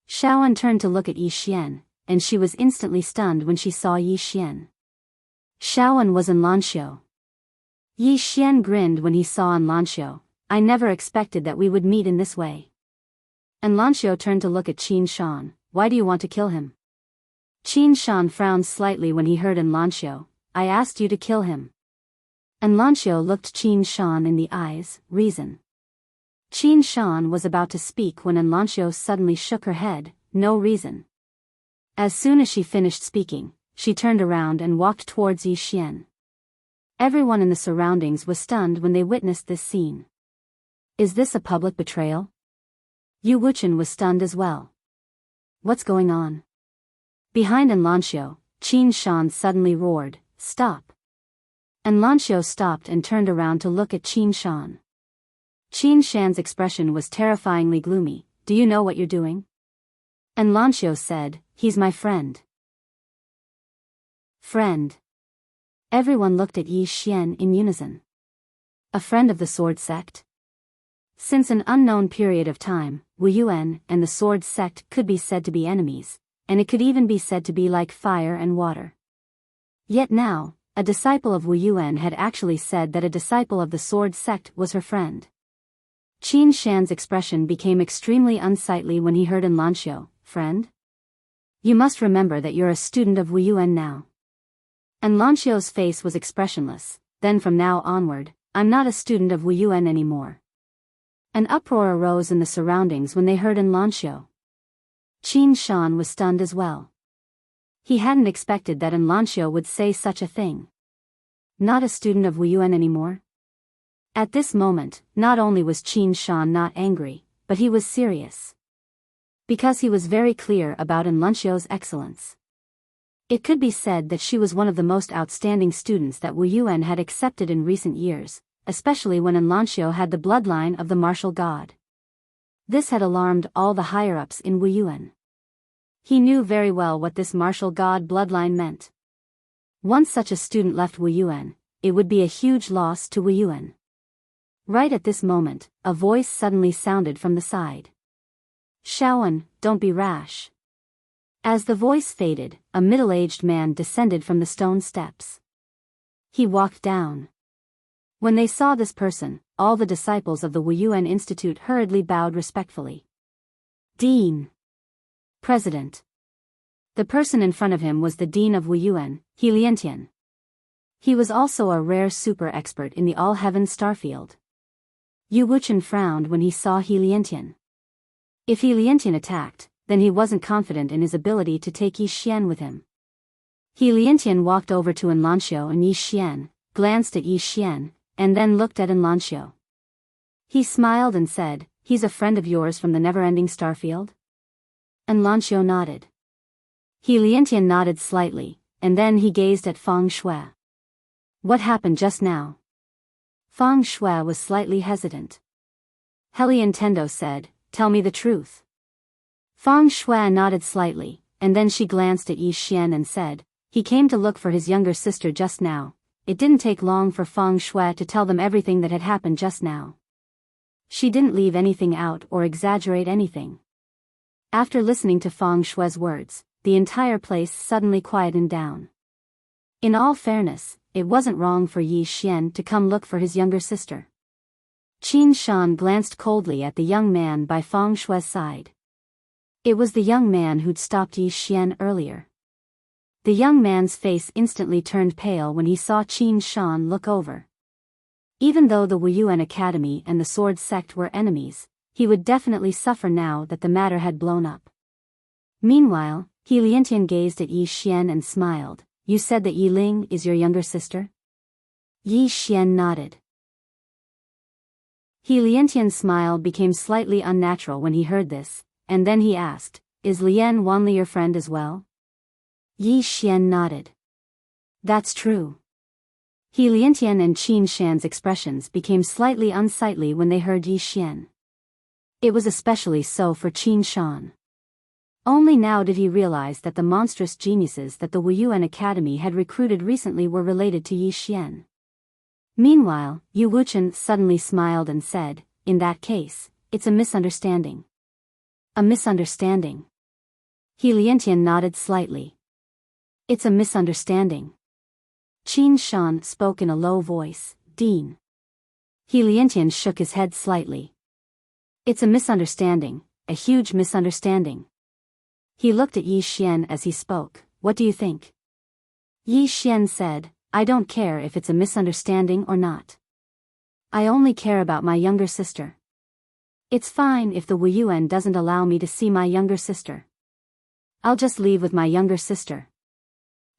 Shaoan turned to look at Yi Xian, and she was instantly stunned when she saw Yi Xian. Shaoan was Enlanxiu. Yi Xian grinned when he saw Enlanxiu. I never expected that we would meet in this way. Enlanxiu turned to look at Qin Shan. Why do you want to kill him? Qin Shan frowned slightly when he heard Enlanxiu. I asked you to kill him. Enlanxiu looked Qin Shan in the eyes. Reason. Qin Shan was about to speak when Enlanxiu suddenly shook her head. No reason. As soon as she finished speaking, she turned around and walked towards Yi Xian. Everyone in the surroundings was stunned when they witnessed this scene. Is this a public betrayal? Yu Wuchen was stunned as well. What's going on? Behind Enlanxiu, Qin Shan suddenly roared, stop. Enlanxiu stopped and turned around to look at Qin Shan. Qin Shan's expression was terrifyingly gloomy. Do you know what you're doing? Enlanxiu said, he's my friend. Friend. Everyone looked at Yi Xian in unison. A friend of the sword sect? Since an unknown period of time, Wuyuan and the sword sect could be said to be enemies, and it could even be said to be like fire and water. Yet now, a disciple of Wu Yuan had actually said that a disciple of the sword sect was her friend. Qin Shan's expression became extremely unsightly when he heard Enlanxiu, friend? You must remember that you're a student of Wu Yuan now. Enlanxiu's face was expressionless. Then from now onward, I'm not a student of Wu Yuan anymore. An uproar arose in the surroundings when they heard Enlanxiu. Qin Shan was stunned as well. He hadn't expected that Enlanxiu would say such a thing. Not a student of Wu Yuan anymore? At this moment, not only was Qin Shan not angry, but he was serious. Because he was very clear about Enlanxiu's excellence. It could be said that she was one of the most outstanding students that Wu Yuan had accepted in recent years, especially when Enlanxiu had the bloodline of the martial god. This had alarmed all the higher-ups in Wu Yuan. He knew very well what this martial god bloodline meant. Once such a student left Wu Yuan, it would be a huge loss to Wu Yuan. Right at this moment, a voice suddenly sounded from the side. Shaoan, don't be rash. As the voice faded, a middle-aged man descended from the stone steps. He walked down. When they saw this person, all the disciples of the Wu Yuan Institute hurriedly bowed respectfully. Dean. President. The person in front of him was the Dean of Wu Yuan, He Liantian. He was also a rare super expert in the all-heaven starfield. Yu Wuchen frowned when he saw He Liantian. If He Liantian attacked, then he wasn't confident in his ability to take Yi Xian with him. He Liantian walked over to Enlanxiu and Yi Xian, glanced at Yi Xian, and then looked at Enlanxiu. He smiled and said, "He's a friend of yours from the never-ending starfield?" Enlanxiu nodded. He Liantian nodded slightly, and then he gazed at Feng Shui. What happened just now? Feng Shui was slightly hesitant. Heliantendo said, "Tell me the truth." Feng Shui nodded slightly, and then she glanced at Yi Xian and said, "He came to look for his younger sister just now." It didn't take long for Feng Shui to tell them everything that had happened just now. She didn't leave anything out or exaggerate anything. After listening to Feng Shui's words, the entire place suddenly quietened down. In all fairness, it wasn't wrong for Yi Xian to come look for his younger sister. Qin Shan glanced coldly at the young man by Feng Shui's side. It was the young man who'd stopped Yi Xian earlier. The young man's face instantly turned pale when he saw Qin Shan look over. Even though the Wu Yuan Academy and the sword sect were enemies, he would definitely suffer now that the matter had blown up. Meanwhile, He Liantian gazed at Yi Xian and smiled. "You said that Yi Ling is your younger sister?" Yi Xian nodded. He Liantian's smile became slightly unnatural when he heard this, and then he asked, "Is Lian Wanli your friend as well?" Yi Xian nodded. "That's true." He Liantian and Qin Shan's expressions became slightly unsightly when they heard Yi Xian. It was especially so for Qin Shan. Only now did he realize that the monstrous geniuses that the Wu Yuan Academy had recruited recently were related to Yi Xian. Meanwhile, Yu Wuchen suddenly smiled and said, "In that case, it's a misunderstanding." "A misunderstanding?" He Liantian nodded slightly. "It's a misunderstanding." Qin Shan spoke in a low voice, "Dean." He Liantian shook his head slightly. "It's a misunderstanding, a huge misunderstanding." He looked at Yi Xian as he spoke. "What do you think?" Yi Xian said, "I don't care if it's a misunderstanding or not. I only care about my younger sister. It's fine if the Wu Yuan doesn't allow me to see my younger sister. I'll just leave with my younger sister."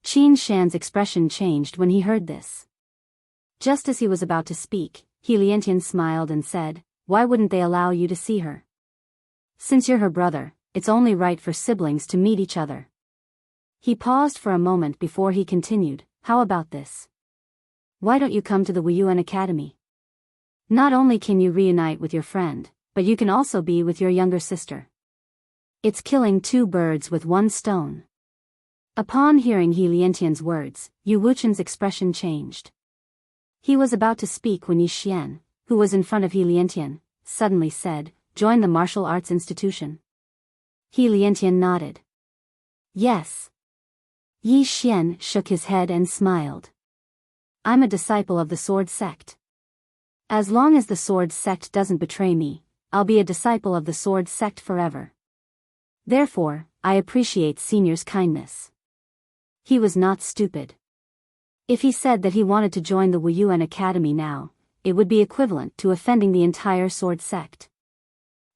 Qin Shan's expression changed when he heard this. Just as he was about to speak, He Liantian smiled and said, "Why wouldn't they allow you to see her? Since you're her brother, it's only right for siblings to meet each other." He paused for a moment before he continued, "How about this? Why don't you come to the Wu Yuan Academy? Not only can you reunite with your friend, but you can also be with your younger sister. It's killing two birds with one stone." Upon hearing He Liantian's words, Yu Wuchen's expression changed. He was about to speak when Yi Xian, who was in front of He Liantian, suddenly said, "Join the martial arts institution." He Liantian nodded. "Yes." Yi Xian shook his head and smiled. I'm a disciple of the Sword Sect. As long as the Sword Sect doesn't betray me, I'll be a disciple of the Sword Sect forever. Therefore, I appreciate Senior's kindness. He was not stupid. If he said that he wanted to join the Wuyuan Academy now, it would be equivalent to offending the entire Sword Sect.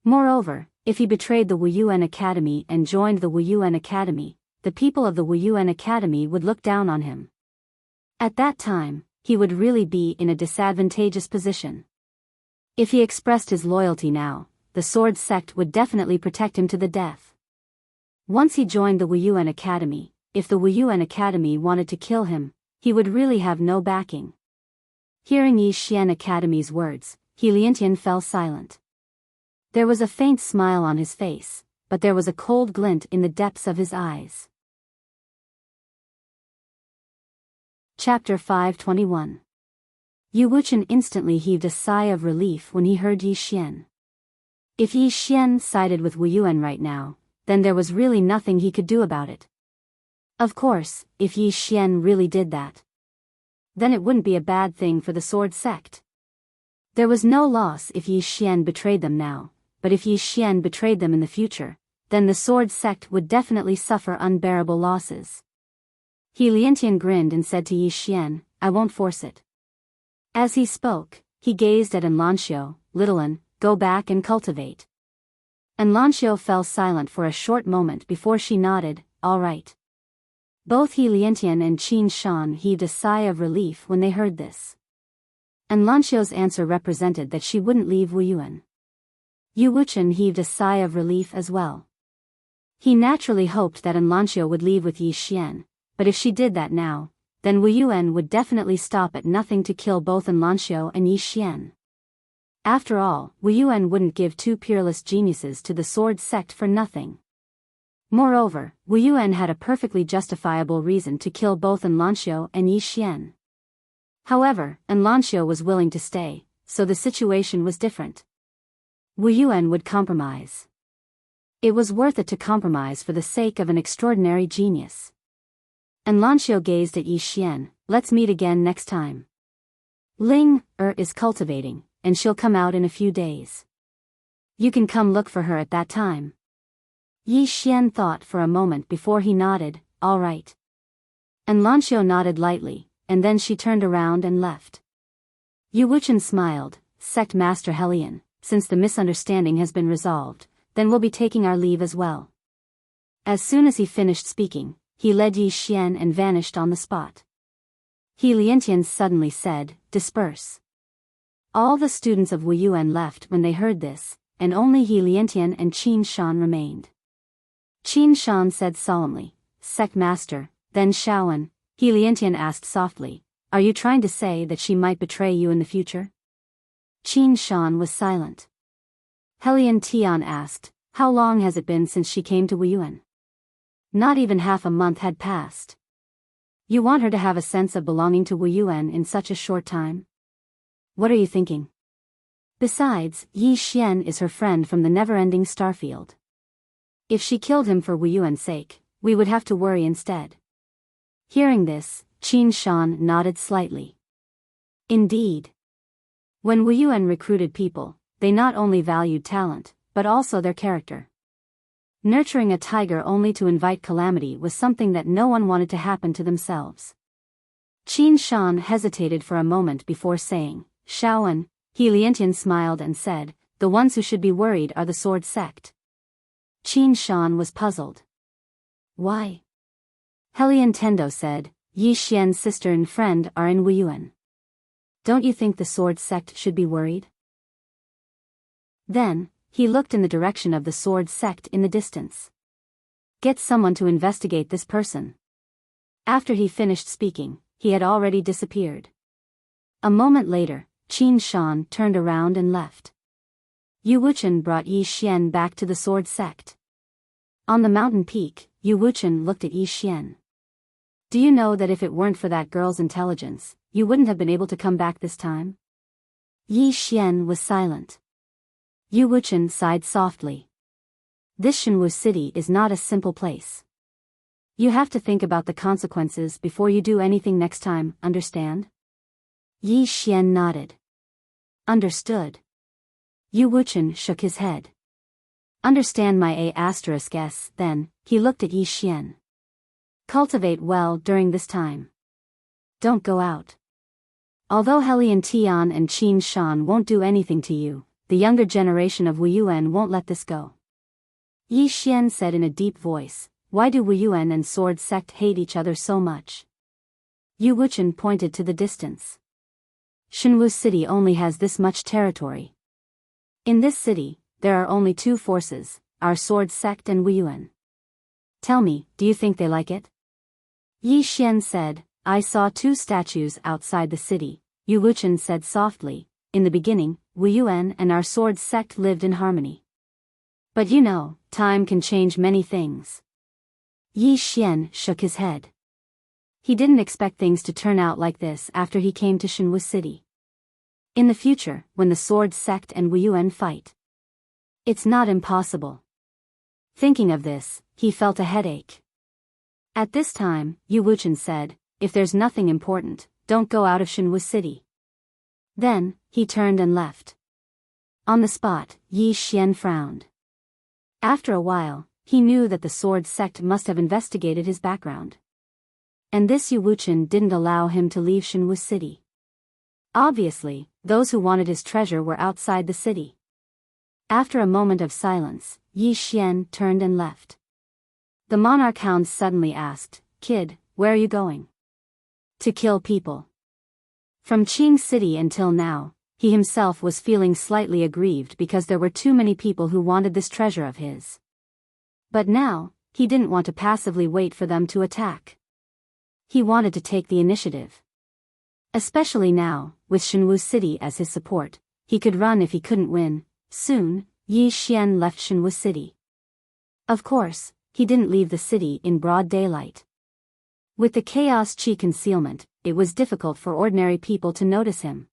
Moreover, if he betrayed the Wuyuan Academy and joined the Wuyuan Academy, the people of the Wuyuan Academy would look down on him. At that time, he would really be in a disadvantageous position. If he expressed his loyalty now, the Sword Sect would definitely protect him to the death. Once he joined the Wuyuan Academy, if the Wuyuan Academy wanted to kill him, he would really have no backing. Hearing Yi Xian Academy's words, He Liantian fell silent. There was a faint smile on his face, but there was a cold glint in the depths of his eyes. Chapter 521. Yu Wuchen instantly heaved a sigh of relief when he heard Yi Xian. If Yi Xian sided with Wuyuan right now, then there was really nothing he could do about it. Of course, if Yi Xian really did that, then it wouldn't be a bad thing for the Sword Sect. There was no loss if Yi Xian betrayed them now, but if Yi Xian betrayed them in the future, then the Sword Sect would definitely suffer unbearable losses. He Liantian grinned and said to Yi Xian, I won't force it. As he spoke, he gazed at Enlancio, Little Un, go back and cultivate. Enlancio fell silent for a short moment before she nodded, all right. Both He Liantian and Qin Shan heaved a sigh of relief when they heard this. Enlancio's answer represented that she wouldn't leave Wuyuan. Yu Wuchen heaved a sigh of relief as well. He naturally hoped that Enlancio would leave with Yi Xian, but if she did that now, then Wuyuan would definitely stop at nothing to kill both Enlancio and Yi Xian. After all, Wuyuan wouldn't give two peerless geniuses to the Sword Sect for nothing. Moreover, Wuyuan had a perfectly justifiable reason to kill both Enlancio and Yi Xian. However, Enlancio was willing to stay, so the situation was different. Wuyuan would compromise. It was worth it to compromise for the sake of an extraordinary genius. Enlancio gazed at Yi Xian, let's meet again next time. Ling is cultivating, and she'll come out in a few days. You can come look for her at that time. Yi Xian thought for a moment before he nodded, all right. Enlancio nodded lightly, and then she turned around and left. Yu Wuchen smiled, Sect Master Helian, since the misunderstanding has been resolved, then we'll be taking our leave as well. As soon as he finished speaking, he led Yi Xian and vanished on the spot. He Liantian suddenly said, disperse. All the students of Wuyuan left when they heard this, and only He Liantian and Qin Shan remained. Qin Shan said solemnly, Sect Master, then Shaoan. He Liantian asked softly, are you trying to say that she might betray you in the future? Qin Shan was silent. Helian Tian asked, how long has it been since she came to Wuyuan? Not even half a month had passed. You want her to have a sense of belonging to Wuyuan in such a short time? What are you thinking? Besides, Yi Xian is her friend from the never-ending starfield. If she killed him for Wuyuan's sake, we would have to worry instead. Hearing this, Qin Shan nodded slightly. Indeed. When Wuyuan recruited people, they not only valued talent, but also their character. Nurturing a tiger only to invite calamity was something that no one wanted to happen to themselves. Qin Shan hesitated for a moment before saying, Shaoan. He Liantian smiled and said, the ones who should be worried are the Sword Sect. Qin Shan was puzzled. Why? Helian Tendo said, Yi Xian's sister and friend are in Wuyuan. Don't you think the Sword Sect should be worried? Then, he looked in the direction of the Sword Sect in the distance. Get someone to investigate this person. After he finished speaking, he had already disappeared. A moment later, Qin Shan turned around and left. Yu Wuchen brought Yi Xian back to the Sword Sect. On the mountain peak, Yu Wuchen looked at Yi Xian. Do you know that if it weren't for that girl's intelligence, you wouldn't have been able to come back this time? Yi Xian was silent. Yu Wuchen sighed softly. This Shenwu city is not a simple place. You have to think about the consequences before you do anything next time, understand? Yi Xian nodded. Understood. Yu Wuchen shook his head. Understand my A**s, then, he looked at Yi Xian. Cultivate well during this time. Don't go out. Although Helian Tian and Qin Shan won't do anything to you, the younger generation of Wuyuan won't let this go. Yi Xian said in a deep voice, why do Wuyuan and Sword Sect hate each other so much? Yu Wuchen pointed to the distance. Shenwu City only has this much territory. In this city, there are only two forces, our Sword Sect and Wuyuan. Tell me, do you think they like it? Yi Xian said, I saw two statues outside the city. Yu Wuchen said softly, in the beginning, Wuyuan and our Sword Sect lived in harmony. But you know, time can change many things. Yi Xian shook his head. He didn't expect things to turn out like this after he came to Shenwu City. In the future, when the Sword Sect and Wuyuan fight, it's not impossible. Thinking of this, he felt a headache. At this time, Yu Wuchen said, if there's nothing important, don't go out of Shenwu City. Then, he turned and left. On the spot, Yi Xian frowned. After a while, he knew that the Sword Sect must have investigated his background. And this Yu Wuchen didn't allow him to leave Shenwu City. Obviously, those who wanted his treasure were outside the city. After a moment of silence, Yi Xian turned and left. The monarch hound suddenly asked, Kid, where are you going? To kill people. From Qing City until now, he himself was feeling slightly aggrieved because there were too many people who wanted this treasure of his. But now, he didn't want to passively wait for them to attack. He wanted to take the initiative. Especially now, with Shenwu City as his support, he could run if he couldn't win. Soon, Yi Xian left Shenwu City. Of course, he didn't leave the city in broad daylight. With the Chaos Chi concealment, it was difficult for ordinary people to notice him.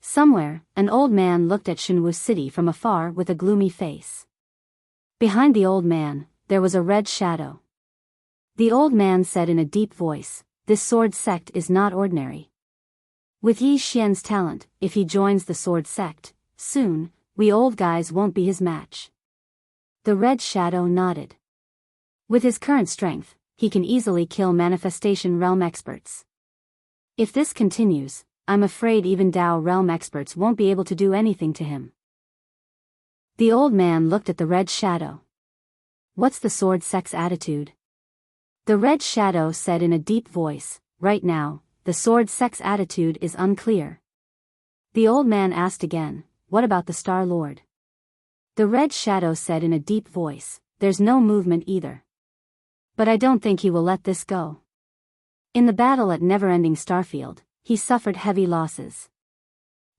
Somewhere, an old man looked at Shenwu City from afar with a gloomy face. Behind the old man, there was a red shadow. The old man said in a deep voice, this Sword Sect is not ordinary. With Yi Xian's talent, if he joins the Sword Sect, soon, we old guys won't be his match. The red shadow nodded. With his current strength, he can easily kill Manifestation Realm experts. If this continues, I'm afraid even Dao Realm experts won't be able to do anything to him. The old man looked at the red shadow. What's the Sword Sect's attitude? The red shadow said in a deep voice, right now, the Sword Sect's attitude is unclear. The old man asked again, what about the Star Lord? The red shadow said in a deep voice, there's no movement either. But I don't think he will let this go. In the battle at Neverending Starfield, he suffered heavy losses.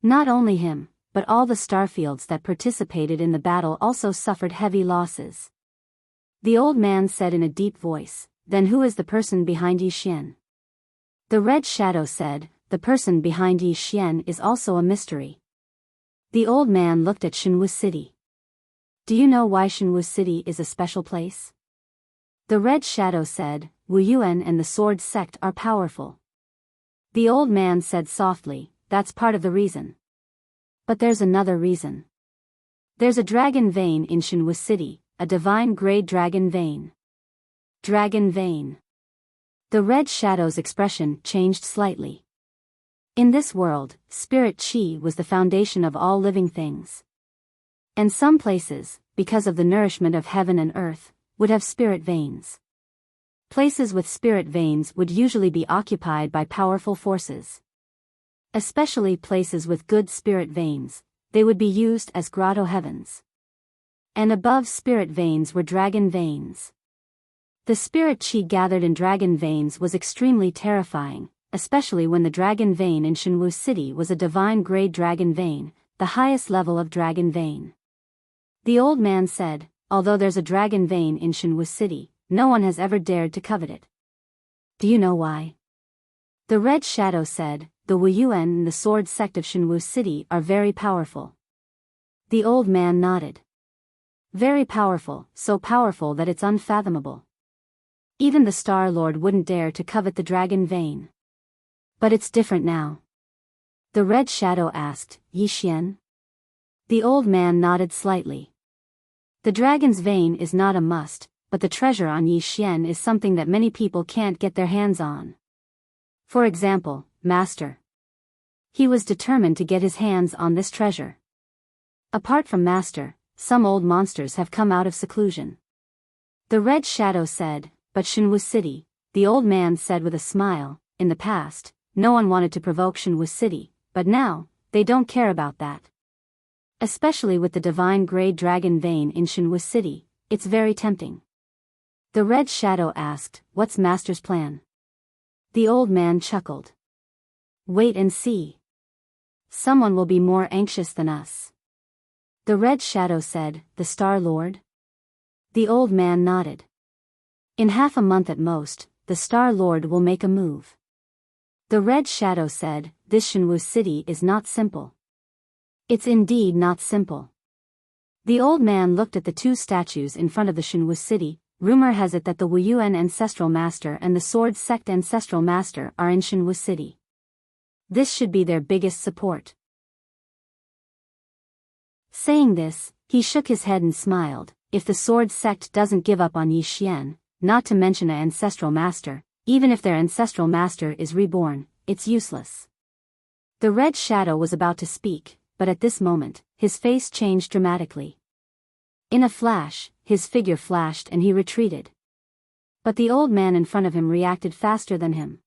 Not only him, but all the starfields that participated in the battle also suffered heavy losses. The old man said in a deep voice, then who is the person behind Yi Xian? The red shadow said, the person behind Yi Xian is also a mystery. The old man looked at Shenwu City. Do you know why Shenwu City is a special place? The red shadow said, Wuyuan and the Sword Sect are powerful. The old man said softly, that's part of the reason. But there's another reason. There's a dragon vein in Shenwu City, a divine grade dragon vein. Dragon vein. The red shadow's expression changed slightly. In this world, spirit qi was the foundation of all living things. And some places, because of the nourishment of heaven and earth, would have spirit veins. Places with spirit veins would usually be occupied by powerful forces. Especially places with good spirit veins, they would be used as grotto heavens. And above spirit veins were dragon veins. The spirit qi gathered in dragon veins was extremely terrifying, especially when the dragon vein in Shenwu City was a divine grade dragon vein, the highest level of dragon vein. The old man said, although there's a dragon vein in Shenwu City, no one has ever dared to covet it. Do you know why? The red shadow said, the Wuyuan and the Sword Sect of Shenwu City are very powerful. The old man nodded. Very powerful, so powerful that it's unfathomable. Even the Star Lord wouldn't dare to covet the dragon vein. But it's different now. The Red Shadow asked, Yi Xian? The old man nodded slightly. The dragon's vein is not a must, but the treasure on Yi Xian is something that many people can't get their hands on. For example, Master. He was determined to get his hands on this treasure. Apart from Master, some old monsters have come out of seclusion. The Red Shadow said, but Shenwu City, the old man said with a smile, in the past, no one wanted to provoke Shenwu City, but now, they don't care about that. Especially with the divine grey dragon vein in Shenwu City, it's very tempting. The Red Shadow asked, what's Master's plan? The old man chuckled. Wait and see. Someone will be more anxious than us. The Red Shadow said, the Star Lord? The old man nodded. In half a month at most, the Star Lord will make a move. The Red Shadow said, this Shenwu City is not simple. It's indeed not simple. The old man looked at the two statues in front of the Shenwu City. Rumor has it that the Wuyuan Ancestral Master and the Sword Sect Ancestral Master are in Shenwu City. This should be their biggest support. Saying this, he shook his head and smiled. If the Sword Sect doesn't give up on Yi Xian, not to mention an Ancestral Master, even if their Ancestral Master is reborn, it's useless. The Red Shadow was about to speak, but at this moment, his face changed dramatically. In a flash, his figure flashed and he retreated. But the old man in front of him reacted faster than him.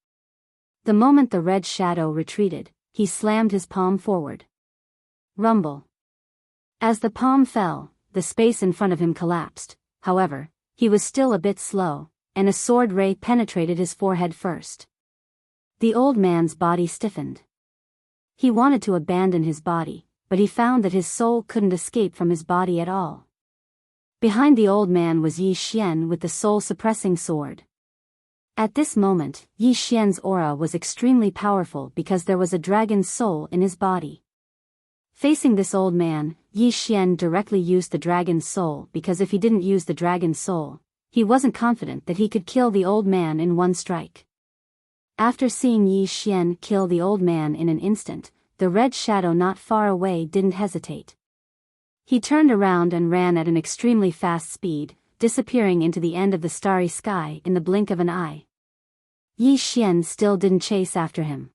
The moment the Red Shadow retreated, he slammed his palm forward. Rumble. As the palm fell, the space in front of him collapsed. However, he was still a bit slow, and a sword ray penetrated his forehead first. The old man's body stiffened. He wanted to abandon his body, but he found that his soul couldn't escape from his body at all. Behind the old man was Yi Xian with the soul-suppressing sword. At this moment, Yi Xian's aura was extremely powerful because there was a dragon's soul in his body. Facing this old man, Yi Xian directly used the dragon's soul because if he didn't use the dragon's soul, he wasn't confident that he could kill the old man in one strike. After seeing Yi Xian kill the old man in an instant, the Red Shadow not far away didn't hesitate. He turned around and ran at an extremely fast speed, disappearing into the end of the starry sky in the blink of an eye. Yi Xian still didn't chase after him.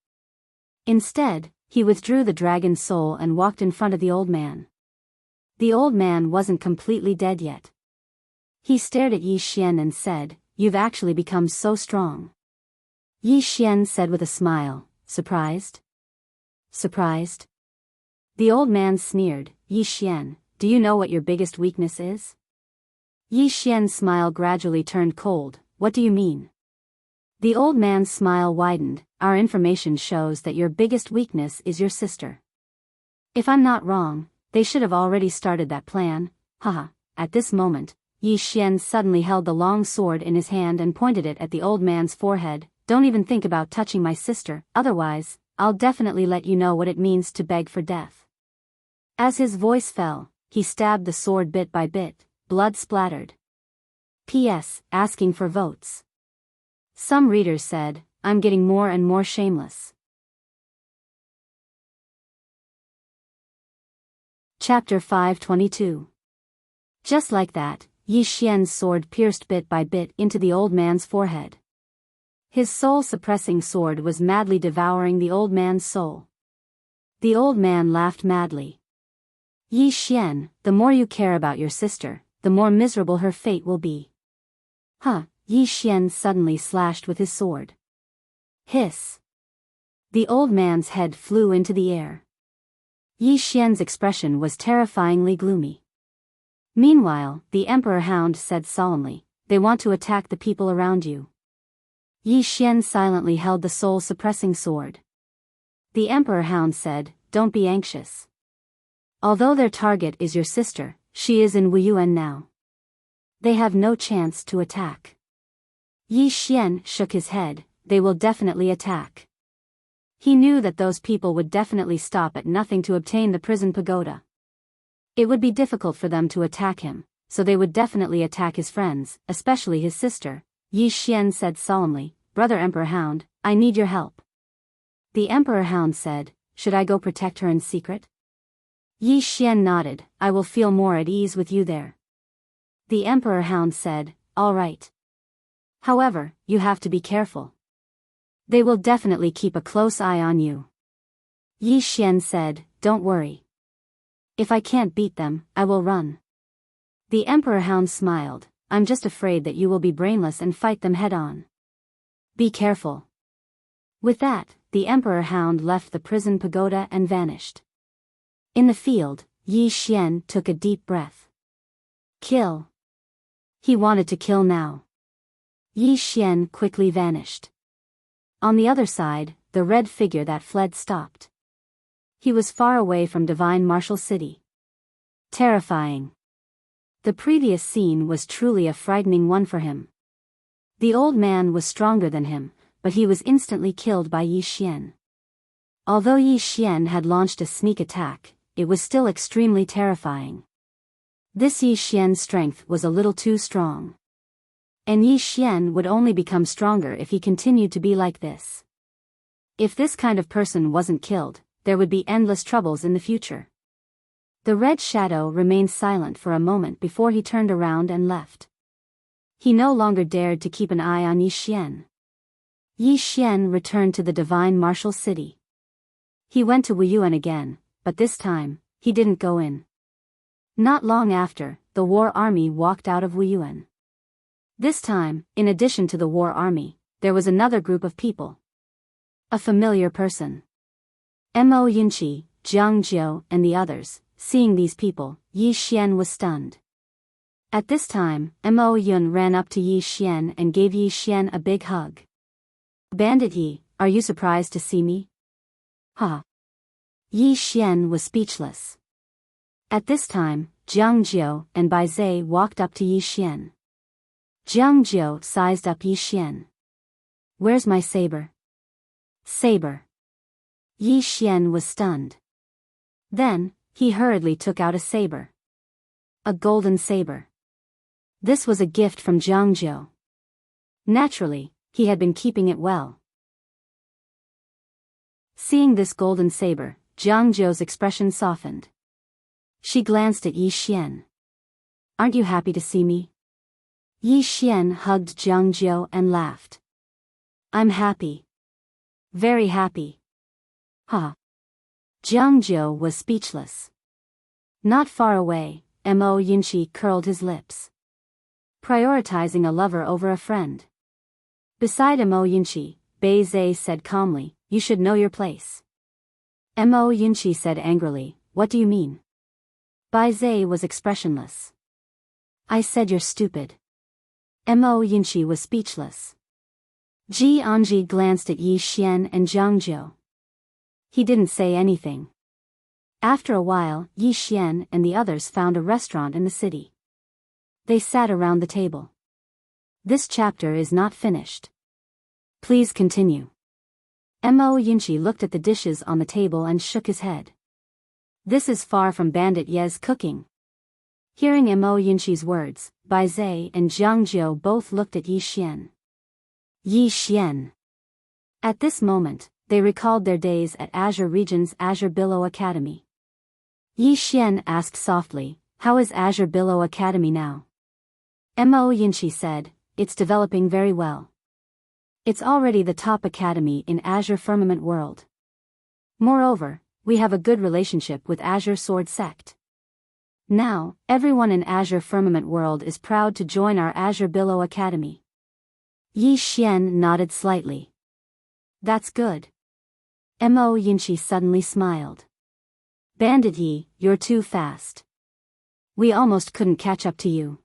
Instead, he withdrew the dragon's soul and walked in front of the old man. The old man wasn't completely dead yet. He stared at Yi Xian and said, "You've actually become so strong." Yi Xian said with a smile, "Surprised?" "Surprised?" The old man sneered, "Yi Xian, do you know what your biggest weakness is?" Yi Xian's smile gradually turned cold. "What do you mean?" The old man's smile widened. "Our information shows that your biggest weakness is your sister. If I'm not wrong, they should have already started that plan, haha." At this moment, Yi Xian suddenly held the long sword in his hand and pointed it at the old man's forehead. "Don't even think about touching my sister, otherwise, I'll definitely let you know what it means to beg for death." As his voice fell, he stabbed the sword bit by bit. Blood splattered. P.S. Asking for votes. Some readers said, "I'm getting more and more shameless." Chapter 522. Just like that, Yi Xian's sword pierced bit by bit into the old man's forehead. His soul-suppressing sword was madly devouring the old man's soul. The old man laughed madly. "Yi Xian, the more you care about your sister, the more miserable her fate will be." "Huh," Yi Xian suddenly slashed with his sword. Hiss. The old man's head flew into the air. Yi Xian's expression was terrifyingly gloomy. Meanwhile, the Emperor Hound said solemnly, "They want to attack the people around you." Yi Xian silently held the soul-suppressing sword. The Emperor Hound said, "Don't be anxious. Although their target is your sister, she is in Wuyuan now. They have no chance to attack." Yi Xian shook his head. "They will definitely attack." He knew that those people would definitely stop at nothing to obtain the prison pagoda. It would be difficult for them to attack him, so they would definitely attack his friends, especially his sister, Yi Xian said solemnly, Brother Emperor Hound, I need your help. The Emperor Hound said, should I go protect her in secret? Yi Xian nodded, I will feel more at ease with you there. The Emperor Hound said, all right. However, you have to be careful. They will definitely keep a close eye on you. Yi Xian said, don't worry. If I can't beat them, I will run. The Emperor Hound smiled, I'm just afraid that you will be brainless and fight them head-on. Be careful. With that, the Emperor Hound left the prison pagoda and vanished. In the field, Yi Xian took a deep breath. Kill. He wanted to kill now. Yi Xian quickly vanished. On the other side, the red figure that fled stopped. He was far away from Divine Martial City. Terrifying. The previous scene was truly a frightening one for him. The old man was stronger than him, but he was instantly killed by Yi Xian. Although Yi Xian had launched a sneak attack, it was still extremely terrifying. This Yi Xian's strength was a little too strong. And Yi Xian would only become stronger if he continued to be like this. If this kind of person wasn't killed, there would be endless troubles in the future. The red shadow remained silent for a moment before he turned around and left. He no longer dared to keep an eye on Yi Xian. Yi Xian returned to the Divine Martial City. He went to Wuyuan again, but this time, he didn't go in. Not long after, the war army walked out of Wuyuan. This time, in addition to the war army, there was another group of people. A familiar person. Mo Yunqi, Jiang Jiu, and the others. Seeing these people, Yi Xian was stunned. At this time, Mo Yun ran up to Yi Xian and gave Yi Xian a big hug. Bandit Yi, are you surprised to see me? Ha! Yi Xian was speechless. At this time, Jiang Jiu and Bai Zai walked up to Yi Xian. Jiang Jiu sized up Yi Xian. Where's my saber? Saber. Yi Xian was stunned. Then, he hurriedly took out a saber. A golden saber. This was a gift from Jiang Jiu. Naturally, he had been keeping it well. Seeing this golden saber, Jiang Jiu's expression softened. She glanced at Yi Xian. Aren't you happy to see me? Yi Xian hugged Jiang Jiu and laughed. I'm happy. Very happy. Ha! Jiang Jiu was speechless. Not far away, Mo Yunqi curled his lips. Prioritizing a lover over a friend. Beside Mo Yunqi, Bai Zai said calmly, you should know your place. Mo Yunqi said angrily, what do you mean? Bai Zai was expressionless. I said you're stupid. Mo Yunqi was speechless. Ji Anji glanced at Yi Xian and Jiang Jiu. He didn't say anything. After a while, Yi Xian and the others found a restaurant in the city. They sat around the table. This chapter is not finished. Please continue. Mo Yunqi looked at the dishes on the table and shook his head. This is far from Bandit Ye's cooking. Hearing Mo Yunqi's words, Bai Zai and Jiang Jiu both looked at Yi Xian. Yi Xian. At this moment, they recalled their days at Azure Region's Azure Billow Academy. Yi Xian asked softly, how is Azure Billow Academy now? Mo Yunqi said, it's developing very well. It's already the top academy in Azure Firmament World. Moreover, we have a good relationship with Azure Sword Sect. Now, everyone in Azure Firmament World is proud to join our Azure Billow Academy. Yi Xian nodded slightly. That's good. Mo Yunqi suddenly smiled. Bandit Yi, you're too fast. We almost couldn't catch up to you.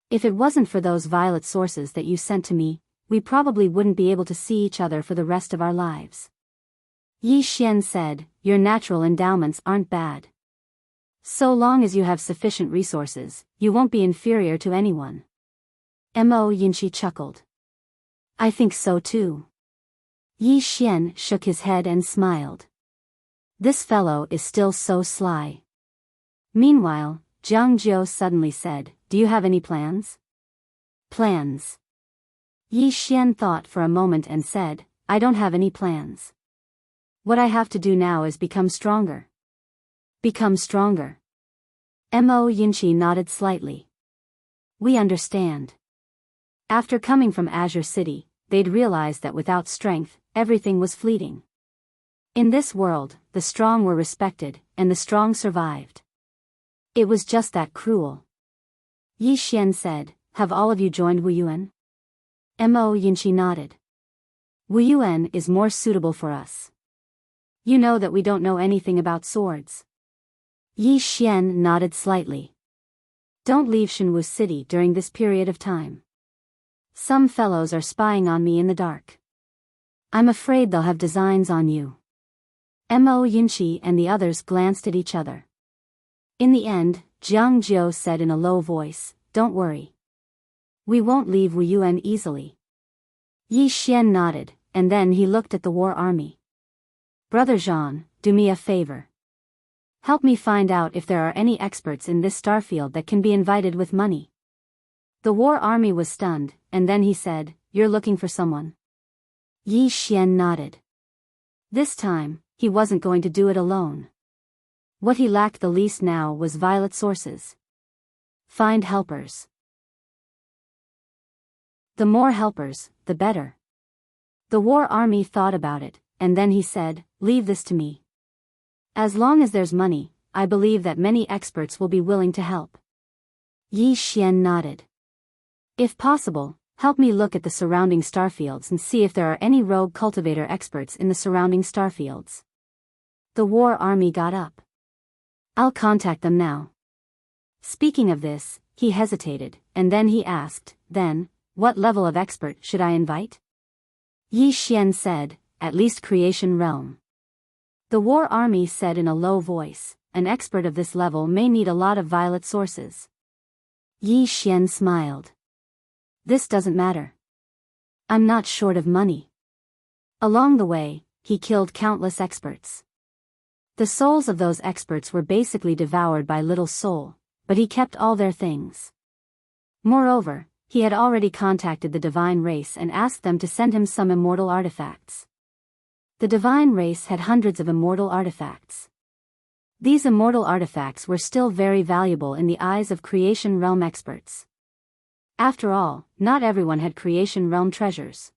If it wasn't for those violet sources that you sent to me, we probably wouldn't be able to see each other for the rest of our lives. Yi Xian said, your natural endowments aren't bad. So long as you have sufficient resources, you won't be inferior to anyone. Mo Yunqi chuckled. I think so too. Yi Xian shook his head and smiled. This fellow is still so sly. Meanwhile, Jiang Jiu suddenly said, do you have any plans? Plans. Yi Xian thought for a moment and said, I don't have any plans. What I have to do now is become stronger. Become stronger. Mo Yinchi nodded slightly. We understand. After coming from Azure City, they'd realized that without strength, everything was fleeting. In this world, the strong were respected, and the strong survived. It was just that cruel. Yi Xian said, have all of you joined Wu Yuan? Mo Yinchi nodded. Wu Yuan is more suitable for us. You know that we don't know anything about swords. Yi Xian nodded slightly. Don't leave Shenwu City during this period of time. Some fellows are spying on me in the dark. I'm afraid they'll have designs on you. Mo Yinchi and the others glanced at each other. In the end, Jiang Jiu said in a low voice, don't worry. We won't leave Wu Yuan easily. Yi Xian nodded, and then he looked at the war army. Brother Jean, do me a favor. Help me find out if there are any experts in this starfield that can be invited with money. The war army was stunned, and then he said, you're looking for someone. Yi Xian nodded. This time, he wasn't going to do it alone. What he lacked the least now was violet sources. Find helpers. The more helpers, the better. The war army thought about it, and then he said, leave this to me. As long as there's money, I believe that many experts will be willing to help. Yi Xian nodded. If possible, help me look at the surrounding starfields and see if there are any rogue cultivator experts in the surrounding starfields. The war army got up. I'll contact them now. Speaking of this, he hesitated, and then he asked, then, what level of expert should I invite? Yi Xian said, at least creation realm. The war army said in a low voice, an expert of this level may need a lot of violet sources. Yi Xian smiled. This doesn't matter. I'm not short of money. Along the way, he killed countless experts. The souls of those experts were basically devoured by Little Soul, but he kept all their things. Moreover, he had already contacted the divine race and asked them to send him some immortal artifacts. The divine race had hundreds of immortal artifacts. These immortal artifacts were still very valuable in the eyes of creation realm experts. After all, not everyone had creation realm treasures.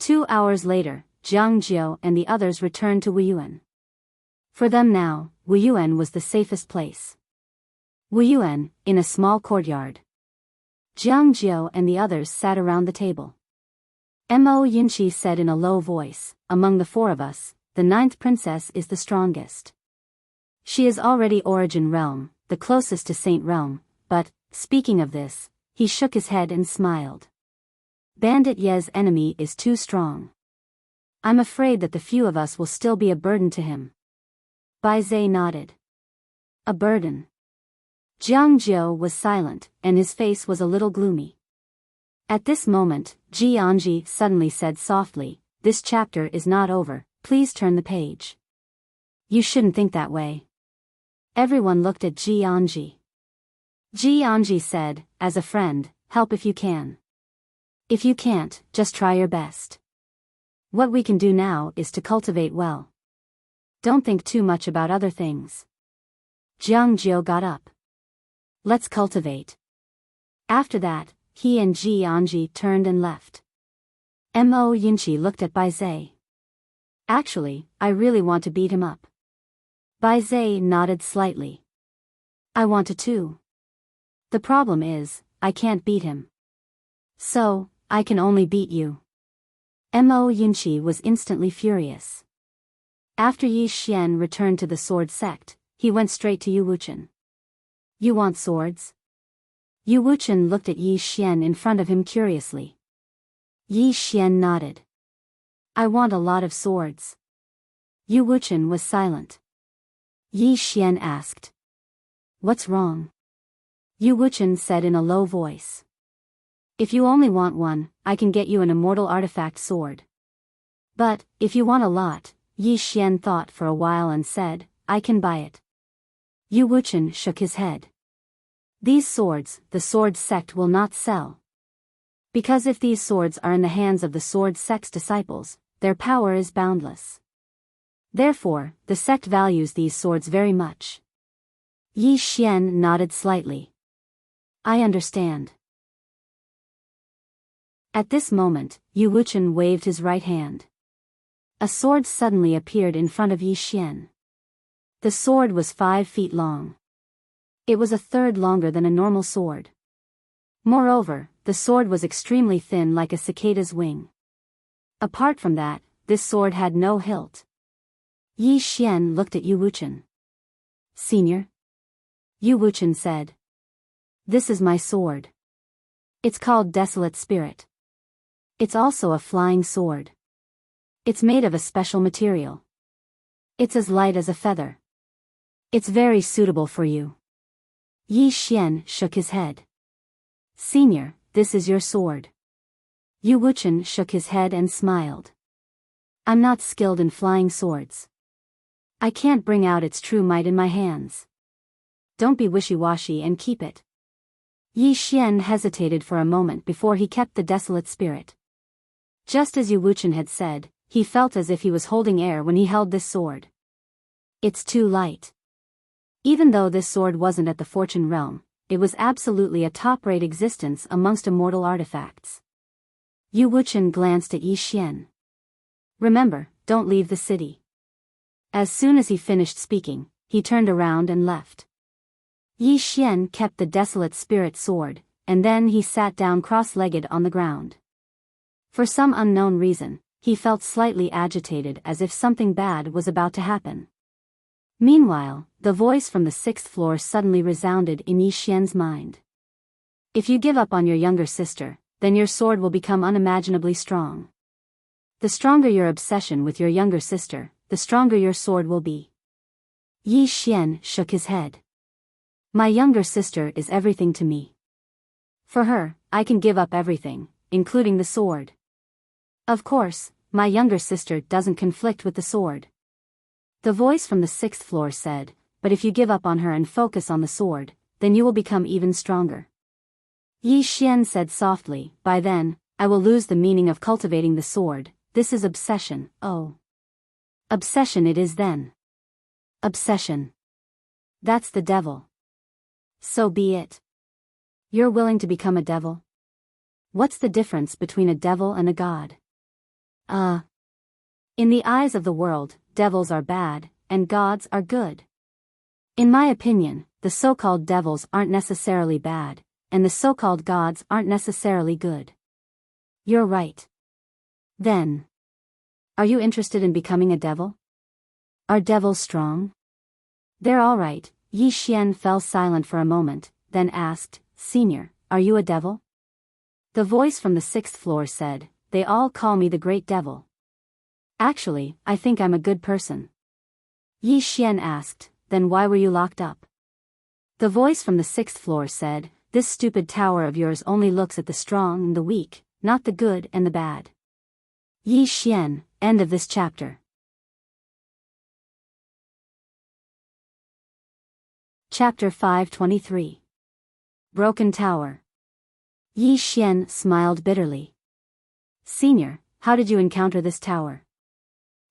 2 hours later, Jiang Jiu and the others returned to Wu Yuan. For them now, Wu Yuan was the safest place. Wu Yuan, in a small courtyard. Jiang Jiu and the others sat around the table. Mo Yinchi said in a low voice, among the four of us, the 9th princess is the strongest. She is already Origin Realm, the closest to Saint Realm, but, speaking of this, he shook his head and smiled. Bandit Ye's enemy is too strong. I'm afraid that the few of us will still be a burden to him. Bai Zhe nodded. A burden. Jiang Jiu was silent, and his face was a little gloomy. At this moment, Ji Anji suddenly said softly, this chapter is not over, please turn the page. You shouldn't think that way. Everyone looked at Ji Anji. Ji Anji said, as a friend, help if you can. If you can't, just try your best. What we can do now is to cultivate well. Don't think too much about other things. Jiang Jiu got up. Let's cultivate. After that, he and Ji Anji turned and left. Mo Yinchi looked at Bai Zhe. Actually, I really want to beat him up. Bai Zhe nodded slightly. I want to too. The problem is, I can't beat him. So, I can only beat you. Mo Yinchi was instantly furious. After Yi Xian returned to the sword sect, he went straight to Yu Wuchen. You want swords? Yu Wuchen looked at Yi Xian in front of him curiously. Yi Xian nodded. I want a lot of swords. Yu Wuchen was silent. Yi Xian asked. What's wrong? Yu Wuchen said in a low voice. If you only want one, I can get you an immortal artifact sword. But, if you want a lot, Yi Xian thought for a while and said, I can buy it. Yu Wuchen shook his head. These swords, the sword sect will not sell. Because if these swords are in the hands of the sword sect's disciples, their power is boundless. Therefore, the sect values these swords very much. Yi Xian nodded slightly. I understand. At this moment, Yu Wuchen waved his right hand. A sword suddenly appeared in front of Yi Xian. The sword was 5 feet long. It was a third longer than a normal sword. Moreover, the sword was extremely thin like a cicada's wing. Apart from that, this sword had no hilt. Yi Xian looked at Yu Wuchen. Senior? Yu Wuchen said. This is my sword. It's called Desolate Spirit. It's also a flying sword. It's made of a special material. It's as light as a feather. It's very suitable for you. Yi Xian shook his head. Senior, this is your sword. Yu Wuchen shook his head and smiled. I'm not skilled in flying swords. I can't bring out its true might in my hands. Don't be wishy-washy and keep it. Yi Xian hesitated for a moment before he kept the Desolate Spirit. Just as Yu Wuchen had said, he felt as if he was holding air when he held this sword. It's too light. Even though this sword wasn't at the Fortune Realm, it was absolutely a top-rate existence amongst immortal artifacts. Yu Wuchen glanced at Yi Xian. Remember, don't leave the city. As soon as he finished speaking, he turned around and left. Yi Xian kept the Desolate Spirit sword, and then he sat down cross-legged on the ground. For some unknown reason, he felt slightly agitated as if something bad was about to happen. Meanwhile, the voice from the 6th floor suddenly resounded in Yi Xian's mind. If you give up on your younger sister, then your sword will become unimaginably strong. The stronger your obsession with your younger sister, the stronger your sword will be. Yi Xian shook his head. My younger sister is everything to me. For her, I can give up everything, including the sword. Of course, my younger sister doesn't conflict with the sword. The voice from the 6th floor said, but if you give up on her and focus on the sword, then you will become even stronger. Yi Xian said softly, by then, I will lose the meaning of cultivating the sword. This is obsession, oh. Obsession it is then. Obsession. That's the devil. So be it. You're willing to become a devil? What's the difference between a devil and a god? In the eyes of the world, devils are bad, and gods are good. In my opinion, the so-called devils aren't necessarily bad, and the so-called gods aren't necessarily good. You're right. Then, are you interested in becoming a devil? Are devils strong? They're all right. Yi Xian fell silent for a moment, then asked, Senior, are you a devil? The voice from the 6th floor said, they all call me the Great Devil. Actually, I think I'm a good person. Yi Xian asked, then why were you locked up? The voice from the 6th floor said, this stupid tower of yours only looks at the strong and the weak, not the good and the bad. Yi Xian, end of this chapter. Chapter 523. Broken Tower. Yi Xian smiled bitterly. Senior, how did you encounter this tower?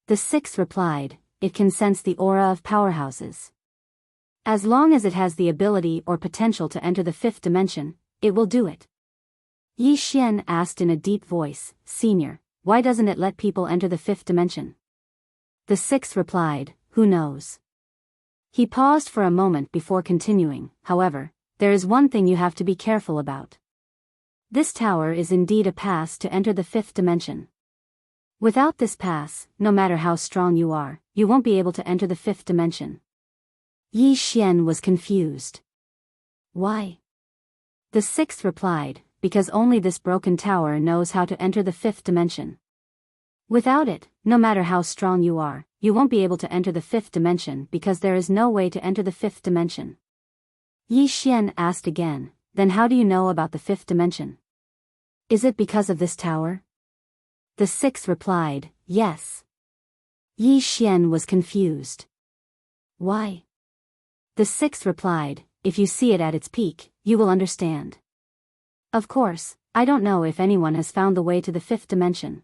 The 6th replied, it can sense the aura of powerhouses. As long as it has the ability or potential to enter the 5th dimension, it will do it. Yi Xian asked in a deep voice, Senior, why doesn't it let people enter the 5th dimension? The 6th replied, who knows? He paused for a moment before continuing, however, there is one thing you have to be careful about. This tower is indeed a pass to enter the 5th dimension. Without this pass, no matter how strong you are, you won't be able to enter the 5th dimension. Yi Xian was confused. Why? The 6th replied, because only this broken tower knows how to enter the 5th dimension. Without it, no matter how strong you are, you won't be able to enter the 5th dimension because there is no way to enter the 5th dimension. Yi Xian asked again, then how do you know about the 5th dimension? Is it because of this tower? The 6th replied, yes. Yi Xian was confused. Why? The 6th replied, if you see it at its peak, you will understand. Of course, I don't know if anyone has found the way to the fifth dimension.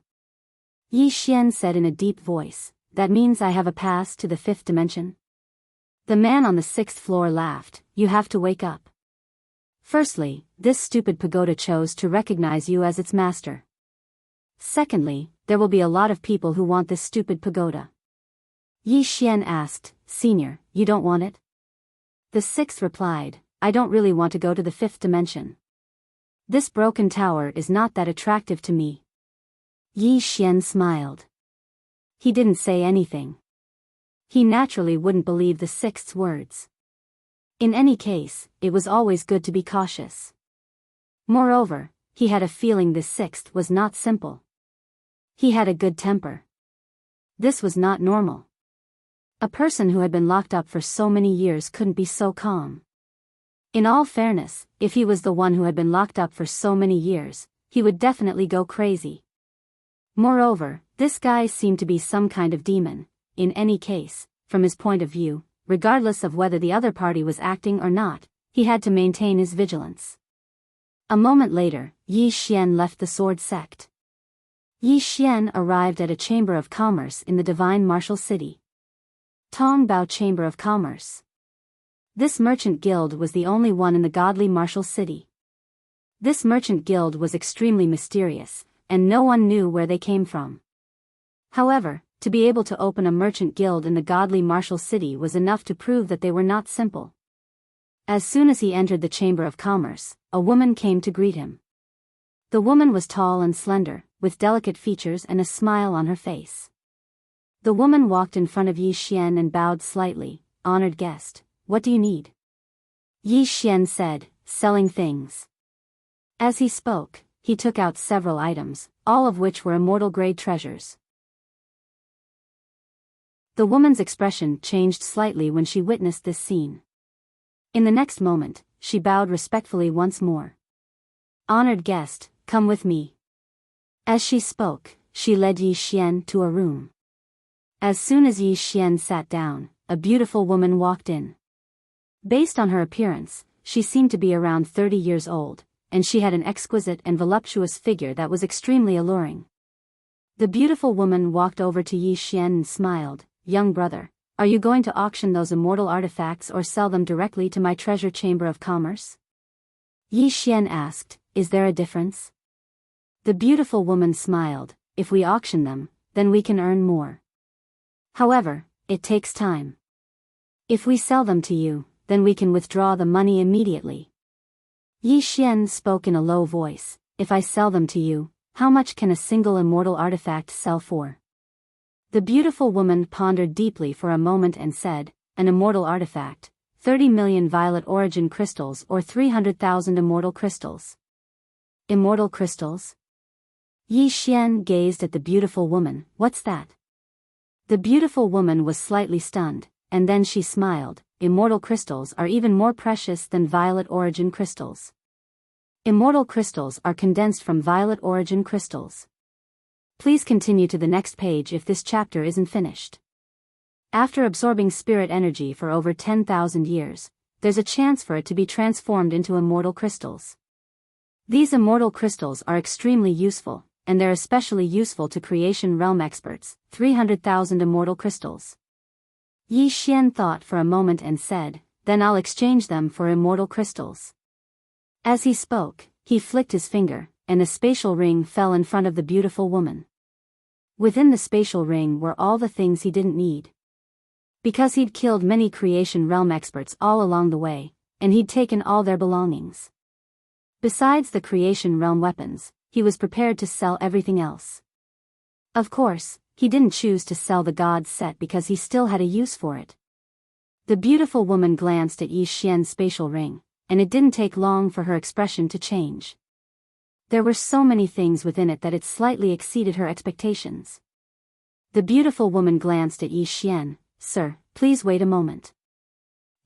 Yi Xian said in a deep voice, that means I have a pass to the fifth dimension? The man on the sixth floor laughed, you have to wake up. Firstly, this stupid pagoda chose to recognize you as its master. Secondly, there will be a lot of people who want this stupid pagoda. Yi Xian asked, Senior, you don't want it? The sixth replied, I don't really want to go to the fifth dimension. This broken tower is not that attractive to me. Yi Xian smiled. He didn't say anything. He naturally wouldn't believe the sixth's words. In any case, it was always good to be cautious. Moreover, he had a feeling the sixth was not simple. He had a good temper. This was not normal. A person who had been locked up for so many years couldn't be so calm. In all fairness, if he was the one who had been locked up for so many years, he would definitely go crazy. Moreover, this guy seemed to be some kind of demon. In any case, from his point of view, regardless of whether the other party was acting or not, he had to maintain his vigilance. A moment later, Yi Xian left the sword sect. Yi Xian arrived at a chamber of commerce in the divine martial city. Tongbao Chamber of Commerce. This merchant guild was the only one in the godly martial city. This merchant guild was extremely mysterious, and no one knew where they came from. However, to be able to open a merchant guild in the godly martial city was enough to prove that they were not simple. As soon as he entered the Chamber of Commerce, a woman came to greet him. The woman was tall and slender, with delicate features and a smile on her face. The woman walked in front of Yi Xian and bowed slightly. Honored guest, what do you need? Yi Xian said, selling things. As he spoke, he took out several items, all of which were immortal-grade treasures. The woman's expression changed slightly when she witnessed this scene. In the next moment, she bowed respectfully once more. Honored guest, come with me. As she spoke, she led Yi Xian to a room. As soon as Yi Xian sat down, a beautiful woman walked in. Based on her appearance, she seemed to be around 30 years old, and she had an exquisite and voluptuous figure that was extremely alluring. The beautiful woman walked over to Yi Xian and smiled. Young brother, are you going to auction those immortal artifacts or sell them directly to my treasure chamber of commerce? Yi Xian asked, is there a difference? The beautiful woman smiled, if we auction them, then we can earn more. However, it takes time. If we sell them to you, then we can withdraw the money immediately. Yi Xian spoke in a low voice, if I sell them to you, how much can a single immortal artifact sell for? The beautiful woman pondered deeply for a moment and said, an immortal artifact, 30 million violet origin crystals or 300,000 immortal crystals. Immortal crystals? Yi Xian gazed at the beautiful woman, what's that? The beautiful woman was slightly stunned, and then she smiled, immortal crystals are even more precious than violet origin crystals. Immortal crystals are condensed from violet origin crystals. Please continue to the next page if this chapter isn't finished. After absorbing spirit energy for over 10,000 years, there's a chance for it to be transformed into immortal crystals. These immortal crystals are extremely useful, and they're especially useful to creation realm experts, 300,000 immortal crystals. Yi Xian thought for a moment and said, then I'll exchange them for immortal crystals. As he spoke, he flicked his finger, and a spatial ring fell in front of the beautiful woman. Within the spatial ring were all the things he didn't need. Because he'd killed many creation realm experts all along the way, and he'd taken all their belongings. Besides the creation realm weapons, he was prepared to sell everything else. Of course, he didn't choose to sell the god's set because he still had a use for it. The beautiful woman glanced at Yi Xian's spatial ring, and it didn't take long for her expression to change. There were so many things within it that it slightly exceeded her expectations. The beautiful woman glanced at Yi Xian, sir, please wait a moment.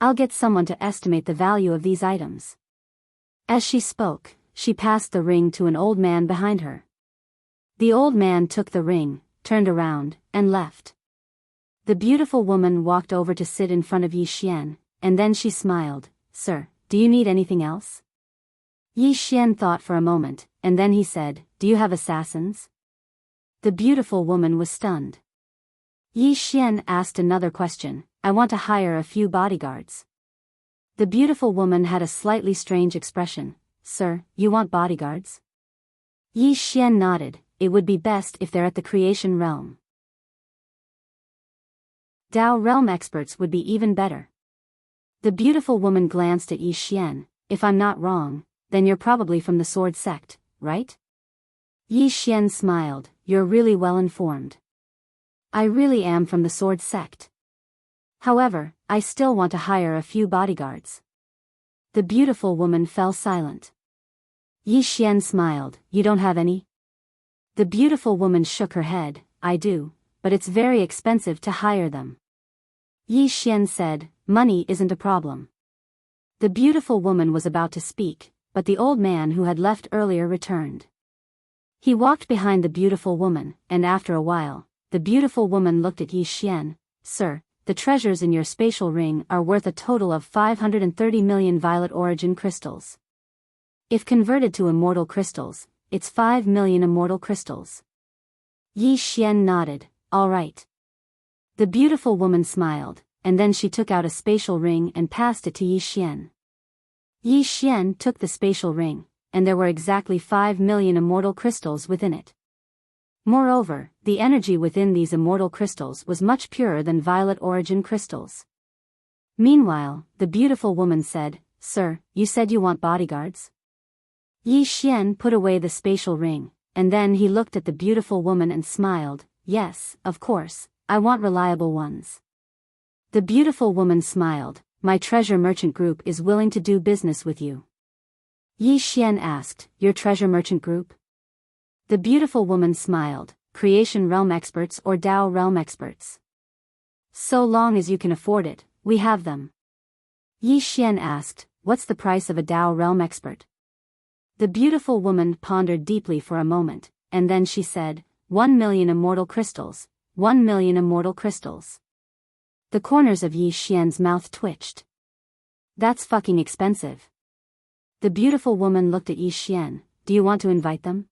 I'll get someone to estimate the value of these items. As she spoke, she passed the ring to an old man behind her. The old man took the ring, turned around, and left. The beautiful woman walked over to sit in front of Yi Xian, and then she smiled, sir, do you need anything else? Yi Xian thought for a moment, and then he said, "Do you have assassins?" The beautiful woman was stunned. Yi Xian asked another question, "I want to hire a few bodyguards." The beautiful woman had a slightly strange expression. "Sir, you want bodyguards?" Yi Xian nodded. "It would be best if they're at the creation realm. Dao realm experts would be even better." The beautiful woman glanced at Yi Xian. "If I'm not wrong, then you're probably from the sword sect, right?" Yi Xian smiled. "You're really well informed. I really am from the sword sect. However, I still want to hire a few bodyguards." The beautiful woman fell silent. Yi Xian smiled. "You don't have any?" The beautiful woman shook her head. "I do, but it's very expensive to hire them." Yi Xian said, "Money isn't a problem." The beautiful woman was about to speak, but the old man who had left earlier returned. He walked behind the beautiful woman, and after a while, the beautiful woman looked at Yi Xian. "Sir, the treasures in your spatial ring are worth a total of 530 million violet origin crystals. If converted to immortal crystals, it's 5 million immortal crystals." Yi Xian nodded. "All right." The beautiful woman smiled, and then she took out a spatial ring and passed it to Yi Xian. Yi Xian took the spatial ring, and there were exactly 5 million immortal crystals within it. Moreover, the energy within these immortal crystals was much purer than violet origin crystals. Meanwhile, the beautiful woman said, "Sir, you said you want bodyguards?" Yi Xian put away the spatial ring, and then he looked at the beautiful woman and smiled. "Yes, of course, I want reliable ones." The beautiful woman smiled. "My treasure merchant group is willing to do business with you." Yi Xian asked, "Your treasure merchant group?" The beautiful woman smiled. "Creation realm experts or Dao realm experts. So long as you can afford it, we have them." Yi Xian asked, "What's the price of a Dao realm expert?" The beautiful woman pondered deeply for a moment, and then she said, 1 million immortal crystals, 1 million immortal crystals. The corners of Yi Xian's mouth twitched. "That's fucking expensive." The beautiful woman looked at Yi Xian. "Do you want to invite them?"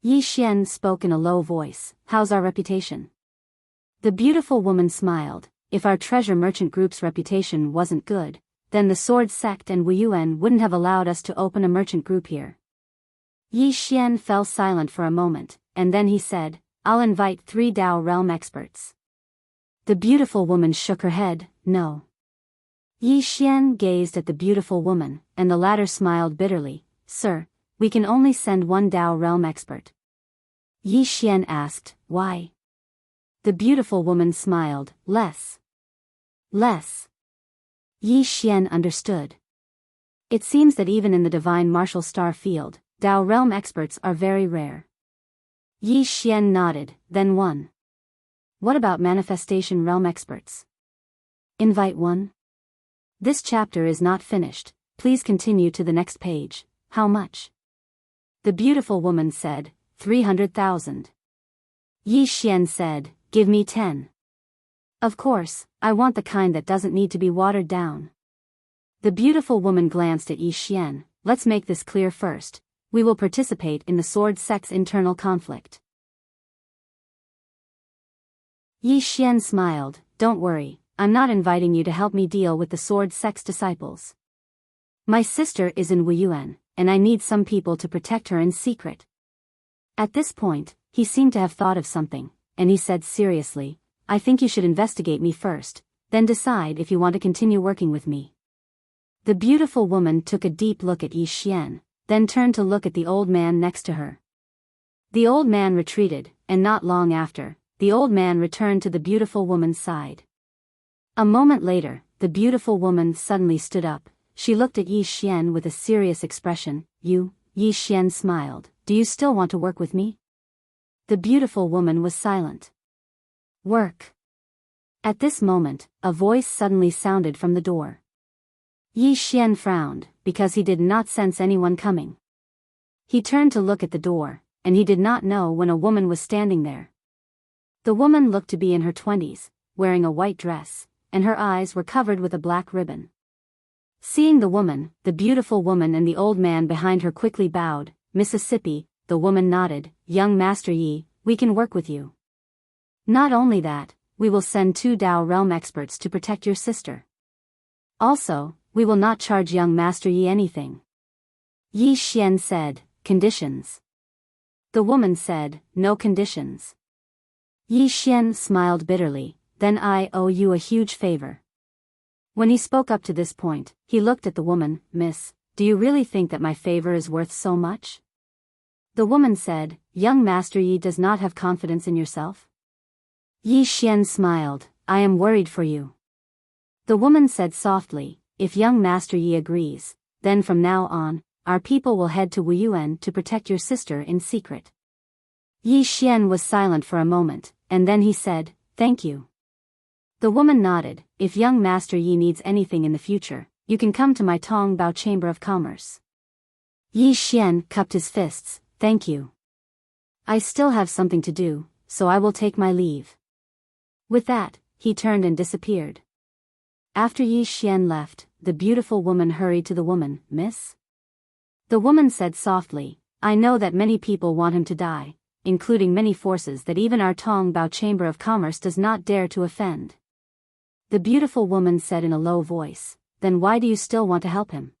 Yi Xian spoke in a low voice. "How's our reputation?" The beautiful woman smiled. "If our treasure merchant group's reputation wasn't good, then the sword sect and Wu Yuan wouldn't have allowed us to open a merchant group here." Yi Xian fell silent for a moment, and then he said, "I'll invite 3 Dao realm experts." The beautiful woman shook her head. "No." Yi Xian gazed at the beautiful woman, and the latter smiled bitterly. "Sir, we can only send 1 Dao realm expert." Yi Xian asked, "Why?" The beautiful woman smiled. Less. Yi Xian understood. It seems that even in the divine martial star field, Dao realm experts are very rare. Yi Xian nodded. "Then 1. What about manifestation realm experts?" "Invite 1. This chapter is not finished. Please continue to the next page." "How much?" The beautiful woman said, 300,000. Yi Xian said, "Give me 10. Of course, I want the kind that doesn't need to be watered down." The beautiful woman glanced at Yi Xian. "Let's make this clear first. We will participate in the sword sect's internal conflict." Yi Xian smiled. "Don't worry, I'm not inviting you to help me deal with the sword sect's disciples. My sister is in Wu Yuan, and I need some people to protect her in secret." At this point, he seemed to have thought of something, and he said seriously, "I think you should investigate me first, then decide if you want to continue working with me." The beautiful woman took a deep look at Yi Xian, then turned to look at the old man next to her. The old man retreated, and not long after, the old man returned to the beautiful woman's side. A moment later, the beautiful woman suddenly stood up. She looked at Yi Xian with a serious expression. "You," Yi Xian smiled, "do you still want to work with me?" The beautiful woman was silent. "Work." At this moment, a voice suddenly sounded from the door. Yi Xian frowned, because he did not sense anyone coming. He turned to look at the door, and he did not know when a woman was standing there. The woman looked to be in her 20s, wearing a white dress, and her eyes were covered with a black ribbon. Seeing the woman, the beautiful woman and the old man behind her quickly bowed. Mississippi, the woman nodded. Young Master Yi, we can work with you. Not only that, we will send 2 Dao realm experts to protect your sister. Also, we will not charge young Master Yi anything. Yi Xian said, conditions. The woman said, no conditions. Yi Xian smiled bitterly, then I owe you a huge favor. When he spoke up to this point, he looked at the woman. Miss, do you really think that my favor is worth so much? The woman said, young Master Yi does not have confidence in yourself? Yi Xian smiled, I am worried for you. The woman said softly, if young Master Yi agrees, then from now on, our people will head to Wuyuan to protect your sister in secret. Yi Xian was silent for a moment, and then he said, thank you. The woman nodded, if young Master Yi needs anything in the future, you can come to my Tongbao Chamber of Commerce. Yi Xian cupped his fists, thank you. I still have something to do, so I will take my leave. With that, he turned and disappeared. After Yi Xian left, the beautiful woman hurried to the woman. Miss? The woman said softly, I know that many people want him to die, including many forces that even our Tongbao Chamber of Commerce does not dare to offend. The beautiful woman said in a low voice, then why do you still want to help him?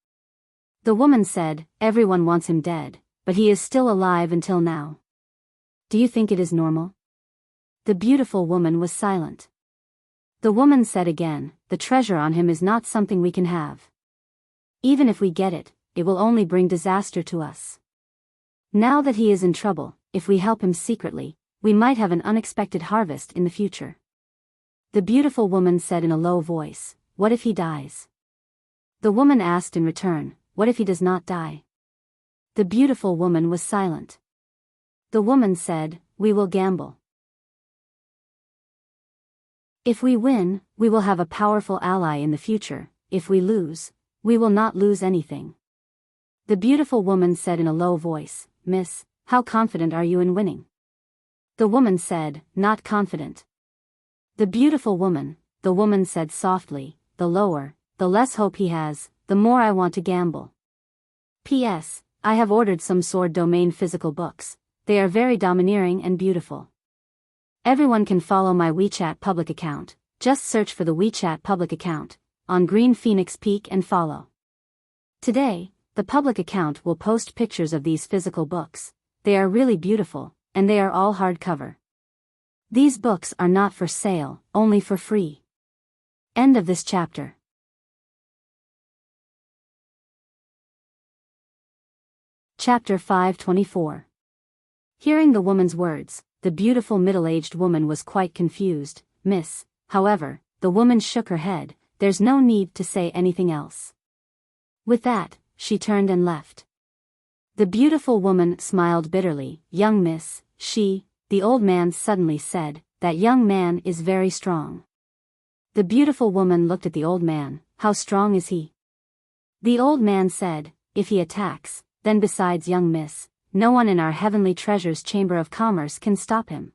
The woman said, everyone wants him dead, but he is still alive until now. Do you think it is normal? The beautiful woman was silent. The woman said again, the treasure on him is not something we can have. Even if we get it, it will only bring disaster to us. Now that he is in trouble, if we help him secretly, we might have an unexpected harvest in the future. The beautiful woman said in a low voice, what if he dies? The woman asked in return, what if he does not die? The beautiful woman was silent. The woman said, we will gamble. If we win, we will have a powerful ally in the future. If we lose, we will not lose anything. The beautiful woman said in a low voice, Miss, how confident are you in winning? The woman said, not confident. The beautiful woman, the woman said softly, the lower, the less hope he has, the more I want to gamble. P.S. I have ordered some sword domain physical books. They are very domineering and beautiful. Everyone can follow my WeChat public account. Just search for the WeChat public account on Green Phoenix Peak and follow. Today, the public account will post pictures of these physical books. They are really beautiful, and they are all hardcover. These books are not for sale, only for free. End of this chapter. Chapter 524. Hearing the woman's words, the beautiful middle-aged woman was quite confused. Miss, however, the woman shook her head, there's no need to say anything else. With that, she turned and left. The beautiful woman smiled bitterly. Young miss, the old man suddenly said, that young man is very strong. The beautiful woman looked at the old man, how strong is he? The old man said, if he attacks, then besides young miss, no one in our heavenly treasures chamber of commerce can stop him.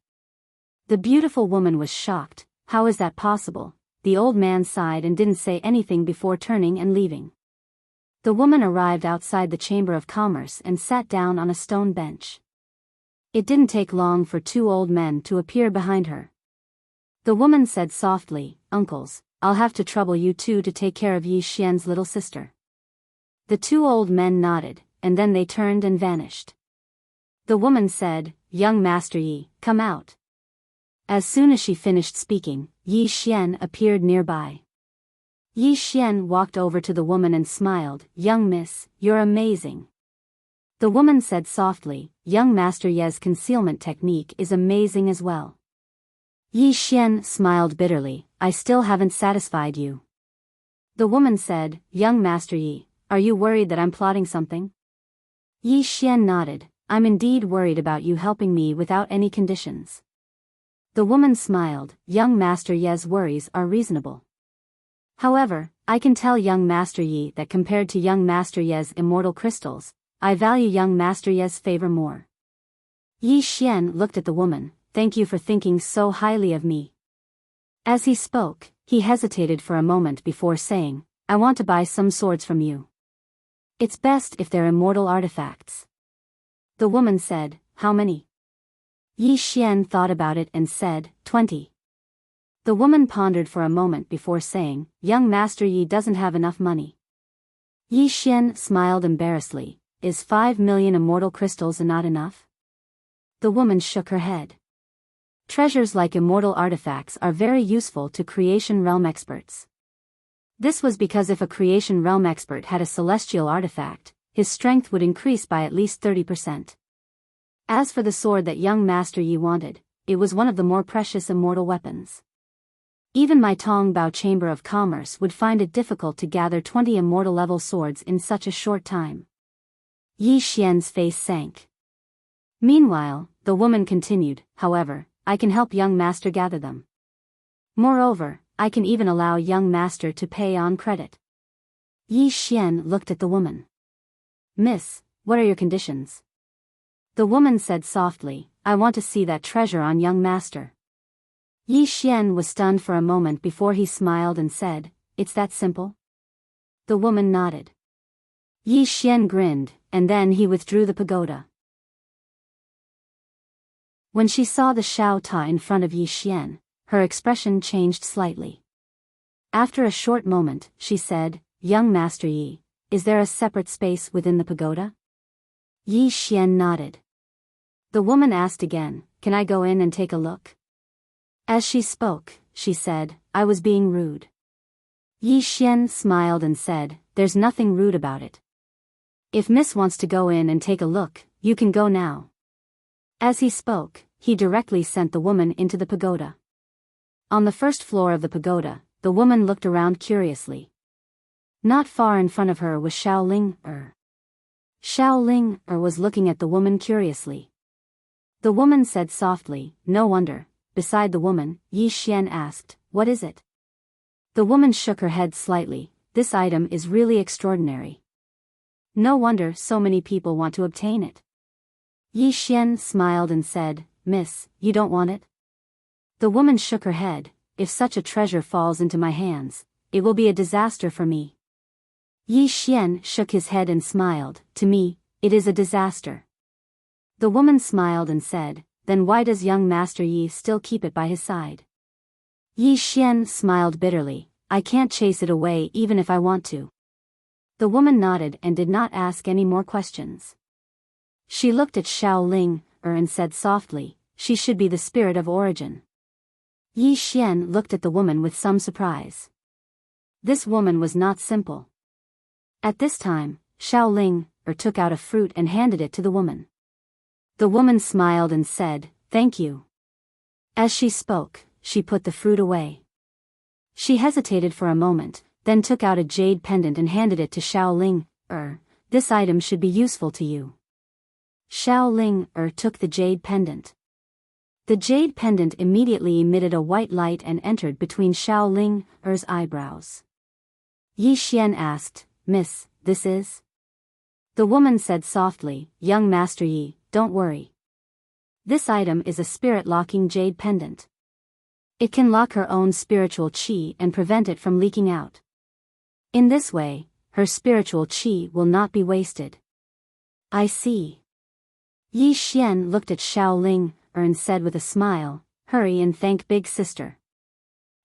The beautiful woman was shocked, how is that possible? The old man sighed and didn't say anything before turning and leaving. The woman arrived outside the chamber of commerce and sat down on a stone bench. It didn't take long for 2 old men to appear behind her. The woman said softly, uncles, I'll have to trouble you 2 to take care of Yi Xian's little sister. The 2 old men nodded, and then they turned and vanished. The woman said, young Master Yi, come out. As soon as she finished speaking, Yi Xian appeared nearby. Yi Xian walked over to the woman and smiled, young miss, you're amazing. The woman said softly, young Master Ye's concealment technique is amazing as well. Yi Xian smiled bitterly, I still haven't satisfied you. The woman said, young Master Yi, are you worried that I'm plotting something? Yi Xian nodded, I'm indeed worried about you helping me without any conditions. The woman smiled, young Master Ye's worries are reasonable. However, I can tell young Master Yi that compared to young Master Ye's immortal crystals, I value young Master Ye's favor more. Yi Xian looked at the woman, thank you for thinking so highly of me. As he spoke, he hesitated for a moment before saying, I want to buy some swords from you. It's best if they're immortal artifacts. The woman said, how many? Yi Xian thought about it and said, 20. The woman pondered for a moment before saying, young Master Yi doesn't have enough money. Yi Xian smiled embarrassedly, is 5 million immortal crystals not enough? The woman shook her head. Treasures like immortal artifacts are very useful to Creation Realm experts. This was because if a Creation Realm expert had a celestial artifact, his strength would increase by at least 30%. As for the sword that young Master Yi wanted, it was one of the more precious immortal weapons. Even my Tongbao Chamber of Commerce would find it difficult to gather 20 immortal-level swords in such a short time. Yi Xian's face sank. Meanwhile, the woman continued, however, I can help young master gather them. Moreover, I can even allow young master to pay on credit. Yi Xian looked at the woman. Miss, what are your conditions? The woman said softly, I want to see that treasure on young master. Yi Xian was stunned for a moment before he smiled and said, it's that simple? The woman nodded. Yi Xian grinned, and then he withdrew the pagoda. When she saw the Shao Ta in front of Yi Xian, her expression changed slightly. After a short moment, she said, young Master Yi, is there a separate space within the pagoda? Yi Xian nodded. The woman asked again, can I go in and take a look? As she spoke, she said, I was being rude. Yi Xian smiled and said, there's nothing rude about it. If Miss wants to go in and take a look, you can go now. As he spoke, he directly sent the woman into the pagoda. On the first floor of the pagoda, the woman looked around curiously. Not far in front of her was Xiao Ling was looking at the woman curiously. The woman said softly, no wonder. Beside the woman, Yi Xian asked, what is it? The woman shook her head slightly, this item is really extraordinary. No wonder so many people want to obtain it. Yi Xian smiled and said, Miss, you don't want it? The woman shook her head, if such a treasure falls into my hands, it will be a disaster for me. Yi Xian shook his head and smiled, to me, it is a disaster. The woman smiled and said, then why does young Master Yi still keep it by his side? Yi Xian smiled bitterly, I can't chase it away even if I want to. The woman nodded and did not ask any more questions. She looked at Xiao Ling and said softly, she should be the spirit of origin. Yi Xian looked at the woman with some surprise. This woman was not simple. At this time, Xiao Ling took out a fruit and handed it to the woman. The woman smiled and said, thank you. As she spoke, she put the fruit away. She hesitated for a moment, then took out a jade pendant and handed it to Xiao Ling. This item should be useful to you. Xiao Ling took the jade pendant. The jade pendant immediately emitted a white light and entered between Xiao Ling's eyebrows. Yi Xian asked, Miss, this is? The woman said softly, young Master Yi, don't worry. This item is a spirit-locking jade pendant. It can lock her own spiritual qi and prevent it from leaking out. In this way, her spiritual qi will not be wasted. I see. Yi Xian looked at Xiao Ling and said with a smile, hurry and thank Big Sister.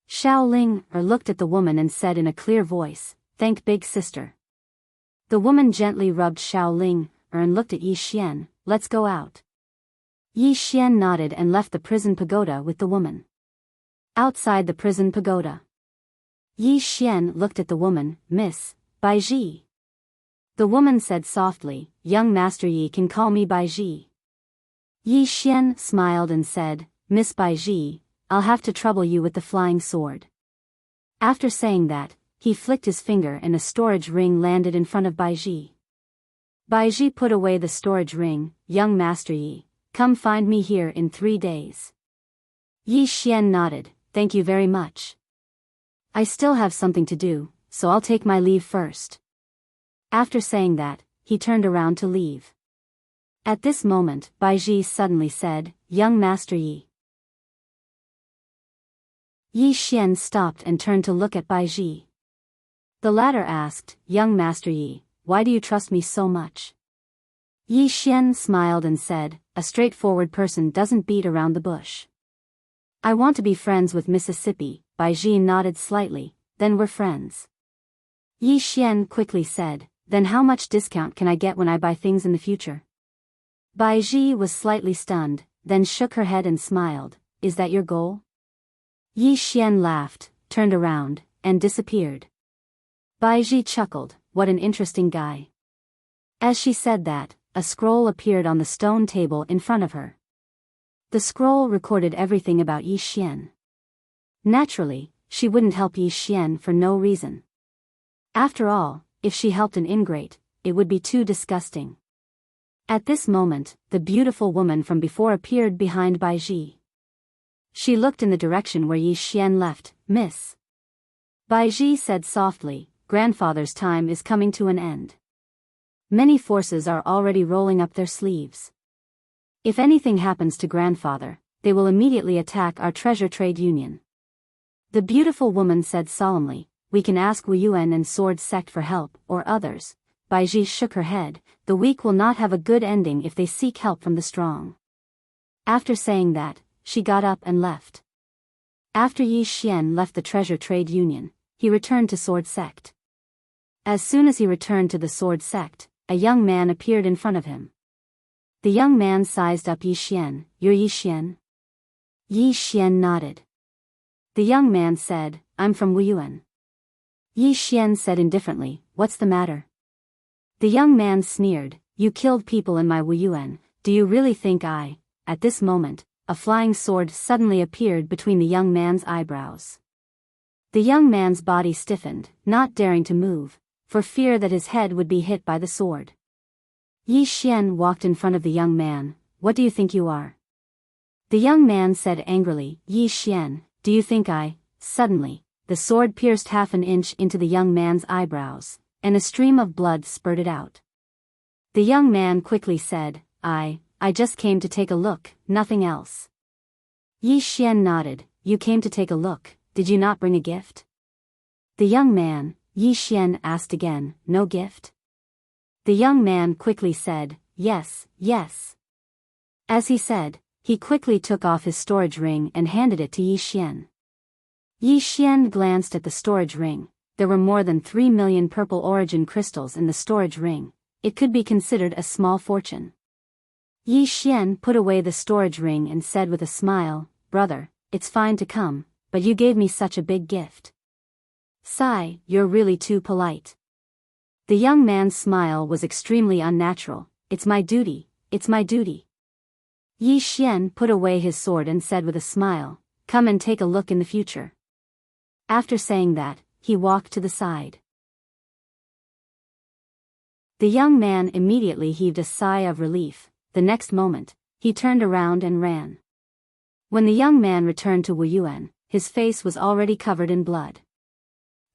Xiao Ling looked at the woman and said in a clear voice, thank Big Sister. The woman gently rubbed Xiao Ling and looked at Yi Xian, let's go out. Yi Xian nodded and left the prison pagoda with the woman. Outside the prison pagoda, Yi Xian looked at the woman, Miss Baiji. The woman said softly, young Master Yi can call me Baiji. Yi Xian smiled and said, Miss Baiji, I'll have to trouble you with the flying sword. After saying that, he flicked his finger and a storage ring landed in front of Baiji. Baiji put away the storage ring, young Master Yi, come find me here in 3 days. Yi Xian nodded, thank you very much. I still have something to do, so I'll take my leave first. After saying that, he turned around to leave. At this moment, Baiji suddenly said, young Master Yi. Yi Xian stopped and turned to look at Baiji. The latter asked, "Young Master Yi, why do you trust me so much?" Yi Xian smiled and said, "A straightforward person doesn't beat around the bush. I want to be friends with Mississippi." Bai Ji nodded slightly, "Then we're friends." Yi Xian quickly said, "Then how much discount can I get when I buy things in the future?" Bai Ji was slightly stunned, then shook her head and smiled, "Is that your goal?" Yi Xian laughed, turned around, and disappeared. Bai Ji chuckled, "What an interesting guy." As she said that, a scroll appeared on the stone table in front of her. The scroll recorded everything about Yi Xian. Naturally, she wouldn't help Yi Xian for no reason. After all, if she helped an ingrate, it would be too disgusting. At this moment, the beautiful woman from before appeared behind Bai Ji. She looked in the direction where Yi Xian left. "Miss." Bai Ji said softly, "Grandfather's time is coming to an end. Many forces are already rolling up their sleeves. If anything happens to grandfather, they will immediately attack our treasure trade union." The beautiful woman said solemnly, "We can ask Wu Yuan and Sword Sect for help, or others." Bai Ji shook her head, "The weak will not have a good ending if they seek help from the strong." After saying that, she got up and left. After Yi Xian left the treasure trade union, he returned to Sword Sect. As soon as he returned to the Sword Sect, a young man appeared in front of him. The young man sized up Yi Xian. "You're Yi Xian?" Yi Xian nodded. The young man said, "I'm from Wu Yuan." Yi Xian said indifferently, "What's the matter?" The young man sneered, "You killed people in my Wu Yuan, do you really think I..." At this moment, a flying sword suddenly appeared between the young man's eyebrows. The young man's body stiffened, not daring to move, for fear that his head would be hit by the sword. Yi Xian walked in front of the young man. "What do you think you are?" The young man said angrily, "Yi Xian, do you think I..." Suddenly, the sword pierced half an inch into the young man's eyebrows, and a stream of blood spurted out. The young man quickly said, I just came to take a look, nothing else." Yi Xian nodded, "You came to take a look, did you not bring a gift?" The young man, Yi Xian asked again, "No gift?" The young man quickly said, "Yes, yes." As he said, he quickly took off his storage ring and handed it to Yi Xian. Yi Xian glanced at the storage ring. There were more than 3 million purple origin crystals in the storage ring. It could be considered a small fortune. Yi Xian put away the storage ring and said with a smile, "Brother, it's fine to come, but you gave me such a big gift." "Sigh, you're really too polite." The young man's smile was extremely unnatural. "It's my duty, it's my duty." Yi Xian put away his sword and said with a smile, "Come and take a look in the future." After saying that, he walked to the side. The young man immediately heaved a sigh of relief. The next moment, he turned around and ran. When the young man returned to Wu Yuan, his face was already covered in blood.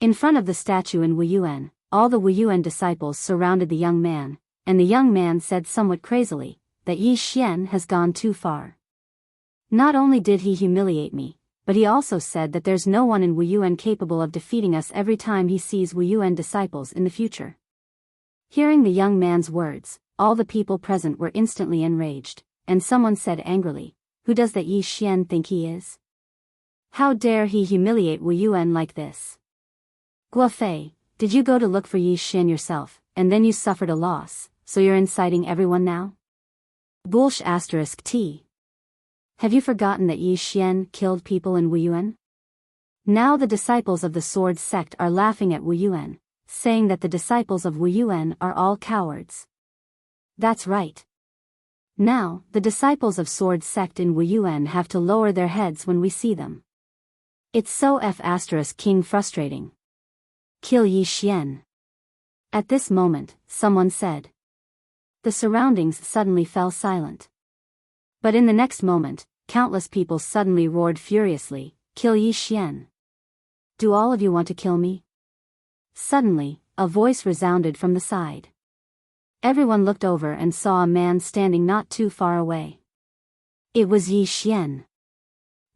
In front of the statue in Wu Yuan, all the Wu Yuan disciples surrounded the young man, and the young man said somewhat crazily, that Yi Xian has gone too far. Not only did he humiliate me, but he also said that there's no one in Wu Yuan capable of defeating us every time he sees Wu Yuan disciples in the future. Hearing the young man's words, all the people present were instantly enraged, and someone said angrily, "Who does that Yi Xian think he is? How dare he humiliate Wu Yuan like this? Guofei, did you go to look for Yi Xian yourself, and then you suffered a loss, so you're inciting everyone now? Bullsh *t. Have you forgotten that Yi Xian killed people in Wu Yuan? Now the disciples of the Sword Sect are laughing at Wu Yuan, saying that the disciples of Wu Yuan are all cowards. That's right. Now, the disciples of Sword Sect in Wu Yuan have to lower their heads when we see them. It's so King frustrating. Kill Yi Xian. At this moment, someone said. The surroundings suddenly fell silent. But in the next moment, countless people suddenly roared furiously, "Kill Yi Xian. Do all of you want to kill me?" Suddenly, a voice resounded from the side. Everyone looked over and saw a man standing not too far away. It was Yi Xian.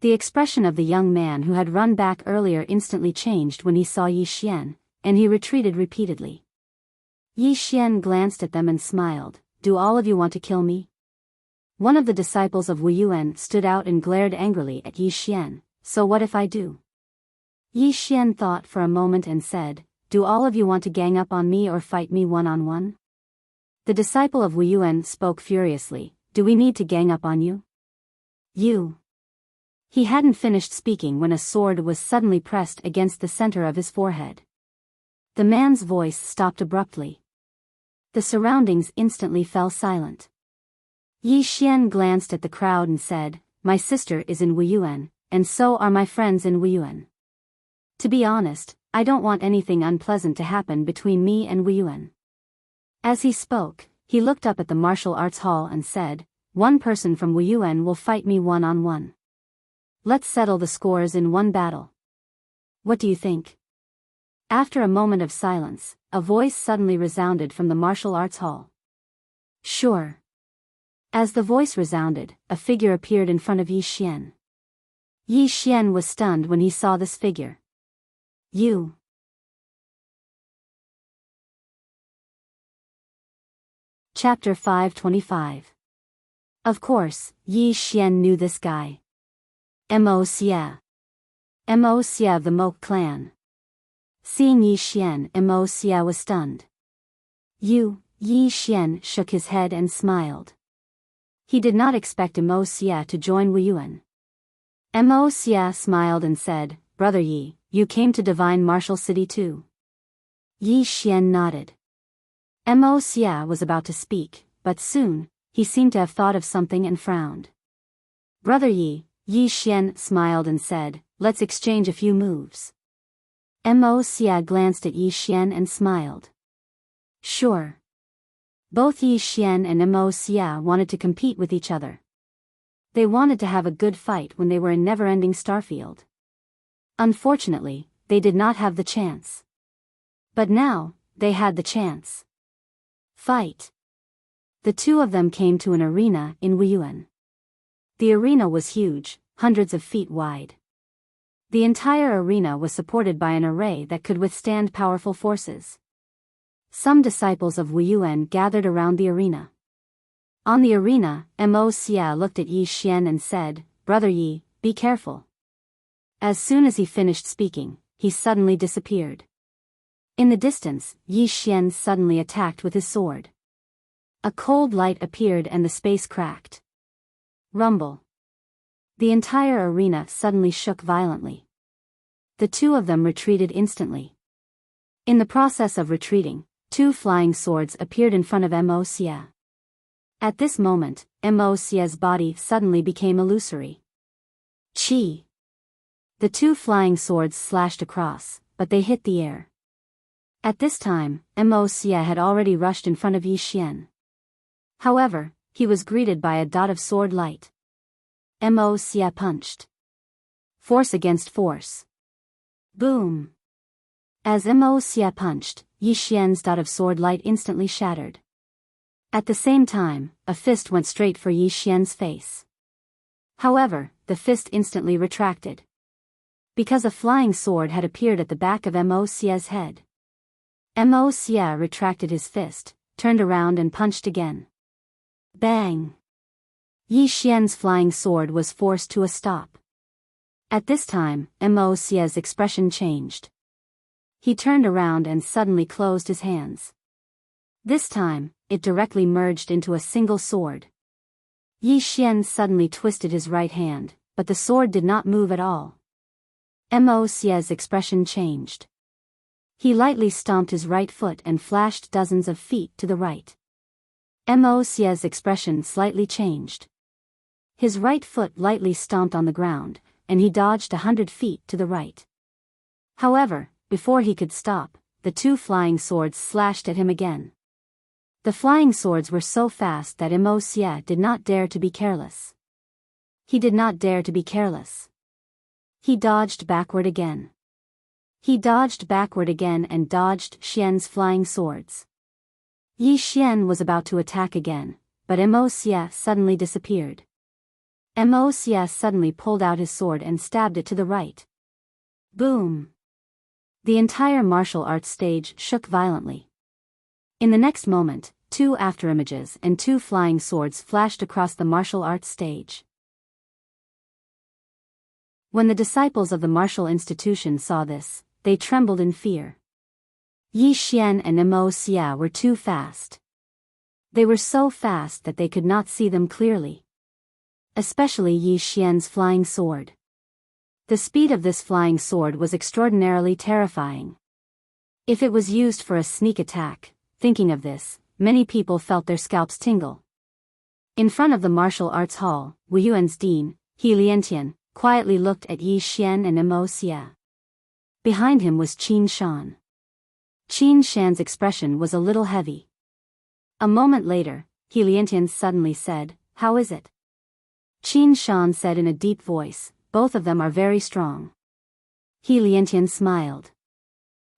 The expression of the young man who had run back earlier instantly changed when he saw Yi Xian. and he retreated repeatedly. Yi Xian glanced at them and smiled. Do all of you want to kill me? One of the disciples of Wu Yuan stood out and glared angrily at Yi Xian. So what if I do? Yi Xian thought for a moment and said, do all of you want to gang up on me or fight me one-on-one? The disciple of Wu Yuan spoke furiously. Do we need to gang up on you? You. He hadn't finished speaking when a sword was suddenly pressed against the center of his forehead. The man's voice stopped abruptly. The surroundings instantly fell silent. Yi Xian glanced at the crowd and said, my sister is in Wu Yuan, and so are my friends in Wu Yuan. To be honest, I don't want anything unpleasant to happen between me and Wu Yuan. As he spoke, he looked up at the martial arts hall and said, one person from Wu Yuan will fight me one-on-one. Let's settle the scores in one battle. What do you think? After a moment of silence, a voice suddenly resounded from the martial arts hall. Sure. As the voice resounded, a figure appeared in front of Yi Xian. Yi Xian was stunned when he saw this figure. You. Chapter 525. Of course, Yi Xian knew this guy. Mo Xia. Mo Xia of the Mo clan. Seeing Yi Xian, Mo Xia was stunned. Yi Xian shook his head and smiled. He did not expect Mo Xia to join Wu Yuan. Mo Xia smiled and said, Brother Yi, you came to Divine Martial City too? Yi Xian nodded. Mo Xia was about to speak, but soon, he seemed to have thought of something and frowned. Brother Yi Xian smiled and said, let's exchange a few moves. Mo Xia glanced at Yi Xian and smiled. Sure. Both Yi Xian and Mo Xia wanted to compete with each other. They wanted to have a good fight when they were in never-ending Starfield. Unfortunately, they did not have the chance. But now, they had the chance. Fight. The two of them came to an arena in Wu Yuan. The arena was huge, hundreds of feet wide. The entire arena was supported by an array that could withstand powerful forces. Some disciples of Wu Yuan gathered around the arena. On the arena, Mo Xia looked at Yi Xian and said, Brother Yi, be careful. As soon as he finished speaking, he suddenly disappeared. In the distance, Yi Xian suddenly attacked with his sword. A cold light appeared and the space cracked. Rumble. The entire arena suddenly shook violently. The two of them retreated instantly. In the process of retreating, two flying swords appeared in front of Mo Xia. At this moment, Mo Xia's body suddenly became illusory. Chi. The two flying swords slashed across, but they hit the air. At this time, Mo Xia had already rushed in front of Yi Xian. However, he was greeted by a dot of sword light. Mo Xia punched. Force against force. Boom. As Mo Xia punched, Yi Xian's dot of sword light instantly shattered. At the same time, a fist went straight for Yi Xian's face. However, the fist instantly retracted. Because a flying sword had appeared at the back of Mo Xia's head. Mo Xia retracted his fist, turned around and punched again. Bang! Yi Xian's flying sword was forced to a stop. At this time, Mo Xia's expression changed. He turned around and suddenly closed his hands. This time, it directly merged into a single sword. Yi Xian suddenly twisted his right hand, but the sword did not move at all. Mo Xia's expression changed. He lightly stomped his right foot and flashed dozens of feet to the right. Mo Xia's expression slightly changed. His right foot lightly stomped on the ground, and he dodged 100 feet to the right. However, before he could stop, the two flying swords slashed at him again. The flying swords were so fast that Mo Xia did not dare to be careless. He did not dare to be careless. He dodged backward again. He dodged backward again and dodged Xian's flying swords. Yi Xian was about to attack again, but Mo Xia suddenly disappeared. Mo Xia suddenly pulled out his sword and stabbed it to the right. Boom! The entire martial arts stage shook violently. In the next moment, 2 afterimages and 2 flying swords flashed across the martial arts stage. When the disciples of the martial institution saw this, they trembled in fear. Yi Xian and Immerse were too fast. They were so fast that they could not see them clearly. Especially Yi Xian's flying sword. The speed of this flying sword was extraordinarily terrifying. If it was used for a sneak attack, thinking of this, many people felt their scalps tingle. In front of the martial arts hall, Wu Yuan's dean, He Liantian, quietly looked at Yi Xian and Immerse. Behind him was Qin Shan. Qin Shan's expression was a little heavy. A moment later, He Liantian suddenly said, "How is it?" Qin Shan said in a deep voice, "Both of them are very strong." He Liantian smiled.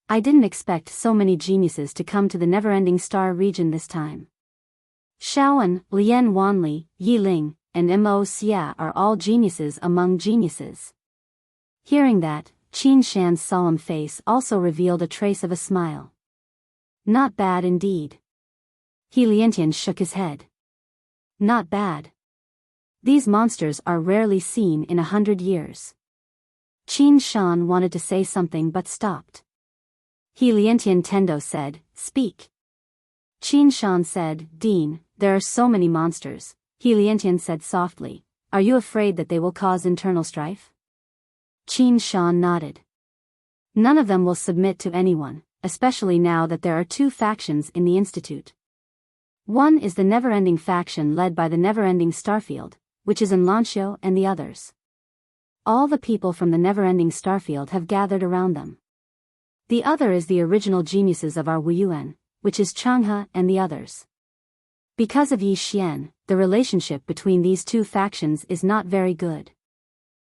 "I didn't expect so many geniuses to come to the never-ending star region this time. Shaoan, Lian Wanli, Yi Ling, and Immerse are all geniuses among geniuses." Hearing that, Qin Shan's solemn face also revealed a trace of a smile. "Not bad indeed." He Liantian shook his head. "Not bad. These monsters are rarely seen in 100 years." Qin Shan wanted to say something but stopped. He Liantian Tendo said, "Speak." Qin Shan said, "Dean, there are so many monsters." He Liantian said softly, "Are you afraid that they will cause internal strife?" Qin Shan nodded. "None of them will submit to anyone, especially now that there are 2 factions in the Institute. One is the never-ending faction led by the never-ending Starfield, which is in Lanxiu, and the others. All the people from the never-ending Starfield have gathered around them. The other is the original geniuses of our Wu Yuan, which is Changhe and the others. Because of Yi Xian, the relationship between these 2 factions is not very good."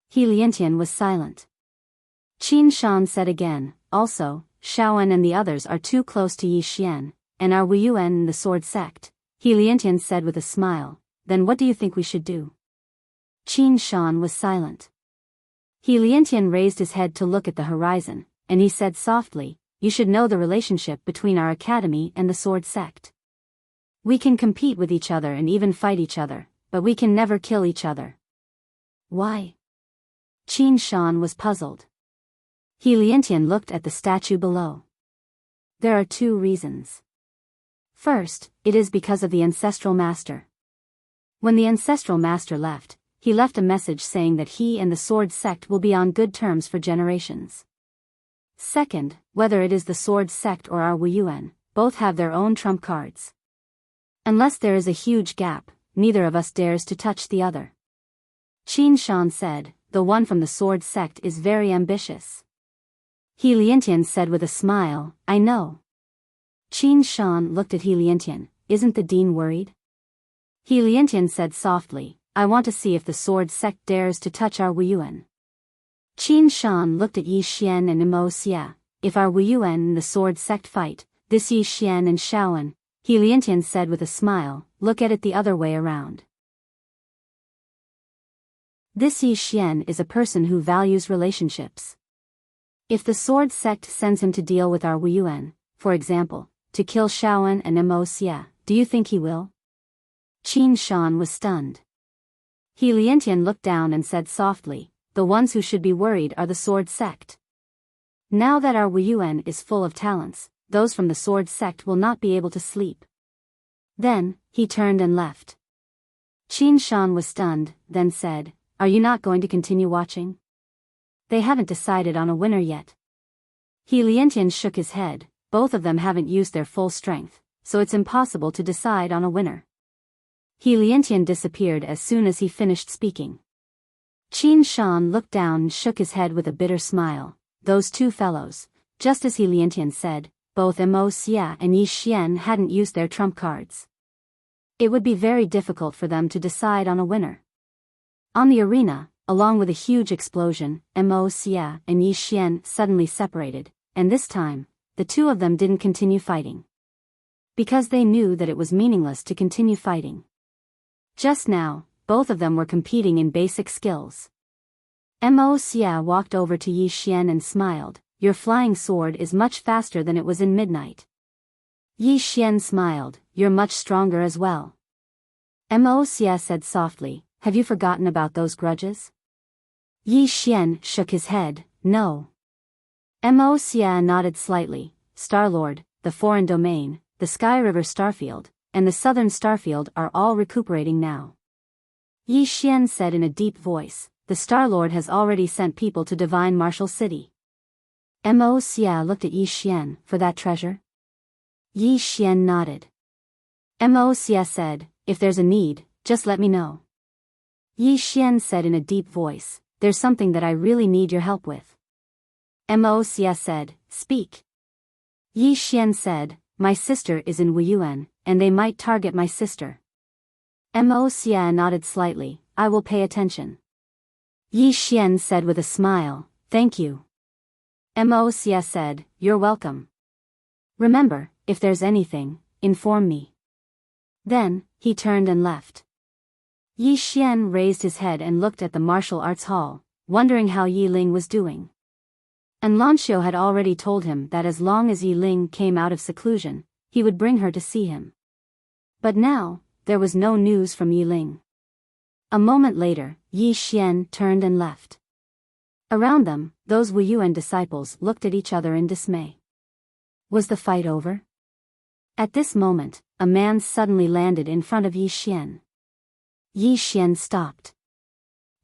He Liantian was silent. Qin Shan said again, "Also, Shaoan and the others are too close to Yi Xian, and our Wu Yuan and the sword sect." He Liantian said with a smile, "Then what do you think we should do?" Qin Shan was silent. He Liantian raised his head to look at the horizon, and he said softly, "You should know the relationship between our academy and the sword sect. We can compete with each other and even fight each other, but we can never kill each other." "Why?" Qin Shan was puzzled. He Liantian looked at the statue below. "There are 2 reasons. First, it is because of the ancestral master. When the ancestral master left, he left a message saying that he and the sword sect will be on good terms for generations. Second, whether it is the sword sect or our Wu Yuan, both have their own trump cards. Unless there is a huge gap, neither of us dares to touch the other." Qin Shan said, "The one from the sword sect is very ambitious." He Liantian said with a smile, "I know." Qin Shan looked at He Liantian, "Isn't the dean worried?" He Liantian said softly, "I want to see if the sword sect dares to touch our Wu Yuan." Qin Shan looked at Yi Xian and Immerse. "If our Wu Yuan and the sword sect fight, this Yi Xian and Shaoan," He Liantian said with a smile, "look at it the other way around. This Yi Xian is a person who values relationships. If the sword sect sends him to deal with our Wu Yuan, for example, to kill Shaoan and Immerse, do you think he will?" Qin Shan was stunned. He Liantian looked down and said softly, "The ones who should be worried are the sword sect. Now that our Wu Yuan is full of talents, those from the sword sect will not be able to sleep." Then, he turned and left. Qin Shan was stunned, then said, "Are you not going to continue watching? They haven't decided on a winner yet." He Liantian shook his head, "Both of them haven't used their full strength, so it's impossible to decide on a winner." He Liantian disappeared as soon as he finished speaking. Qin Shan looked down and shook his head with a bitter smile. Those 2 fellows, just as He Liantian said, both Immerse and Yi Xian hadn't used their trump cards. It would be very difficult for them to decide on a winner. On the arena, along with a huge explosion, Immerse and Yi Xian suddenly separated, and this time, the 2 of them didn't continue fighting. Because they knew that it was meaningless to continue fighting. Just now, both of them were competing in basic skills. Immerse walked over to Yi Xian and smiled, your flying sword is much faster than it was in midnight. Yi Xian smiled, you're much stronger as well. Mo Xia said softly, have you forgotten about those grudges? Yi Xian shook his head, no. Mo Xia nodded slightly, Star-Lord, the Foreign Domain, the Sky River Starfield, and the Southern Starfield are all recuperating now. Yi Xian said in a deep voice, the Star-Lord has already sent people to Divine Martial City. Mo Xia looked at Yi Xian, for that treasure? Yi Xian nodded. Mo Xia said, if there's a need, just let me know. Yi Xian said in a deep voice, there's something that I really need your help with. Mo Xia said, speak. Yi Xian said, my sister is in Wuyuan, and they might target my sister. Mo Xia nodded slightly, I will pay attention. Yi Xian said with a smile, thank you. Mo Xia said, you're welcome. Remember, if there's anything, inform me. Then, he turned and left. Yi Xian raised his head and looked at the martial arts hall, wondering how Yi Ling was doing. And Lanxiu had already told him that as long as Yi Ling came out of seclusion, he would bring her to see him. But now, there was no news from Yi Ling. A moment later, Yi Xian turned and left. Around them, those Wuyuan disciples looked at each other in dismay. Was the fight over? At this moment, a man suddenly landed in front of Yi Xian. Yi Xian stopped.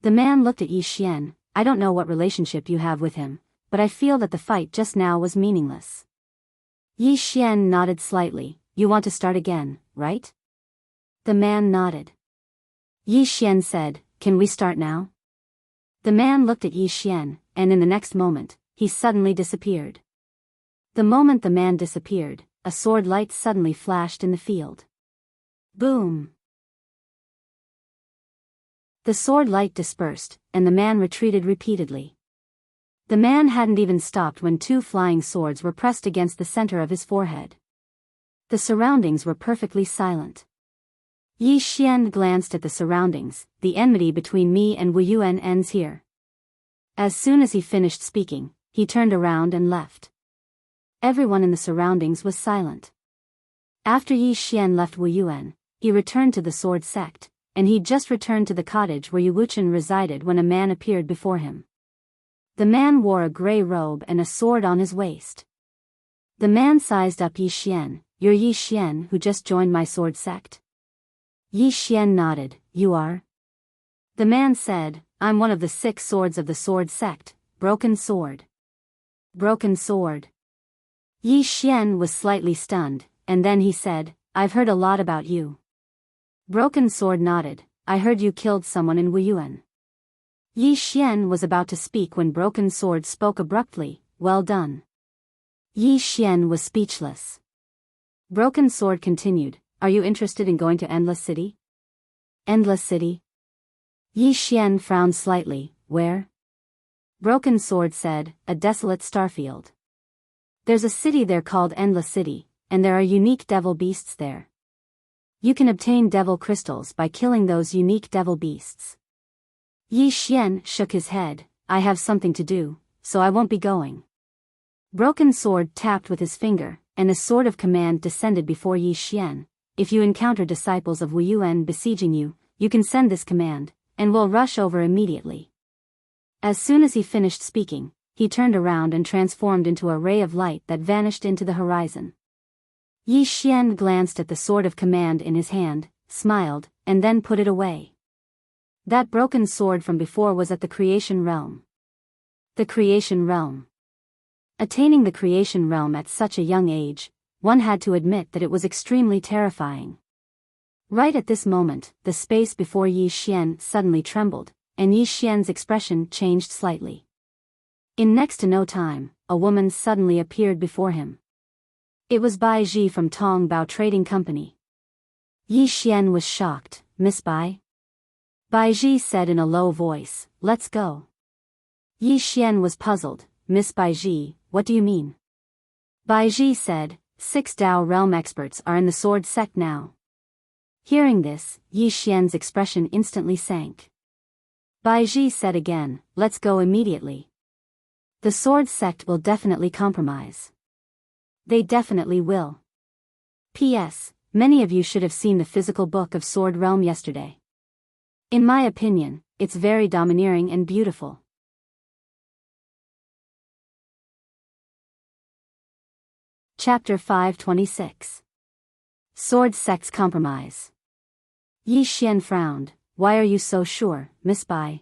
The man looked at Yi Xian, I don't know what relationship you have with him, but I feel that the fight just now was meaningless. Yi Xian nodded slightly, you want to start again, right? The man nodded. Yi Xian said, can we start now? The man looked at Yi Xian, and in the next moment, he suddenly disappeared. The moment the man disappeared, a sword light suddenly flashed in the field. Boom! The sword light dispersed, and the man retreated repeatedly. The man hadn't even stopped when two flying swords were pressed against the center of his forehead. The surroundings were perfectly silent. Yi Xian glanced at the surroundings, the enmity between me and Wuyuan ends here. As soon as he finished speaking, he turned around and left. Everyone in the surroundings was silent. After Yi Xian left Wuyuan, he returned to the sword sect, and he'd just returned to the cottage where Yu Wuchen resided when a man appeared before him. The man wore a gray robe and a sword on his waist. The man sized up Yi Xian, you're Yi Xian who just joined my sword sect? Yi Xian nodded, you are? The man said, I'm one of the 6 swords of the sword sect, Broken Sword. Broken Sword. Yi Xian was slightly stunned, and then he said, I've heard a lot about you. Broken Sword nodded, I heard you killed someone in Wuyuan. Yi Xian was about to speak when Broken Sword spoke abruptly, well done. Yi Xian was speechless. Broken Sword continued, are you interested in going to Endless City? Endless City? Yi Xian frowned slightly, where? Broken Sword said, a desolate starfield. There's a city there called Endless City, and there are unique devil beasts there. You can obtain devil crystals by killing those unique devil beasts. Yi Xian shook his head, I have something to do, so I won't be going. Broken Sword tapped with his finger, and a sword of command descended before Yi Xian. If you encounter disciples of Wuyuan besieging you, you can send this command, and we'll rush over immediately. As soon as he finished speaking, he turned around and transformed into a ray of light that vanished into the horizon. Yi Xian glanced at the sword of command in his hand, smiled, and then put it away. That broken sword from before was at the creation realm. The creation realm. Attaining the creation realm at such a young age, one had to admit that it was extremely terrifying. Right at this moment, the space before Yi Xian suddenly trembled, and Yi Xian's expression changed slightly. In next to no time, a woman suddenly appeared before him. It was Bai Ji from Tong Bao Trading Company. Yi Xian was shocked, Miss Bai? Bai Ji said in a low voice, let's go. Yi Xian was puzzled, Miss Bai Ji, what do you mean? Bai Ji said, 6 Dao realm experts are in the sword sect now. Hearing this, Yi Xian's expression instantly sank. Bai Ji said again, let's go immediately. The sword sect will definitely compromise. They definitely will. P.S. Many of you should have seen the physical book of Sword Realm yesterday. In my opinion, it's very domineering and beautiful. Chapter 526. Sword Sect's Compromise. Yi Xian frowned. Why are you so sure, Miss Bai?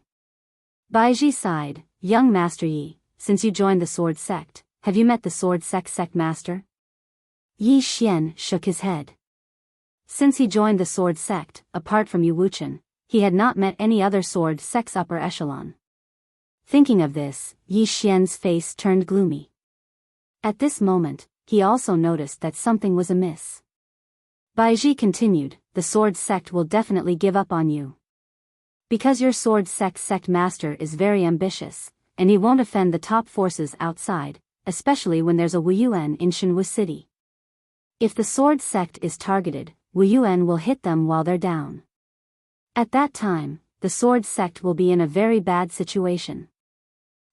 Baizhi sighed. Young Master Yi, since you joined the Sword Sect, have you met the Sword Sect Master? Yi Xian shook his head. Since he joined the Sword Sect, apart from Yu Wuchen, he had not met any other Sword Sect's upper echelon. Thinking of this, Yi Xian's face turned gloomy. At this moment, he also noticed that something was amiss. Baizhi continued, the Sword Sect will definitely give up on you. Because your Sword Sect master is very ambitious, and he won't offend the top forces outside, especially when there's a Wuyuan in Shenwu City. If the Sword Sect is targeted, Wuyuan will hit them while they're down. At that time, the Sword Sect will be in a very bad situation.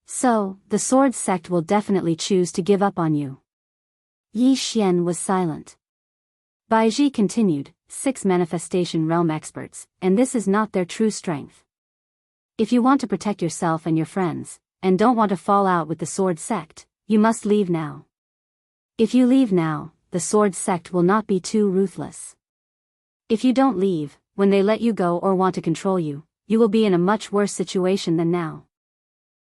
So, the Sword Sect will definitely choose to give up on you. Yi Xian was silent. Baizhi continued, 6 manifestation realm experts, and this is not their true strength. If you want to protect yourself and your friends, and don't want to fall out with the Sword Sect, you must leave now. If you leave now, the Sword Sect will not be too ruthless. If you don't leave, when they let you go or want to control you, you will be in a much worse situation than now.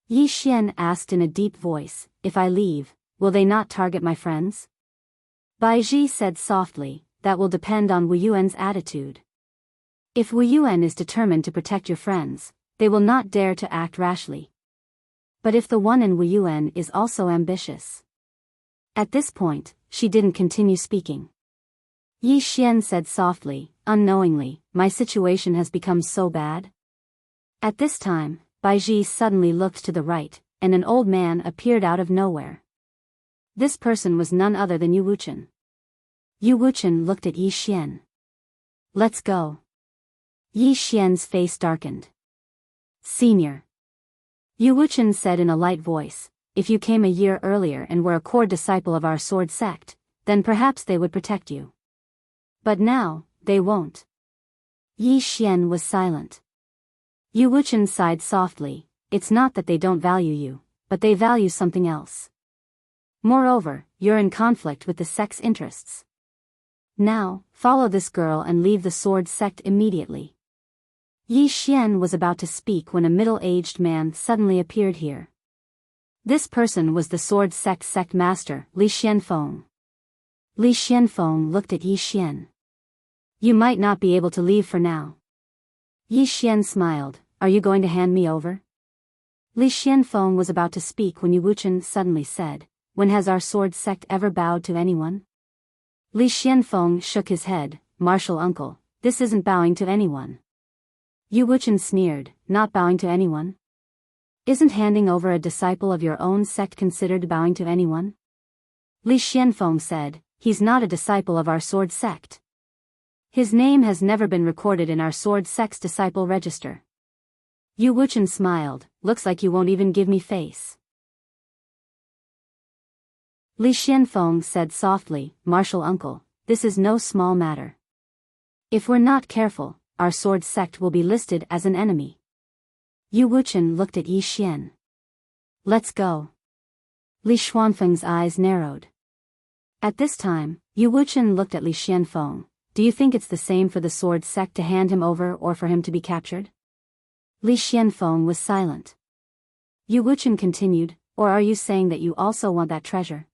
Yi Xian asked in a deep voice, if I leave, will they not target my friends? Baizhi said softly, that will depend on Wuyuan's attitude. If Wuyuan is determined to protect your friends, they will not dare to act rashly. But if the one in Wuyuan is also ambitious. At this point, she didn't continue speaking. Yi Xian said softly, unknowingly, my situation has become so bad. At this time, Baizhi suddenly looked to the right, and an old man appeared out of nowhere. This person was none other than Yu Wuchen. Yu Wuchen looked at Yi Xian. Let's go. Yi Xian's face darkened. Senior. Yu Wuchen said in a light voice, if you came a year earlier and were a core disciple of our Sword Sect, then perhaps they would protect you. But now, they won't. Yi Xian was silent. Yu Wuchen sighed softly, it's not that they don't value you, but they value something else. Moreover, you're in conflict with the sect's interests. Now, follow this girl and leave the Sword Sect immediately. Yi Xian was about to speak when a middle-aged man suddenly appeared here. This person was the Sword Sect master, Li Xianfeng. Li Xianfeng looked at Yi Xian. You might not be able to leave for now. Yi Xian smiled, are you going to hand me over? Li Xianfeng was about to speak when Yu Wuchen suddenly said, when has our Sword Sect ever bowed to anyone? Li Xianfeng shook his head, martial uncle, this isn't bowing to anyone. Yu Wuchen sneered, not bowing to anyone? Isn't handing over a disciple of your own sect considered bowing to anyone? Li Xianfeng said, he's not a disciple of our Sword Sect. His name has never been recorded in our Sword Sect's disciple register. Yu Wuchen smiled, looks like you won't even give me face. Li Xianfeng said softly, martial uncle, this is no small matter. If we're not careful, our Sword Sect will be listed as an enemy. Yu Wuchen looked at Yi Xian. Let's go. Li Xianfeng's eyes narrowed. At this time, Yu Wuchen looked at Li Xianfeng. Do you think it's the same for the Sword Sect to hand him over or for him to be captured? Li Xianfeng was silent. Yu Wuchen continued, or are you saying that you also want that treasure?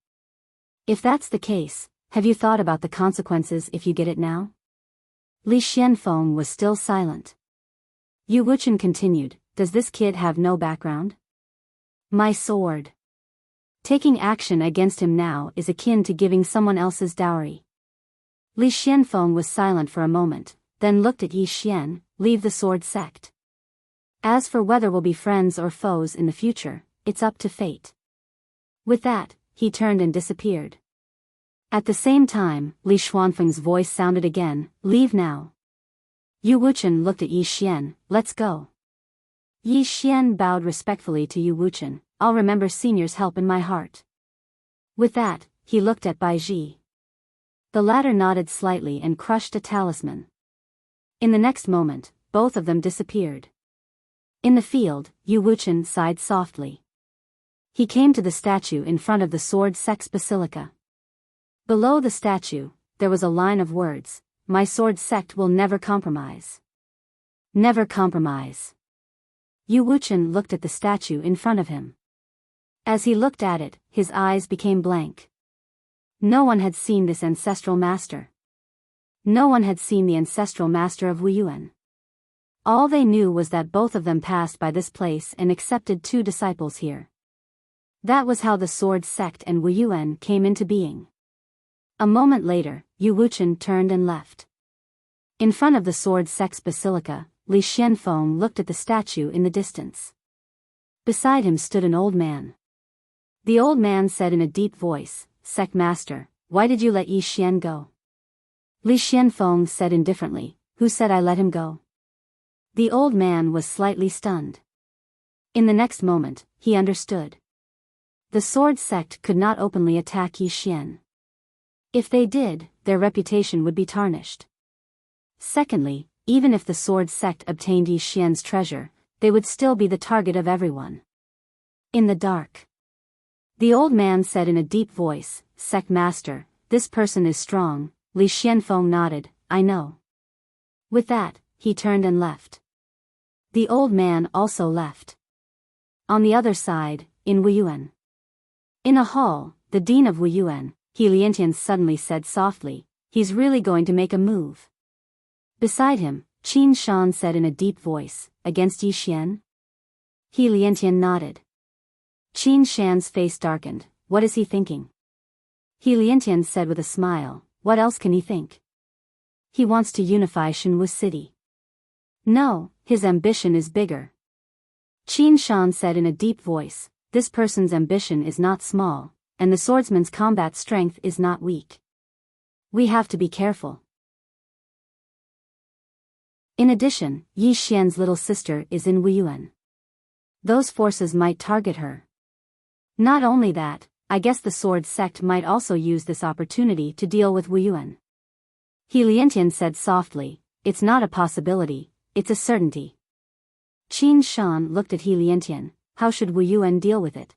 If that's the case, have you thought about the consequences if you get it now? Li Xianfeng was still silent. Yu Wuchen continued, does this kid have no background? My sword. Taking action against him now is akin to giving someone else's dowry. Li Xianfeng was silent for a moment, then looked at Yi Xian, leave the Sword Sect. As for whether we'll be friends or foes in the future, it's up to fate. With that, he turned and disappeared. At the same time, Li Xianfeng's voice sounded again, leave now. Yu Wuchen looked at Yi Xian, let's go. Yi Xian bowed respectfully to Yu Wuchen. I'll remember senior's help in my heart. With that, he looked at Bai Ji. The latter nodded slightly and crushed a talisman. In the next moment, both of them disappeared. In the field, Yu Wuchen sighed softly. He came to the statue in front of the Sword Sect's basilica. Below the statue, there was a line of words: "My sword sect will never compromise. Never compromise." Yu Wuchen looked at the statue in front of him. As he looked at it, his eyes became blank. No one had seen this ancestral master. No one had seen the ancestral master of Wuyuan. All they knew was that both of them passed by this place and accepted 2 disciples here. That was how the Sword Sect and Wuyuan came into being. A moment later, Yu Wuchen turned and left. In front of the Sword Sect's basilica, Li Xianfeng looked at the statue in the distance. Beside him stood an old man. The old man said in a deep voice, "Sect Master, why did you let Yi Xian go?" Li Xianfeng said indifferently, "Who said I let him go?" The old man was slightly stunned. In the next moment, he understood. The Sword Sect could not openly attack Yi Xian. If they did, their reputation would be tarnished. Secondly, even if the Sword Sect obtained Yi Xian's treasure, they would still be the target of everyone. In the dark, the old man said in a deep voice, "Sect Master, this person is strong." Li Xianfeng nodded, "I know." With that, he turned and left. The old man also left. On the other side, in Wuyuan. In a hall, the dean of Wuyuan, He Liantian, suddenly said softly, "He's really going to make a move." Beside him, Qin Shan said in a deep voice, "Against Yi Xian?" He Liantian nodded. Qin Shan's face darkened. What is he thinking? He Liantian said with a smile, "What else can he think? He wants to unify Shenwu City." "No, his ambition is bigger." Qin Shan said in a deep voice, "This person's ambition is not small, and the swordsman's combat strength is not weak. We have to be careful." In addition, Yi Xian's little sister is in Wuyuan. Those forces might target her. Not only that, I guess the Sword Sect might also use this opportunity to deal with Wuyuan. He Liantian said softly, "It's not a possibility, it's a certainty." Qin Shan looked at He Liantian. How should Wuyuan deal with it?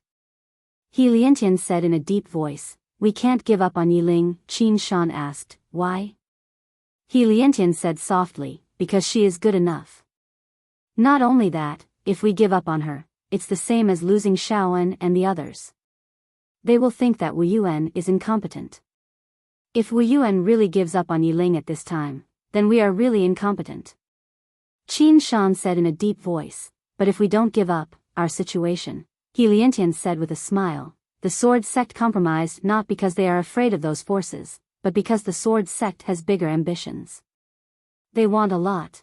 He Liantian said in a deep voice, "We can't give up on Yiling." Qin Shan asked, "Why?" He Liantian said softly, "Because she is good enough. Not only that, if we give up on her, it's the same as losing Shaoan and the others. They will think that Wuyuan is incompetent. If Wuyuan really gives up on Yiling at this time, then we are really incompetent." Qin Shan said in a deep voice, "But if we don't give up our situation," He Liantian said with a smile, "the Sword Sect compromised not because they are afraid of those forces, but because the Sword Sect has bigger ambitions. They want a lot.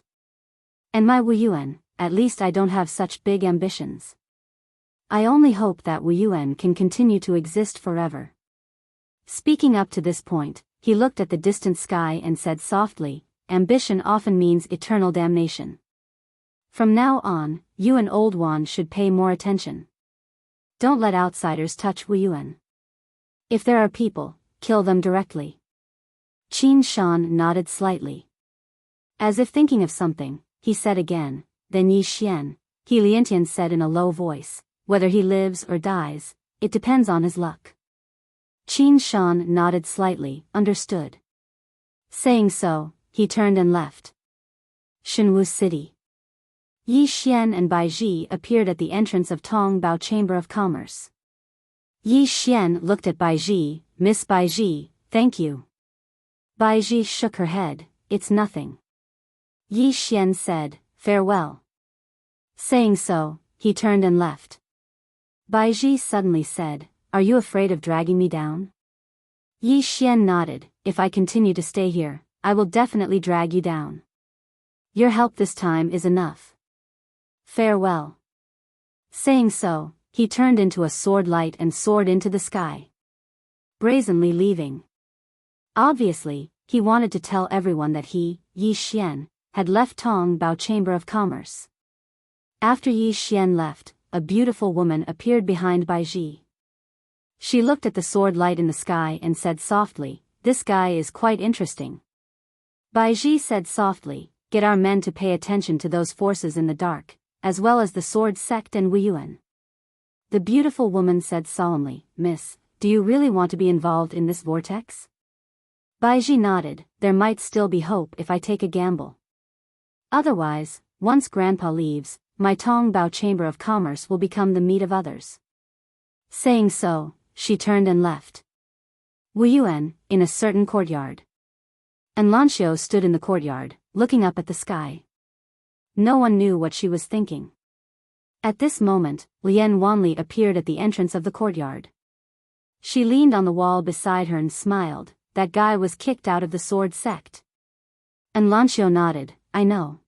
And my Wuyuan, at least I don't have such big ambitions. I only hope that Wuyuan can continue to exist forever." Speaking up to this point, he looked at the distant sky and said softly, "Ambition often means eternal damnation. From now on, you and Old Wan should pay more attention. Don't let outsiders touch Wuyuan. If there are people, kill them directly." Qin Shan nodded slightly. As if thinking of something, he said again, "Then Yi Xian," He Liantian said in a low voice, "whether he lives or dies, it depends on his luck." Qin Shan nodded slightly, understood. Saying so, he turned and left. Shenwu City. Yi Xian and Bai Ji appeared at the entrance of Tongbao Chamber of Commerce. Yi Xian looked at Bai Ji. "Miss Bai Ji, thank you." Bai Ji shook her head, "It's nothing." Yi Xian said, "Farewell." Saying so, he turned and left. Bai Ji suddenly said, "Are you afraid of dragging me down?" Yi Xian nodded, "If I continue to stay here, I will definitely drag you down. Your help this time is enough. Farewell." Saying so, he turned into a sword light and soared into the sky, brazenly leaving. Obviously, he wanted to tell everyone that he, Yi Xian, had left Tongbao Chamber of Commerce. After Yi Xian left, a beautiful woman appeared behind Bai Ji. She looked at the sword light in the sky and said softly, "This guy is quite interesting." Bai Ji said softly, "Get our men to pay attention to those forces in the dark, as well as the sword sect and Weiyuan." The beautiful woman said solemnly, "Miss, do you really want to be involved in this vortex?" Bai Ji nodded. "There might still be hope if I take a gamble. Otherwise, once Grandpa leaves, my Tongbao Chamber of Commerce will become the meat of others." Saying so, she turned and left. Weiyuan, in a certain courtyard. And Lanxiu stood in the courtyard, looking up at the sky. No one knew what she was thinking. At this moment, Lian Wanli appeared at the entrance of the courtyard. She leaned on the wall beside her and smiled. That guy was kicked out of the sword sect. And Lanxiu nodded, "I know."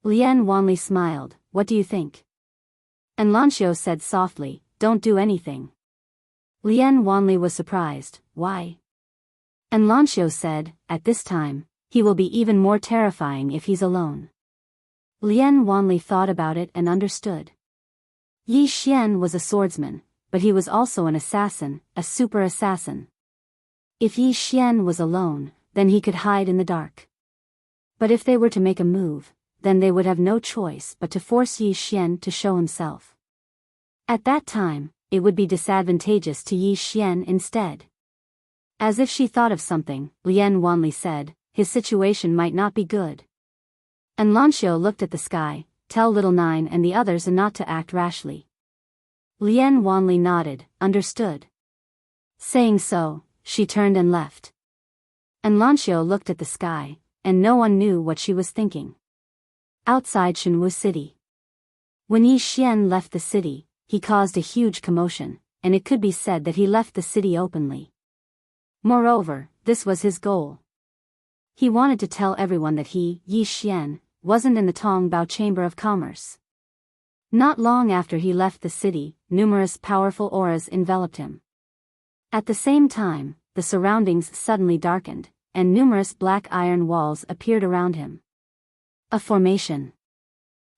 Lian Wanli smiled, "What do you think?" And Lanxiu said softly, "Don't do anything." Lian Wanli was surprised, "Why?" And Lanxiu said, "At this time, he will be even more terrifying if he's alone." Lian Wanli thought about it and understood. Yi Xian was a swordsman, but he was also an assassin, a super assassin. If Yi Xian was alone, then he could hide in the dark. But if they were to make a move, then they would have no choice but to force Yi Xian to show himself. At that time, it would be disadvantageous to Yi Xian instead. As if she thought of something, Lian Wanli said, "His situation might not be good." And Lanxiu looked at the sky, "Tell Little Nine and the others not to act rashly." Lian Wanli nodded, "Understood." Saying so, she turned and left. And Lanxiu looked at the sky, and no one knew what she was thinking. Outside Shenwu City. When Yi Xian left the city, he caused a huge commotion, and it could be said that he left the city openly. Moreover, this was his goal. He wanted to tell everyone that he, Yi Xian, wasn't in the Tongbao Chamber of Commerce. Not long after he left the city, numerous powerful auras enveloped him. At the same time, the surroundings suddenly darkened, and numerous black iron walls appeared around him. A formation.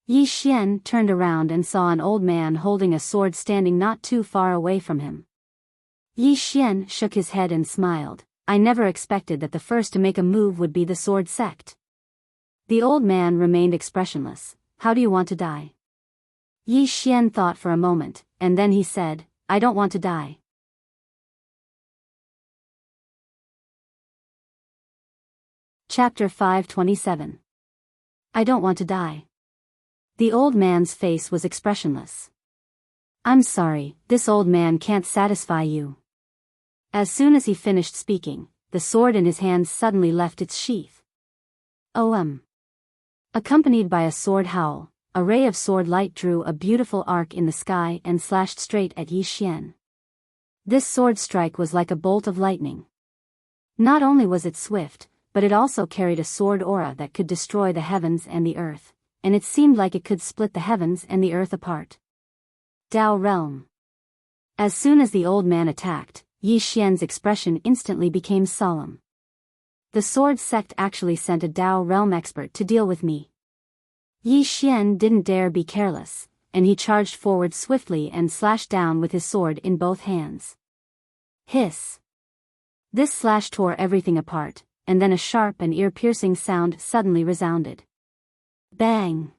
Yi Xian turned around and saw an old man holding a sword standing not too far away from him. Yi Xian shook his head and smiled. "I never expected that the first to make a move would be the sword sect." The old man remained expressionless. "How do you want to die?" Yi Xian thought for a moment, and then he said, "I don't want to die." Chapter 527. I don't want to die. The old man's face was expressionless. "I'm sorry, this old man can't satisfy you." As soon as he finished speaking, the sword in his hand suddenly left its sheath. Accompanied by a sword howl, a ray of sword light drew a beautiful arc in the sky and slashed straight at Yi Xian. This sword strike was like a bolt of lightning. Not only was it swift, but it also carried a sword aura that could destroy the heavens and the earth, and it seemed like it could split the heavens and the earth apart. Dao Realm. As soon as the old man attacked, Yi Xian's expression instantly became solemn. "The sword sect actually sent a Dao Realm expert to deal with me." Yi Xian didn't dare be careless, and he charged forward swiftly and slashed down with his sword in both hands. Hiss! This slash tore everything apart, and then a sharp and ear-piercing sound suddenly resounded. Bang!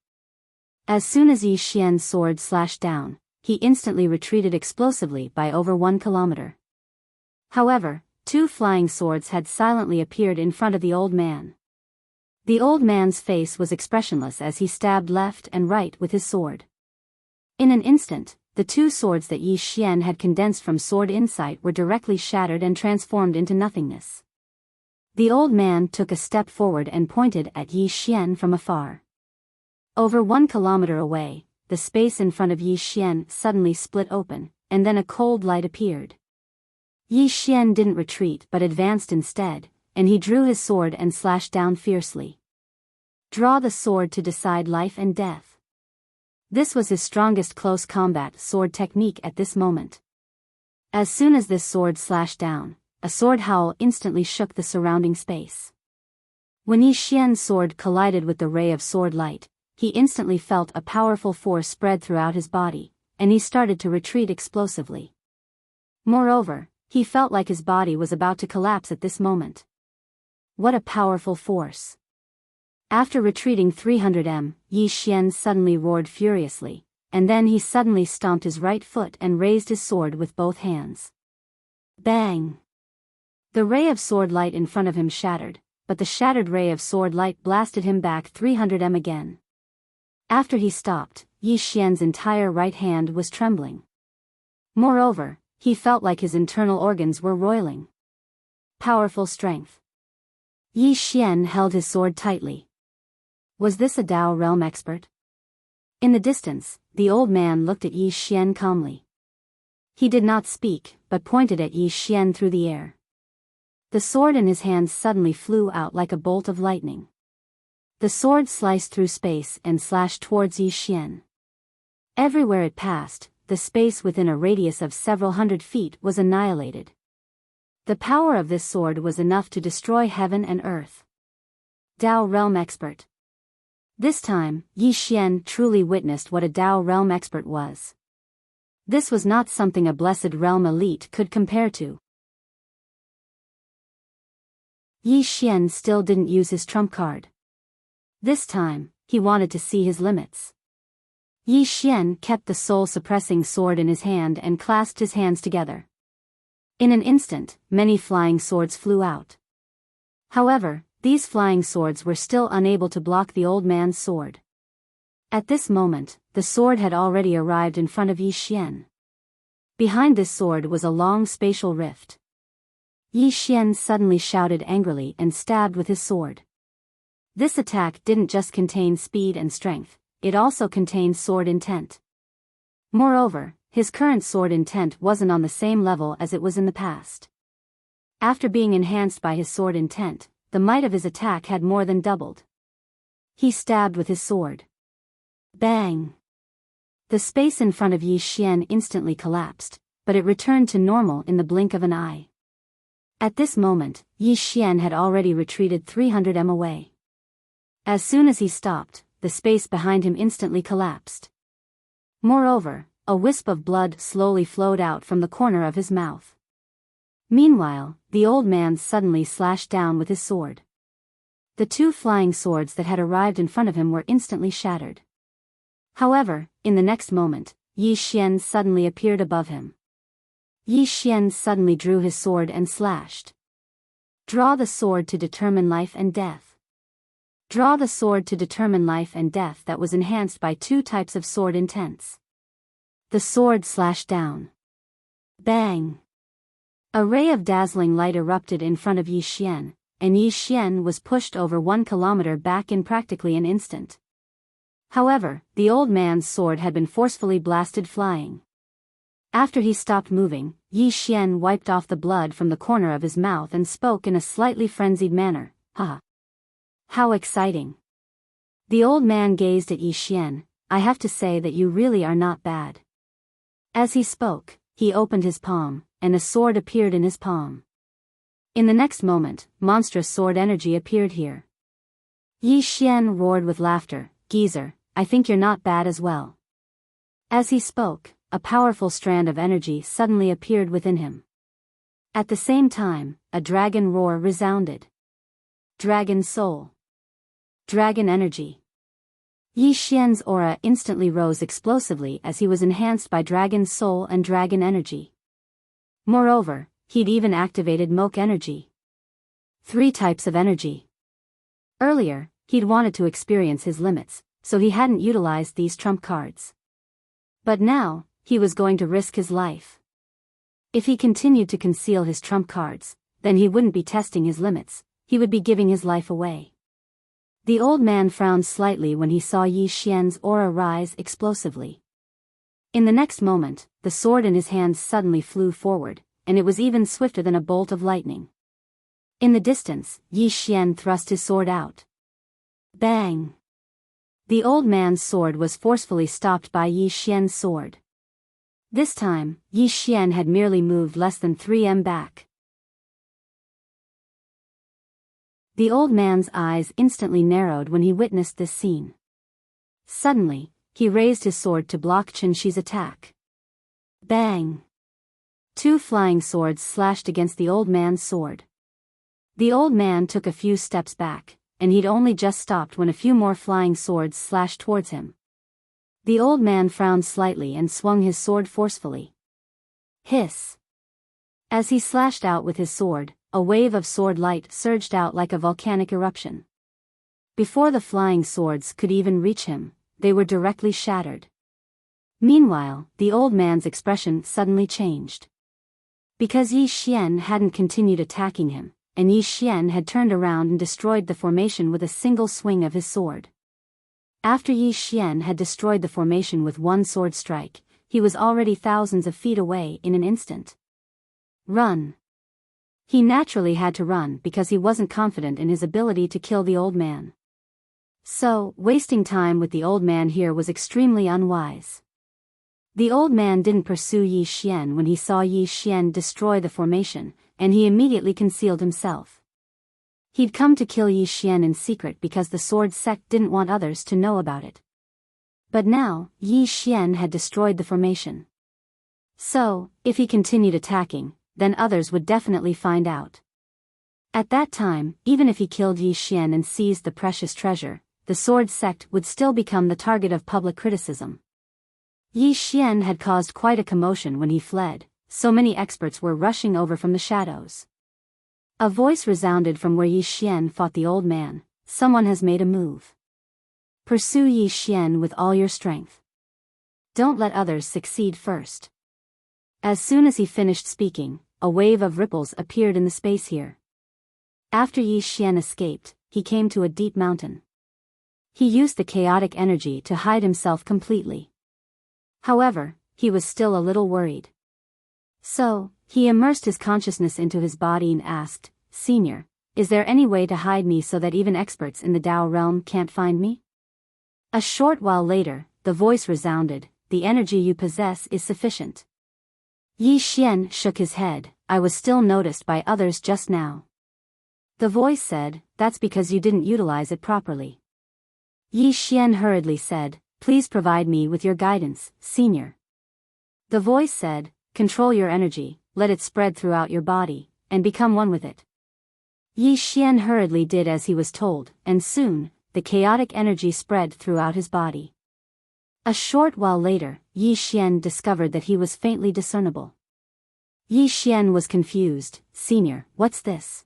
As soon as Yi Xian's sword slashed down, he instantly retreated explosively by over 1 kilometer. However, 2 flying swords had silently appeared in front of the old man. The old man's face was expressionless as he stabbed left and right with his sword. In an instant, the 2 swords that Yi Xian had condensed from sword insight were directly shattered and transformed into nothingness. The old man took a step forward and pointed at Yi Xian from afar. Over 1 kilometer away, the space in front of Yi Xian suddenly split open, and then a cold light appeared. Yi Xian didn't retreat but advanced instead, and he drew his sword and slashed down fiercely. Draw the sword to decide life and death. This was his strongest close combat sword technique at this moment. As soon as this sword slashed down, a sword howl instantly shook the surrounding space. When Yi Xian's sword collided with the ray of sword light, he instantly felt a powerful force spread throughout his body, and he started to retreat explosively. Moreover, he felt like his body was about to collapse at this moment. What a powerful force! After retreating 300 m, Yi Xian suddenly roared furiously, and then he suddenly stomped his right foot and raised his sword with both hands. Bang! The ray of sword light in front of him shattered, but the shattered ray of sword light blasted him back 300 m again. After he stopped, Yi Xian's entire right hand was trembling. Moreover, he felt like his internal organs were roiling. Powerful strength. Yi Xian held his sword tightly. Was this a Dao realm expert? In the distance, the old man looked at Yi Xian calmly. He did not speak, but pointed at Yi Xian through the air. The sword in his hands suddenly flew out like a bolt of lightning. The sword sliced through space and slashed towards Yi Xian. Everywhere it passed, the space within a radius of several hundred feet was annihilated. The power of this sword was enough to destroy heaven and earth. Dao realm expert. This time, Yi Xian truly witnessed what a Dao realm expert was. This was not something a blessed realm elite could compare to. Yi Xian still didn't use his trump card. This time, he wanted to see his limits. Yi Xian kept the soul-suppressing sword in his hand and clasped his hands together. In an instant, many flying swords flew out. However, these flying swords were still unable to block the old man's sword. At this moment, the sword had already arrived in front of Yi Xian. Behind this sword was a long spatial rift. Yi Xian suddenly shouted angrily and stabbed with his sword. This attack didn't just contain speed and strength, it also contained sword intent. Moreover, his current sword intent wasn't on the same level as it was in the past. After being enhanced by his sword intent, the might of his attack had more than doubled. He stabbed with his sword. Bang! The space in front of Yi Xian instantly collapsed, but it returned to normal in the blink of an eye. At this moment, Yi Xian had already retreated 300 m away. As soon as he stopped, the space behind him instantly collapsed. Moreover, a wisp of blood slowly flowed out from the corner of his mouth. Meanwhile, the old man suddenly slashed down with his sword. The two flying swords that had arrived in front of him were instantly shattered. However, in the next moment, Yi Xian suddenly appeared above him. Yi Xian suddenly drew his sword and slashed. Draw the sword to determine life and death. Draw the sword to determine life and death that was enhanced by two types of sword intents. The sword slashed down. Bang! A ray of dazzling light erupted in front of Yi Xian, and Yi Xian was pushed over 1 kilometer back in practically an instant. However, the old man's sword had been forcefully blasted flying. After he stopped moving, Yi Xian wiped off the blood from the corner of his mouth and spoke in a slightly frenzied manner. "Haha! How exciting!" The old man gazed at Yi Xian. "I have to say that you really are not bad." As he spoke, he opened his palm, and a sword appeared in his palm. In the next moment, monstrous sword energy appeared here. Yi Xian roared with laughter. "Geezer, I think you're not bad as well." As he spoke, a powerful strand of energy suddenly appeared within him. At the same time, a dragon roar resounded. Dragon soul. Dragon energy. Yi Xian's aura instantly rose explosively as he was enhanced by dragon soul and dragon energy. Moreover, he'd even activated Moke energy. 3 types of energy. Earlier, he'd wanted to experience his limits, so he hadn't utilized these trump cards. But now, he was going to risk his life. If he continued to conceal his trump cards, then he wouldn't be testing his limits, he would be giving his life away. The old man frowned slightly when he saw Yi Xian's aura rise explosively. In the next moment, the sword in his hands suddenly flew forward, and it was even swifter than a bolt of lightning. In the distance, Yi Xian thrust his sword out. Bang! The old man's sword was forcefully stopped by Yi Xian's sword. This time, Yi Xian had merely moved less than 3 m back. The old man's eyes instantly narrowed when he witnessed this scene. Suddenly, he raised his sword to block Chen Shi's attack. Bang! 2 flying swords slashed against the old man's sword. The old man took a few steps back, and he'd only just stopped when a few more flying swords slashed towards him. The old man frowned slightly and swung his sword forcefully. Hiss! As he slashed out with his sword, a wave of sword light surged out like a volcanic eruption. Before the flying swords could even reach him, they were directly shattered. Meanwhile, the old man's expression suddenly changed. Because Yi Xian hadn't continued attacking him, and Yi Xian had turned around and destroyed the formation with a single swing of his sword. After Yi Xian had destroyed the formation with one sword strike, he was already thousands of feet away in an instant. Run! He naturally had to run because he wasn't confident in his ability to kill the old man. So, wasting time with the old man here was extremely unwise. The old man didn't pursue Yi Xian when he saw Yi Xian destroy the formation, and he immediately concealed himself. He'd come to kill Yi Xian in secret because the sword sect didn't want others to know about it. But now, Yi Xian had destroyed the formation. So, if he continued attacking, then others would definitely find out. At that time, even if he killed Yi Xian and seized the precious treasure, the sword sect would still become the target of public criticism. Yi Xian had caused quite a commotion when he fled, so many experts were rushing over from the shadows. A voice resounded from where Yi Xian fought the old man. Someone has made a move. Pursue Yi Xian with all your strength. Don't let others succeed first. As soon as he finished speaking, a wave of ripples appeared in the space here. After Yi Xian escaped, he came to a deep mountain. He used the chaotic energy to hide himself completely. However, he was still a little worried. So, he immersed his consciousness into his body and asked, "Senior, is there any way to hide me so that even experts in the Dao realm can't find me?" A short while later, the voice resounded, "The energy you possess is sufficient." Yi Xian shook his head, "I was still noticed by others just now." The voice said, "That's because you didn't utilize it properly." Yi Xian hurriedly said, "Please provide me with your guidance, Senior." The voice said, "Control your energy, let it spread throughout your body, and become one with it." Yi Xian hurriedly did as he was told, and soon, the chaotic energy spread throughout his body. A short while later, Yi Xian discovered that he was faintly discernible. Yi Xian was confused, "Senior, what's this?"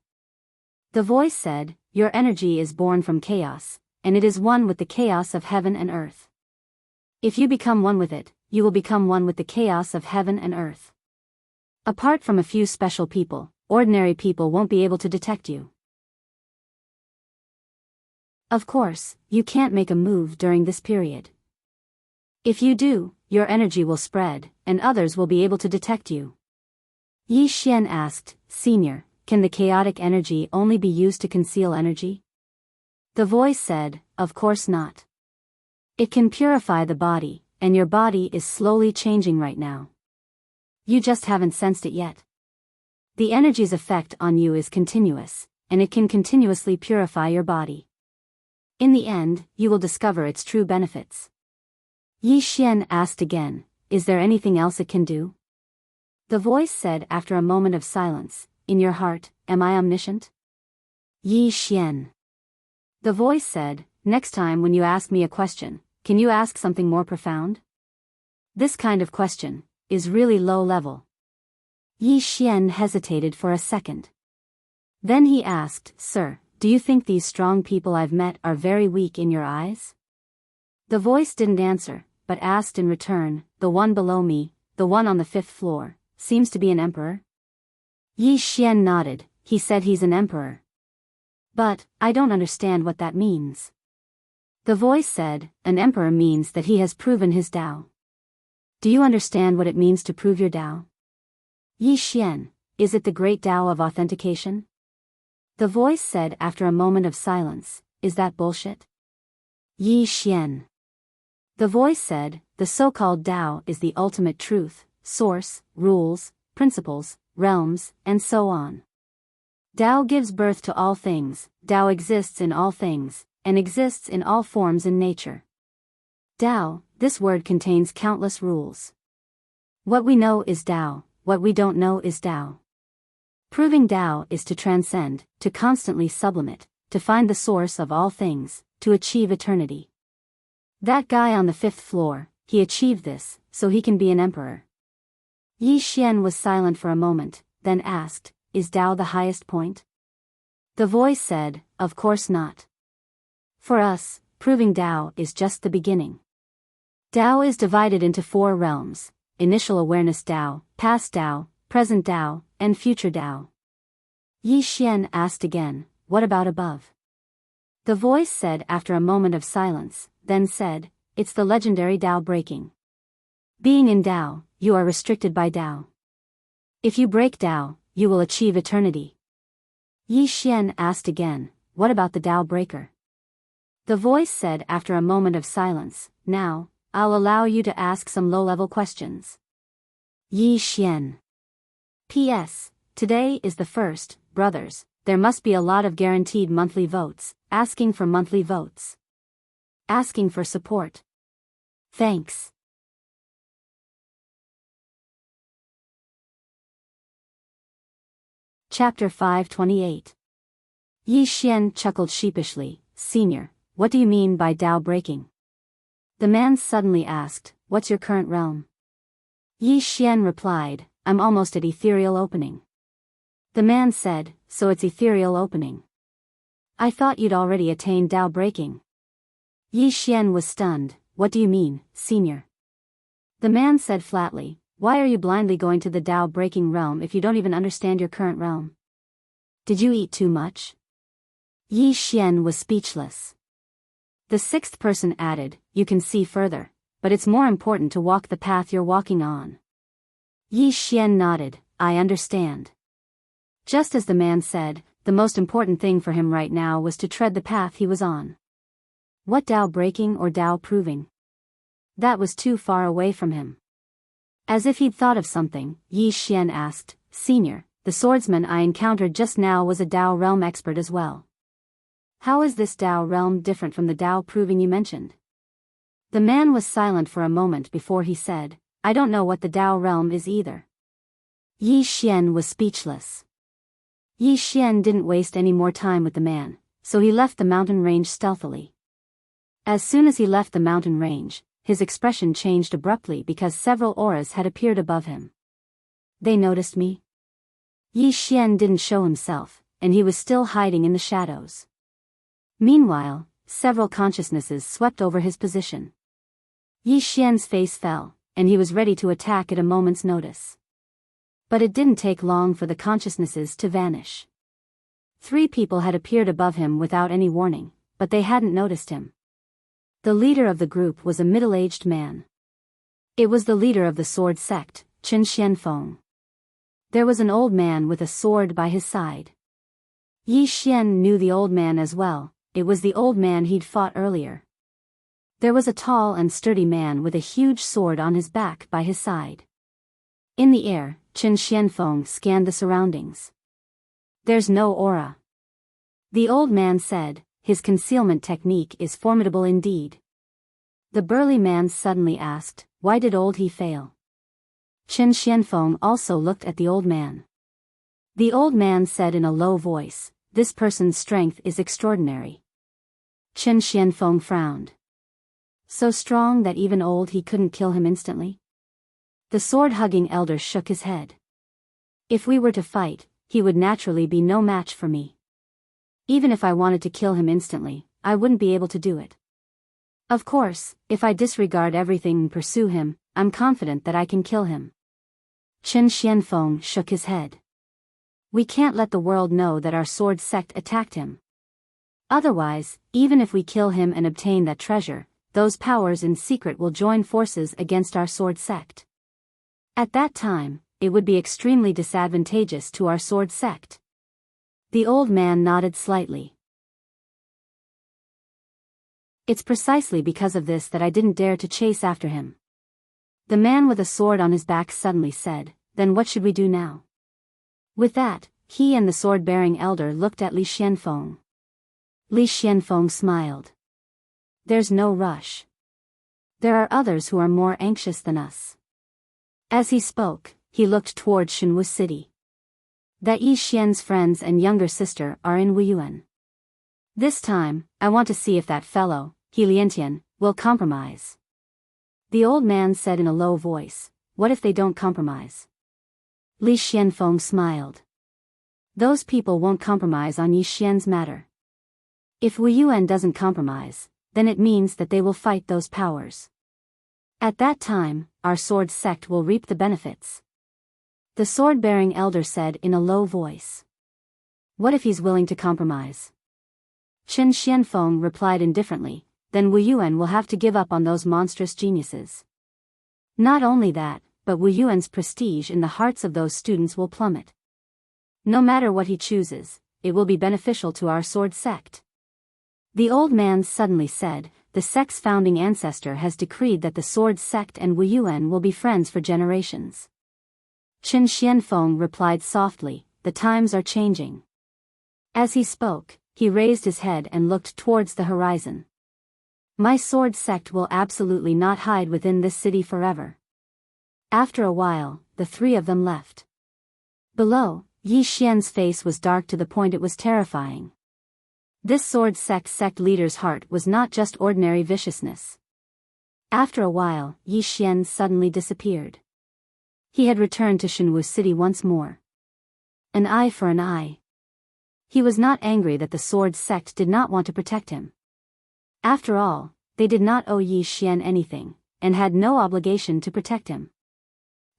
The voice said, "Your energy is born from chaos, and it is one with the chaos of heaven and earth. If you become one with it, you will become one with the chaos of heaven and earth. Apart from a few special people, ordinary people won't be able to detect you. Of course, you can't make a move during this period. If you do, your energy will spread, and others will be able to detect you." Yi Xian asked, "Senior, can the chaotic energy only be used to conceal energy?" The voice said, "Of course not. It can purify the body, and your body is slowly changing right now. You just haven't sensed it yet. The energy's effect on you is continuous, and it can continuously purify your body. In the end, you will discover its true benefits." Yi Xian asked again, "Is there anything else it can do?" The voice said after a moment of silence, "In your heart, am I omniscient?" Yi Xian. The voice said, "Next time when you ask me a question, can you ask something more profound? This kind of question is really low level." Yi Xian hesitated for a second. Then he asked, "Sir, do you think these strong people I've met are very weak in your eyes?" The voice didn't answer, but asked in return, "The one below me, the one on the 5th floor, seems to be an emperor?" Yi Xian nodded. He said he's an emperor. "But, I don't understand what that means." The voice said, "An emperor means that he has proven his Dao. Do you understand what it means to prove your Dao?" Yi Xian, "Is it the great Dao of authentication?" The voice said after a moment of silence, "Is that bullshit?" Yi Xian. The voice said, "The so-called Dao is the ultimate truth, source, rules, principles, realms, and so on. Tao gives birth to all things, Tao exists in all things, and exists in all forms in nature. Tao, this word contains countless rules. What we know is Tao, what we don't know is Tao. Proving Tao is to transcend, to constantly sublimate, to find the source of all things, to achieve eternity. That guy on the 5th floor, he achieved this, so he can be an emperor. Yi Xian was silent for a moment, then asked, is Tao the highest point? The voice said, of course not. For us, proving Tao is just the beginning. Tao is divided into 4 realms: initial awareness Tao, past Tao, present Tao, and future Tao. Yi Xian asked again, what about above? The voice said after a moment of silence, then said, it's the legendary Tao breaking. Being in Tao, you are restricted by Tao. If you break Tao, you will achieve eternity. Yi Xian asked again, what about the Tao breaker? The voice said after a moment of silence, now, I'll allow you to ask some low-level questions. Yi Xian. P.S. Today is the 1st, brothers, there must be a lot of guaranteed monthly votes, asking for monthly votes. Asking for support. Thanks. Chapter 528. Yi Xian chuckled sheepishly, Senior, what do you mean by Tao breaking? The man suddenly asked, what's your current realm? Yi Xian replied, I'm almost at ethereal opening. The man said, so it's ethereal opening. I thought you'd already attained Tao breaking. Yi Xian was stunned, what do you mean, Senior? The man said flatly, why are you blindly going to the Tao breaking realm if you don't even understand your current realm? Did you eat too much? Yi Xian was speechless. The 6th person added, you can see further, but it's more important to walk the path you're walking on. Yi Xian nodded, I understand. Just as the man said, the most important thing for him right now was to tread the path he was on. What Tao breaking or Tao proving? That was too far away from him. As if he'd thought of something, Yi Xian asked, Senior, the swordsman I encountered just now was a Tao realm expert as well. How is this Tao realm different from the Tao proving you mentioned? The man was silent for a moment before he said, I don't know what the Tao realm is either. Yi Xian was speechless. Yi Xian didn't waste any more time with the man, so he left the mountain range stealthily. As soon as he left the mountain range, his expression changed abruptly because several auras had appeared above him. They noticed me? Yi Xian didn't show himself, and he was still hiding in the shadows. Meanwhile, several consciousnesses swept over his position. Yi Xian's face fell, and he was ready to attack at a moment's notice. But it didn't take long for the consciousnesses to vanish. 3 people had appeared above him without any warning, but they hadn't noticed him. The leader of the group was a middle-aged man. It was the leader of the sword sect, Chen Xianfeng. There was an old man with a sword by his side. Yi Xian knew the old man as well, it was the old man he'd fought earlier. There was a tall and sturdy man with a huge sword on his back by his side. In the air, Chen Xianfeng scanned the surroundings. There's no aura. The old man said, his concealment technique is formidable indeed. The burly man suddenly asked, why did old he fail? Chen Xianfeng also looked at the old man. The old man said in a low voice, this person's strength is extraordinary. Chen Xianfeng frowned. So strong that even old he couldn't kill him instantly? The sword-hugging elder shook his head. If we were to fight, he would naturally be no match for me. Even if I wanted to kill him instantly, I wouldn't be able to do it. Of course, if I disregard everything and pursue him, I'm confident that I can kill him. Chen Xianfeng shook his head. We can't let the world know that our sword sect attacked him. Otherwise, even if we kill him and obtain that treasure, those powers in secret will join forces against our sword sect. At that time, it would be extremely disadvantageous to our sword sect. The old man nodded slightly. It's precisely because of this that I didn't dare to chase after him. The man with a sword on his back suddenly said, then what should we do now? With that, he and the sword-bearing elder looked at Li Xianfeng. Li Xianfeng smiled. There's no rush. There are others who are more anxious than us. As he spoke, he looked toward Shenwu City. That Yi Xian's friends and younger sister are in Wuyuan. This time, I want to see if that fellow, He Liantian, will compromise. The old man said in a low voice, what if they don't compromise? Li Xianfeng smiled. Those people won't compromise on Yi Xian's matter. If Wuyuan doesn't compromise, then it means that they will fight those powers. At that time, our sword sect will reap the benefits. The sword-bearing elder said in a low voice. What if he's willing to compromise? Qin Xianfeng replied indifferently, then Wuyuan will have to give up on those monstrous geniuses. Not only that, but Wuyuan's prestige in the hearts of those students will plummet. No matter what he chooses, it will be beneficial to our sword sect. The old man suddenly said, the sect's founding ancestor has decreed that the sword sect and Wuyuan will be friends for generations. Qin Xianfeng replied softly, the times are changing. As he spoke, he raised his head and looked towards the horizon. My sword sect will absolutely not hide within this city forever. After a while, the three of them left. Below, Yi Xian's face was dark to the point it was terrifying. This sword sect leader's heart was not just ordinary viciousness. After a while, Yi Xian suddenly disappeared. He had returned to Shenwu City once more. An eye for an eye. He was not angry that the sword sect did not want to protect him. After all, they did not owe Yi Xian anything, and had no obligation to protect him.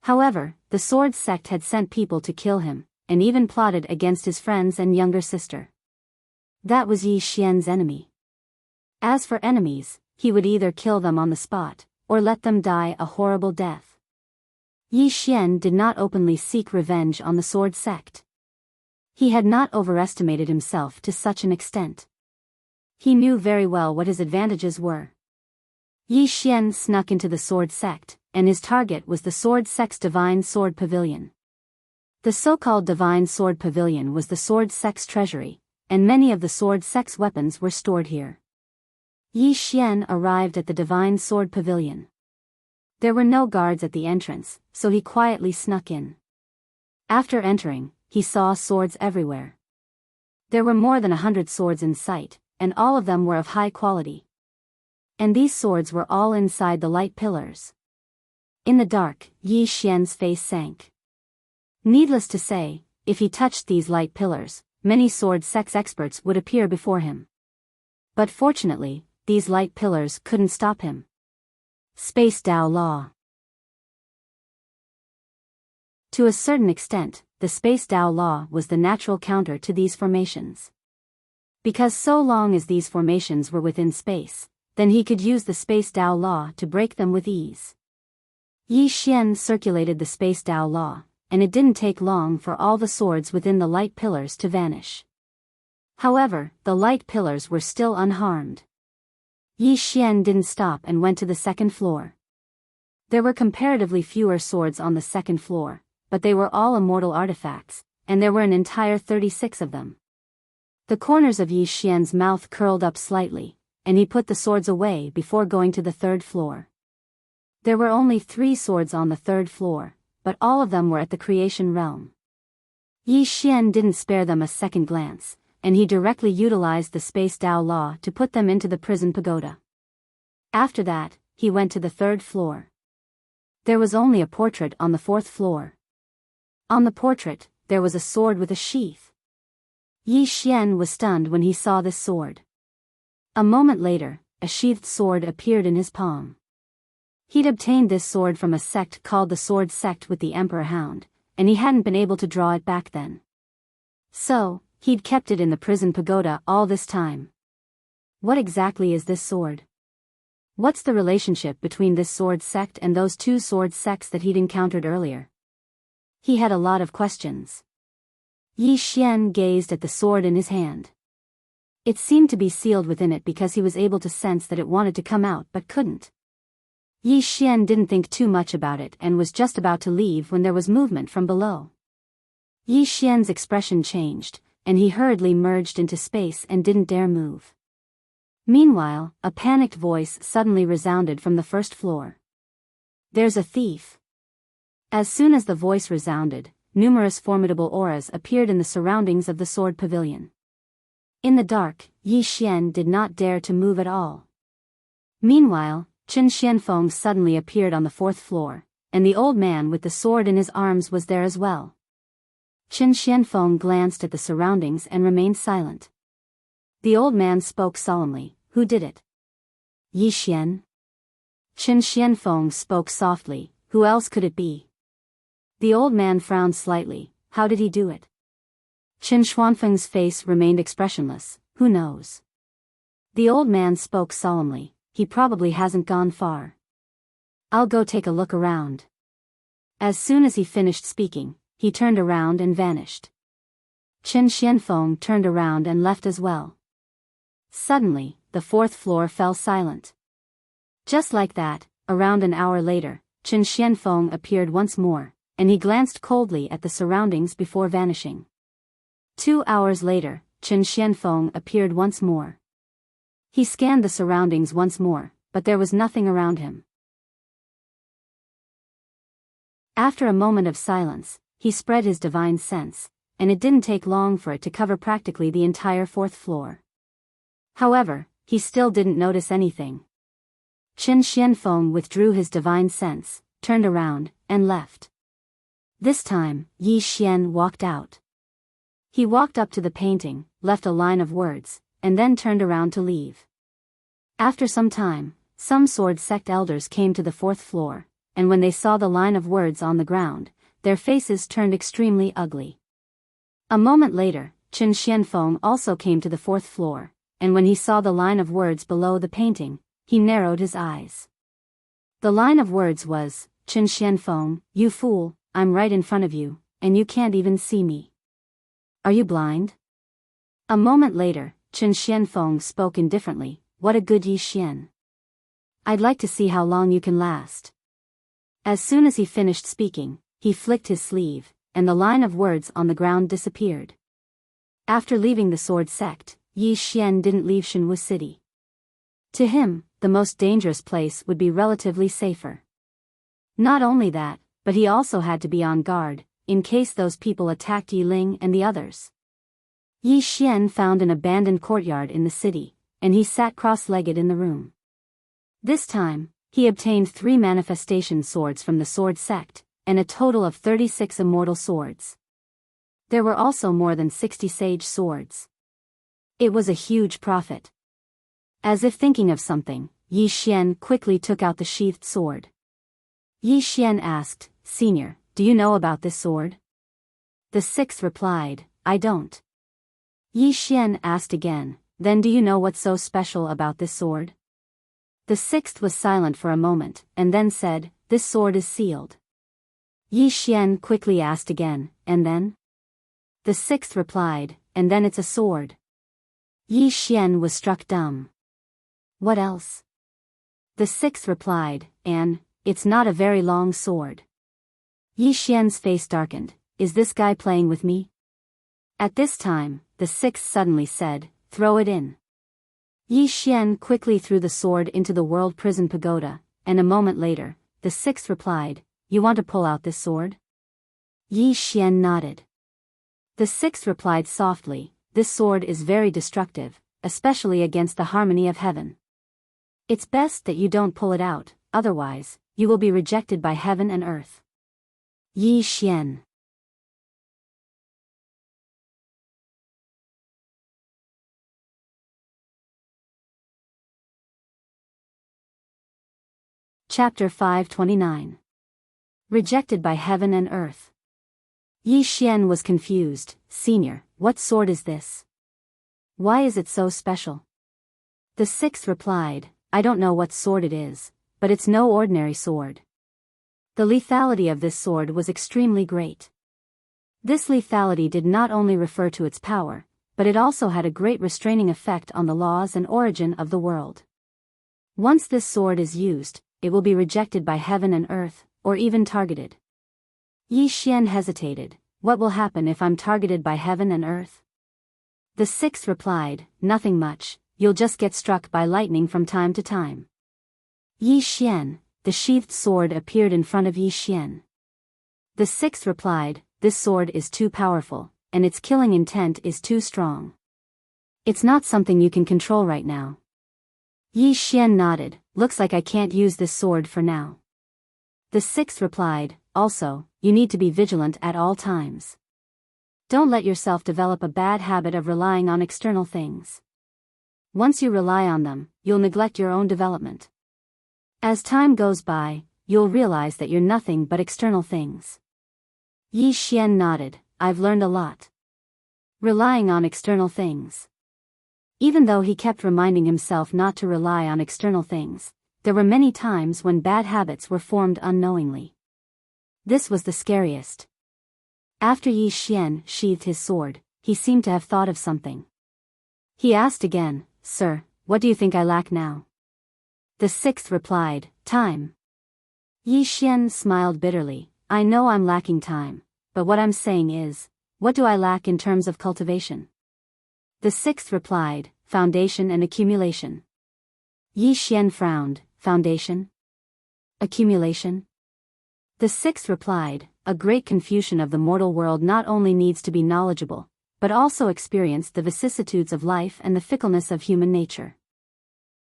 However, the sword sect had sent people to kill him, and even plotted against his friends and younger sister. That was Yi Xian's enemy. As for enemies, he would either kill them on the spot, or let them die a horrible death. Yi Xian did not openly seek revenge on the sword sect. He had not overestimated himself to such an extent. He knew very well what his advantages were. Yi Xian snuck into the sword sect, and his target was the sword sect's Divine Sword Pavilion. The so-called Divine Sword Pavilion was the sword sect's treasury, and many of the sword sect's weapons were stored here. Yi Xian arrived at the Divine Sword Pavilion. There were no guards at the entrance, so he quietly snuck in. After entering, he saw swords everywhere. There were more than 100 swords in sight, and all of them were of high quality. And these swords were all inside the light pillars. In the dark, Yi Xian's face sank. Needless to say, if he touched these light pillars, many sword sect experts would appear before him. But fortunately, these light pillars couldn't stop him. Space Dao Law. To a certain extent, the Space Dao Law was the natural counter to these formations. Because so long as these formations were within space, then he could use the Space Dao Law to break them with ease. Yi Xian circulated the Space Dao Law, and it didn't take long for all the swords within the light pillars to vanish. However, the light pillars were still unharmed. Yi Xian didn't stop and went to the second floor. There were comparatively fewer swords on the second floor, but they were all immortal artifacts, and there were an entire 36 of them. The corners of Yi Xian's mouth curled up slightly, and he put the swords away before going to the third floor. There were only 3 swords on the third floor, but all of them were at the creation realm. Yi Xian didn't spare them a second glance, and he directly utilized the Space Dao Law to put them into the prison pagoda. After that, he went to the third floor. There was only a portrait on the fourth floor. On the portrait, there was a sword with a sheath. Yi Xian was stunned when he saw this sword. A moment later, a sheathed sword appeared in his palm. He'd obtained this sword from a sect called the Sword Sect with the Emperor Hound, and he hadn't been able to draw it back then. So, he'd kept it in the prison pagoda all this time. What exactly is this sword? What's the relationship between this sword sect and those 2 sword sects that he'd encountered earlier? He had a lot of questions. Yi Xian gazed at the sword in his hand. It seemed to be sealed within it because he was able to sense that it wanted to come out but couldn't. Yi Xian didn't think too much about it and was just about to leave when there was movement from below. Yi Xian's expression changed, and he hurriedly merged into space and didn't dare move. Meanwhile, a panicked voice suddenly resounded from the first floor. "There's a thief." As soon as the voice resounded, numerous formidable auras appeared in the surroundings of the sword pavilion. In the dark, Yi Xian did not dare to move at all. Meanwhile, Chen Xianfeng suddenly appeared on the fourth floor, and the old man with the sword in his arms was there as well. Chen Xianfeng glanced at the surroundings and remained silent. The old man spoke solemnly, "Who did it?" "Yi Xian." Chen Xianfeng spoke softly, "Who else could it be?" The old man frowned slightly, "How did he do it?" Chen Xuanfeng's face remained expressionless, "Who knows?" The old man spoke solemnly, "He probably hasn't gone far. I'll go take a look around." As soon as he finished speaking, he turned around and vanished. Chen Xianfeng turned around and left as well. Suddenly, the fourth floor fell silent. Just like that, around an hour later, Chen Xianfeng appeared once more, and he glanced coldly at the surroundings before vanishing. 2 hours later, Chen Xianfeng appeared once more. He scanned the surroundings once more, but there was nothing around him. After a moment of silence, he spread his divine sense, and it didn't take long for it to cover practically the entire fourth floor. However, he still didn't notice anything. Chen Xianfeng withdrew his divine sense, turned around, and left. This time, Yi Xian walked out. He walked up to the painting, left a line of words, and then turned around to leave. After some time, some sword sect elders came to the fourth floor, and when they saw the line of words on the ground, their faces turned extremely ugly. A moment later, Chen Xianfeng also came to the fourth floor, and when he saw the line of words below the painting, he narrowed his eyes. The line of words was, "Chen Xianfeng, you fool, I'm right in front of you, and you can't even see me. Are you blind?" A moment later, Chen Xianfeng spoke indifferently, "What a good Yi Xian. I'd like to see how long you can last." As soon as he finished speaking, he flicked his sleeve, and the line of words on the ground disappeared. After leaving the sword sect, Yi Xian didn't leave Shenwu City. To him, the most dangerous place would be relatively safer. Not only that, but he also had to be on guard, in case those people attacked Yi Ling and the others. Yi Xian found an abandoned courtyard in the city, and he sat cross-legged in the room. This time, he obtained 3 manifestation swords from the sword sect, and a total of 36 immortal swords. There were also more than 60 sage swords. It was a huge profit. As if thinking of something, Yi Xian quickly took out the sheathed sword. Yi Xian asked, "Senior, do you know about this sword?" The sixth replied, "I don't." Yi Xian asked again, "Then do you know what's so special about this sword?" The sixth was silent for a moment, and then said, "This sword is sealed." Yi Xian quickly asked again, "And then?" The sixth replied, "And then it's a sword." Yi Xian was struck dumb. "What else?" The sixth replied, "And it's not a very long sword." Yi Xian's face darkened, "Is this guy playing with me?" At this time, the sixth suddenly said, "Throw it in." Yi Xian quickly threw the sword into the world prison pagoda, and a moment later, the sixth replied, "You want to pull out this sword?" Yi Xian nodded. The sixth replied softly, "This sword is very destructive, especially against the harmony of heaven. It's best that you don't pull it out, otherwise, you will be rejected by heaven and earth." Yi Xian. Chapter 529. Rejected by heaven and earth. Yi Xian was confused. "Senior, what sword is this? Why is it so special?" The sixth replied, "I don't know what sword it is, but it's no ordinary sword. The lethality of this sword was extremely great. This lethality did not only refer to its power, but it also had a great restraining effect on the laws and origin of the world. Once this sword is used, it will be rejected by heaven and earth, or even targeted." Yi Xian hesitated, what will happen if I'm targeted by heaven and earth? The sixth replied, nothing much, you'll just get struck by lightning from time to time. Yi Xian, the sheathed sword appeared in front of Yi Xian. The sixth replied, this sword is too powerful, and its killing intent is too strong. It's not something you can control right now. Yi Xian nodded, looks like I can't use this sword for now. The sixth replied, also, you need to be vigilant at all times. Don't let yourself develop a bad habit of relying on external things. Once you rely on them, you'll neglect your own development. As time goes by, you'll realize that you're nothing but external things. Yi Xian nodded, I've learned a lot. Relying on external things. Even though he kept reminding himself not to rely on external things, there were many times when bad habits were formed unknowingly. This was the scariest. After Yi Xian sheathed his sword, he seemed to have thought of something. He asked again, Sir, what do you think I lack now? The sixth replied, time. Yi Xian smiled bitterly, I know I'm lacking time, but what I'm saying is, what do I lack in terms of cultivation? The sixth replied, foundation and accumulation. Yi Xian frowned, foundation? Accumulation? The sixth replied, a great Confucian of the mortal world not only needs to be knowledgeable, but also experience the vicissitudes of life and the fickleness of human nature.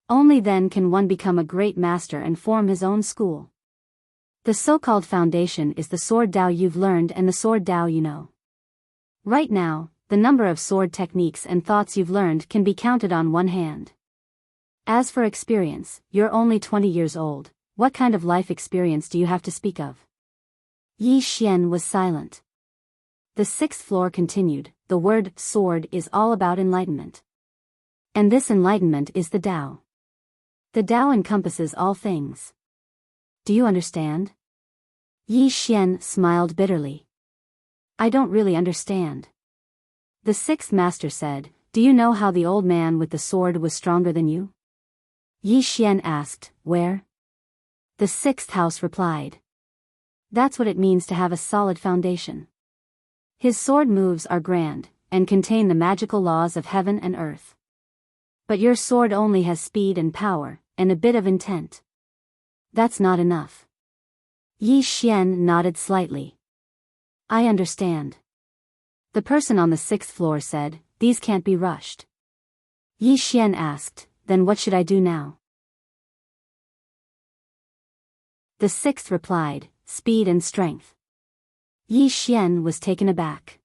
Only then can one become a great master and form his own school. The so-called foundation is the sword Dao you've learned and the sword Dao you know. Right now, the number of sword techniques and thoughts you've learned can be counted on one hand. As for experience, you're only 20 years old, what kind of life experience do you have to speak of? Yi Xian was silent. The sixth floor continued, the word sword is all about enlightenment. And this enlightenment is the Tao. The Tao encompasses all things. Do you understand? Yi Xian smiled bitterly. I don't really understand. The sixth master said, do you know how the old man with the sword was stronger than you? Yi Xian asked, where? The sixth house replied. That's what it means to have a solid foundation. His sword moves are grand, and contain the magical laws of heaven and earth. But your sword only has speed and power, and a bit of intent. That's not enough. Yi Xian nodded slightly. I understand. The person on the sixth floor said, these can't be rushed. Yi Xian asked, then what should I do now? The sixth replied, speed and strength. Yi Xian was taken aback.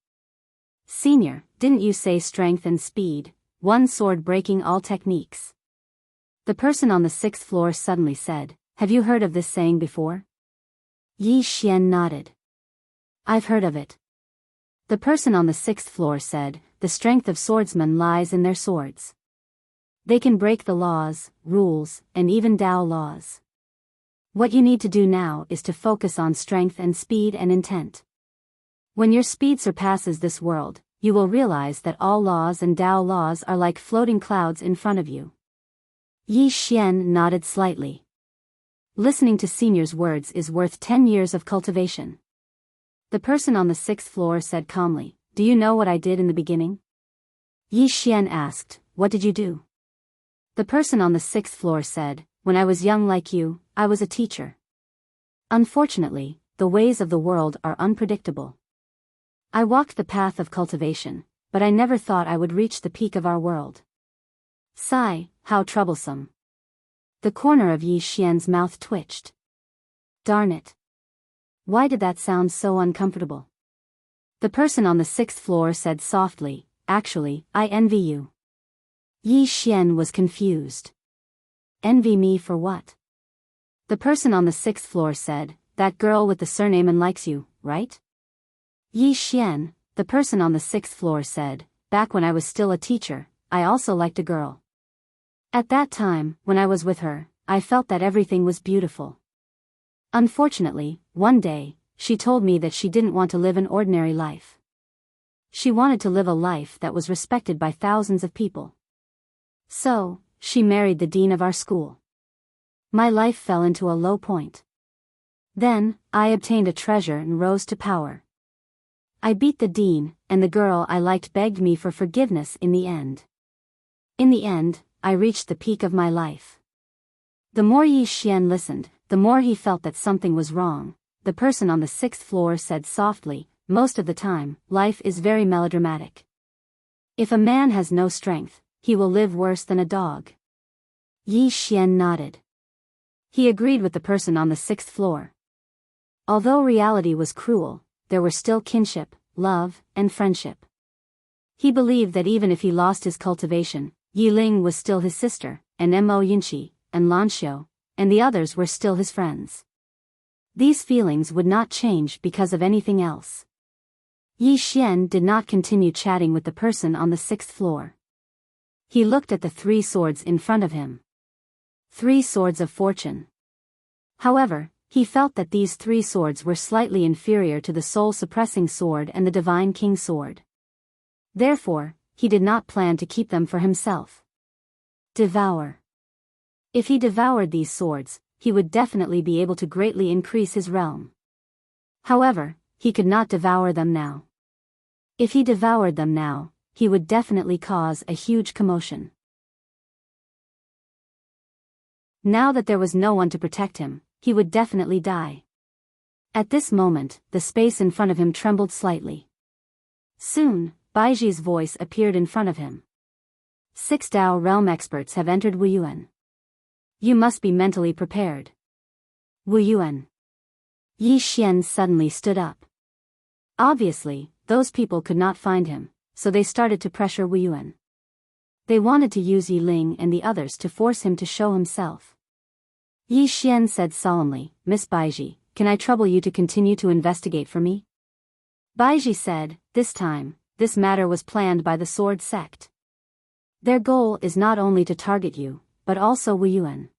Senior, didn't you say strength and speed, one sword breaking all techniques? The person on the sixth floor suddenly said, have you heard of this saying before? Yi Xian nodded. I've heard of it. The person on the sixth floor said, the strength of swordsmen lies in their swords. They can break the laws, rules, and even Tao laws. What you need to do now is to focus on strength and speed and intent. When your speed surpasses this world, you will realize that all laws and Tao laws are like floating clouds in front of you. Yi Xian nodded slightly. Listening to senior's words is worth 10 years of cultivation. The person on the sixth floor said calmly, do you know what I did in the beginning? Yi Xian asked, what did you do? The person on the sixth floor said, when I was young like you, I was a teacher. Unfortunately, the ways of the world are unpredictable. I walked the path of cultivation, but I never thought I would reach the peak of our world. Sigh, how troublesome. The corner of Yi Xian's mouth twitched. Darn it. Why did that sound so uncomfortable? The person on the sixth floor said softly, actually, I envy you. Yi Xian was confused. Envy me for what? The person on the sixth floor said, that girl with the surname and likes you, right? Yi Xian, the person on the sixth floor said, back when I was still a teacher, I also liked a girl. At that time, when I was with her, I felt that everything was beautiful. Unfortunately, one day, she told me that she didn't want to live an ordinary life. She wanted to live a life that was respected by thousands of people. So, she married the dean of our school. My life fell into a low point. Then, I obtained a treasure and rose to power. I beat the dean, and the girl I liked begged me for forgiveness in the end. In the end, I reached the peak of my life. The more Yi Xian listened, the more he felt that something was wrong. The person on the 6th floor said softly, most of the time, life is very melodramatic. If a man has no strength, he will live worse than a dog. Yi Xian nodded. He agreed with the person on the 6th floor. Although reality was cruel, there were still kinship, love, and friendship. He believed that even if he lost his cultivation, Yi Ling was still his sister, and Mo Yinqi, and Lan Xiu, and the others were still his friends. These feelings would not change because of anything else. Yi Xian did not continue chatting with the person on the 6th floor. He looked at the 3 swords in front of him. 3 swords of fortune. However, he felt that these 3 swords were slightly inferior to the soul-suppressing sword and the divine king sword. Therefore, he did not plan to keep them for himself. Devour. If he devoured these swords, he would definitely be able to greatly increase his realm. However, he could not devour them now. If he devoured them now, he would definitely cause a huge commotion. Now that there was no one to protect him, he would definitely die. At this moment, the space in front of him trembled slightly. Soon, Baiji's voice appeared in front of him. 6 Dao realm experts have entered Wuyuan. You must be mentally prepared. Wuyuan. Yi Xian suddenly stood up. Obviously, those people could not find him, so they started to pressure Wuyuan. They wanted to use Yi Ling and the others to force him to show himself. Yi Xian said solemnly, Miss Baiji, can I trouble you to continue to investigate for me? Baiji said, this time, this matter was planned by the Sword Sect. Their goal is not only to target you, but also Wuyuan.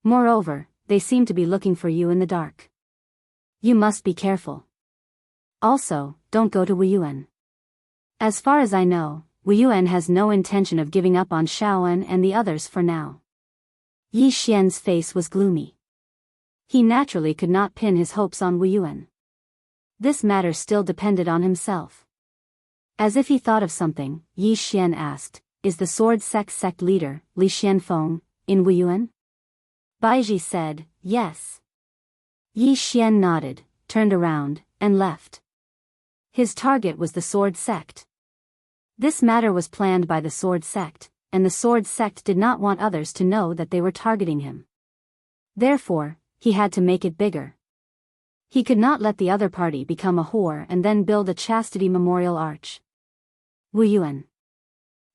Moreover, they seem to be looking for you in the dark. You must be careful. Also, don't go to Wuyuan. As far as I know, Wuyuan has no intention of giving up on Shaoan and the others for now. Yi Xian's face was gloomy. He naturally could not pin his hopes on Wuyuan. This matter still depended on himself. As if he thought of something, Yi Xian asked, is the Sword Sect leader, Li Xianfeng, in Wuyuan? Baiji said, yes. Yi Xian nodded, turned around, and left. His target was the Sword Sect. This matter was planned by the Sword Sect, and the Sword Sect did not want others to know that they were targeting him. Therefore, he had to make it bigger. He could not let the other party become a whore and then build a chastity memorial arch. Wuyuan.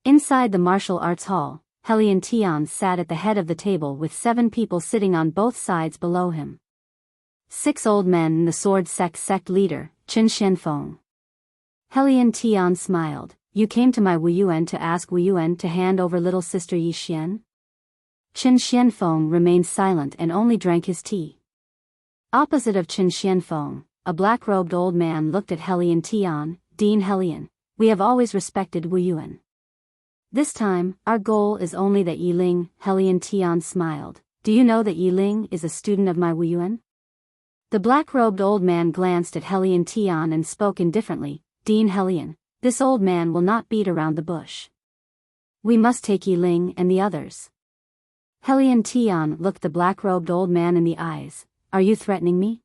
Inside the martial arts hall, Helian Tian sat at the head of the table with 7 people sitting on both sides below him. 6 old men and the Sword Sect leader, Qin Xianfeng. Helian Tian smiled, you came to my Wuyuan to ask Wuyuan to hand over little sister Yi Xian? Qin Xianfeng remained silent and only drank his tea. Opposite of Qin Xianfeng, a black-robed old man looked at Helian Tian, Dean Helian, we have always respected Wuyuan. This time, our goal is only that Yi Ling, Helian Tian smiled, do you know that Yi Ling is a student of my Wuyuan? The black-robed old man glanced at Helian Tian and spoke indifferently, Dean Helian, this old man will not beat around the bush. We must take Yi Ling and the others. Helian Tian looked the black-robed old man in the eyes, are you threatening me?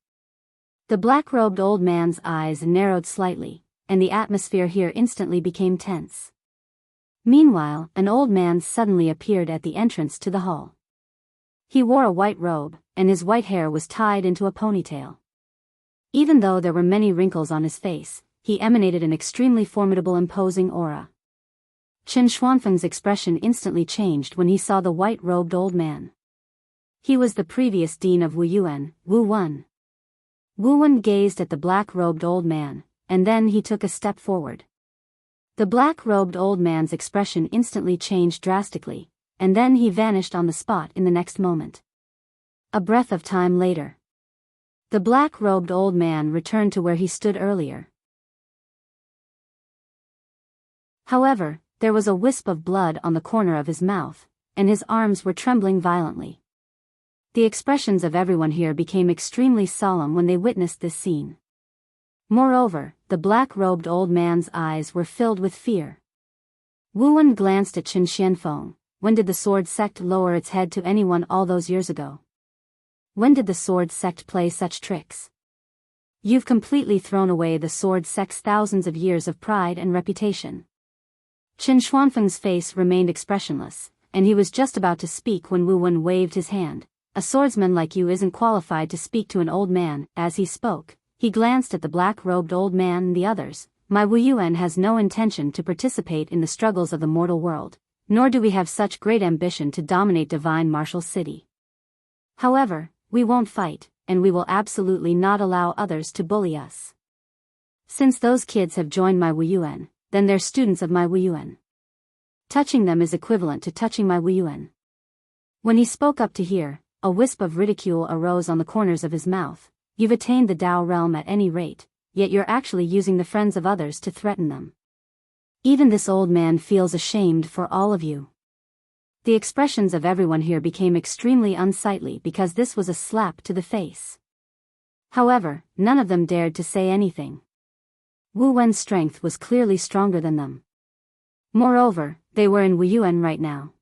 The black-robed old man's eyes narrowed slightly, and the atmosphere here instantly became tense. Meanwhile, an old man suddenly appeared at the entrance to the hall. He wore a white robe, and his white hair was tied into a ponytail. Even though there were many wrinkles on his face, he emanated an extremely formidable imposing aura. Qin Xuanfeng's expression instantly changed when he saw the white-robed old man. He was the previous dean of Wuyuan, Wu Wen. Wu Wen gazed at the black-robed old man, and then he took a step forward. The black-robed old man's expression instantly changed drastically, and then he vanished on the spot in the next moment. A breath of time later, the black-robed old man returned to where he stood earlier. However, there was a wisp of blood on the corner of his mouth, and his arms were trembling violently. The expressions of everyone here became extremely solemn when they witnessed this scene. Moreover, the black-robed old man's eyes were filled with fear. Wu Wen glanced at Qin Xianfeng. When did the sword sect lower its head to anyone all those years ago? When did the sword sect play such tricks? You've completely thrown away the sword sect's thousands of years of pride and reputation. Qin Xuanfeng's face remained expressionless, and he was just about to speak when Wu Wen waved his hand. A swordsman like you isn't qualified to speak to an old man. As he spoke, he glanced at the black-robed old man and the others. My Wu Yuan has no intention to participate in the struggles of the mortal world, nor do we have such great ambition to dominate divine martial city. However, we won't fight, and we will absolutely not allow others to bully us. Since those kids have joined my Wu Yuan, then they're students of my Wu Yuan. Touching them is equivalent to touching my Wu Yuan. When he spoke up to hear, a wisp of ridicule arose on the corners of his mouth. You've attained the Dao realm at any rate, yet you're actually using the friends of others to threaten them. Even this old man feels ashamed for all of you. The expressions of everyone here became extremely unsightly because this was a slap to the face. However, none of them dared to say anything. Wu Wen's strength was clearly stronger than them. Moreover, they were in Wu Yuan right now.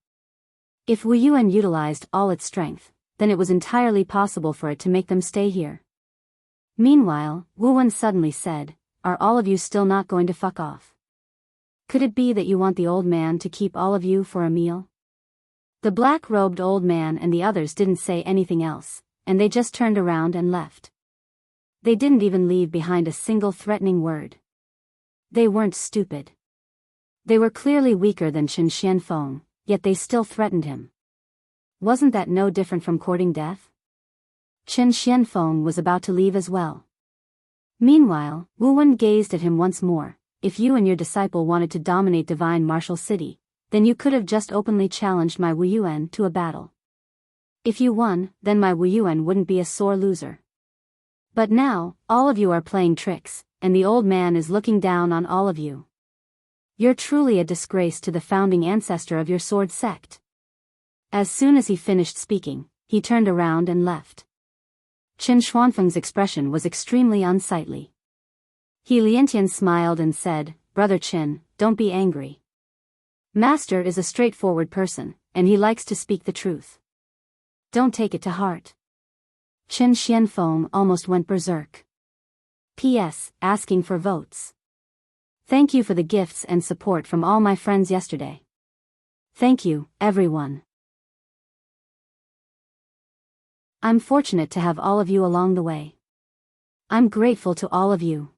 If Wu Yuan utilized all its strength, then it was entirely possible for it to make them stay here. Meanwhile, Wu Wen suddenly said, "Are all of you still not going to fuck off? Could it be that you want the old man to keep all of you for a meal?" The black-robed old man and the others didn't say anything else, and they just turned around and left. They didn't even leave behind a single threatening word. They weren't stupid. They were clearly weaker than Qin Xianfeng, yet they still threatened him. Wasn't that no different from courting death? Qin Xianfeng was about to leave as well. Meanwhile, Wu Wen gazed at him once more. If you and your disciple wanted to dominate divine martial city, then you could have just openly challenged my Wu Yuan to a battle. If you won, then my Wu Yuan wouldn't be a sore loser. But now, all of you are playing tricks, and the old man is looking down on all of you. You're truly a disgrace to the founding ancestor of your sword sect. As soon as he finished speaking, he turned around and left. Qin Xuanfeng's expression was extremely unsightly. He Liantian smiled and said, "Brother Qin, don't be angry. Master is a straightforward person, and he likes to speak the truth. Don't take it to heart." Qin Xianfeng almost went berserk. P.S. Asking for votes. Thank you for the gifts and support from all my friends yesterday. Thank you, everyone. I'm fortunate to have all of you along the way. I'm grateful to all of you.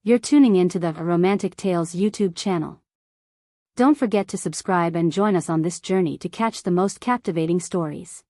You're tuning into the Romantic Tales YouTube channel. Don't forget to subscribe and join us on this journey to catch the most captivating stories.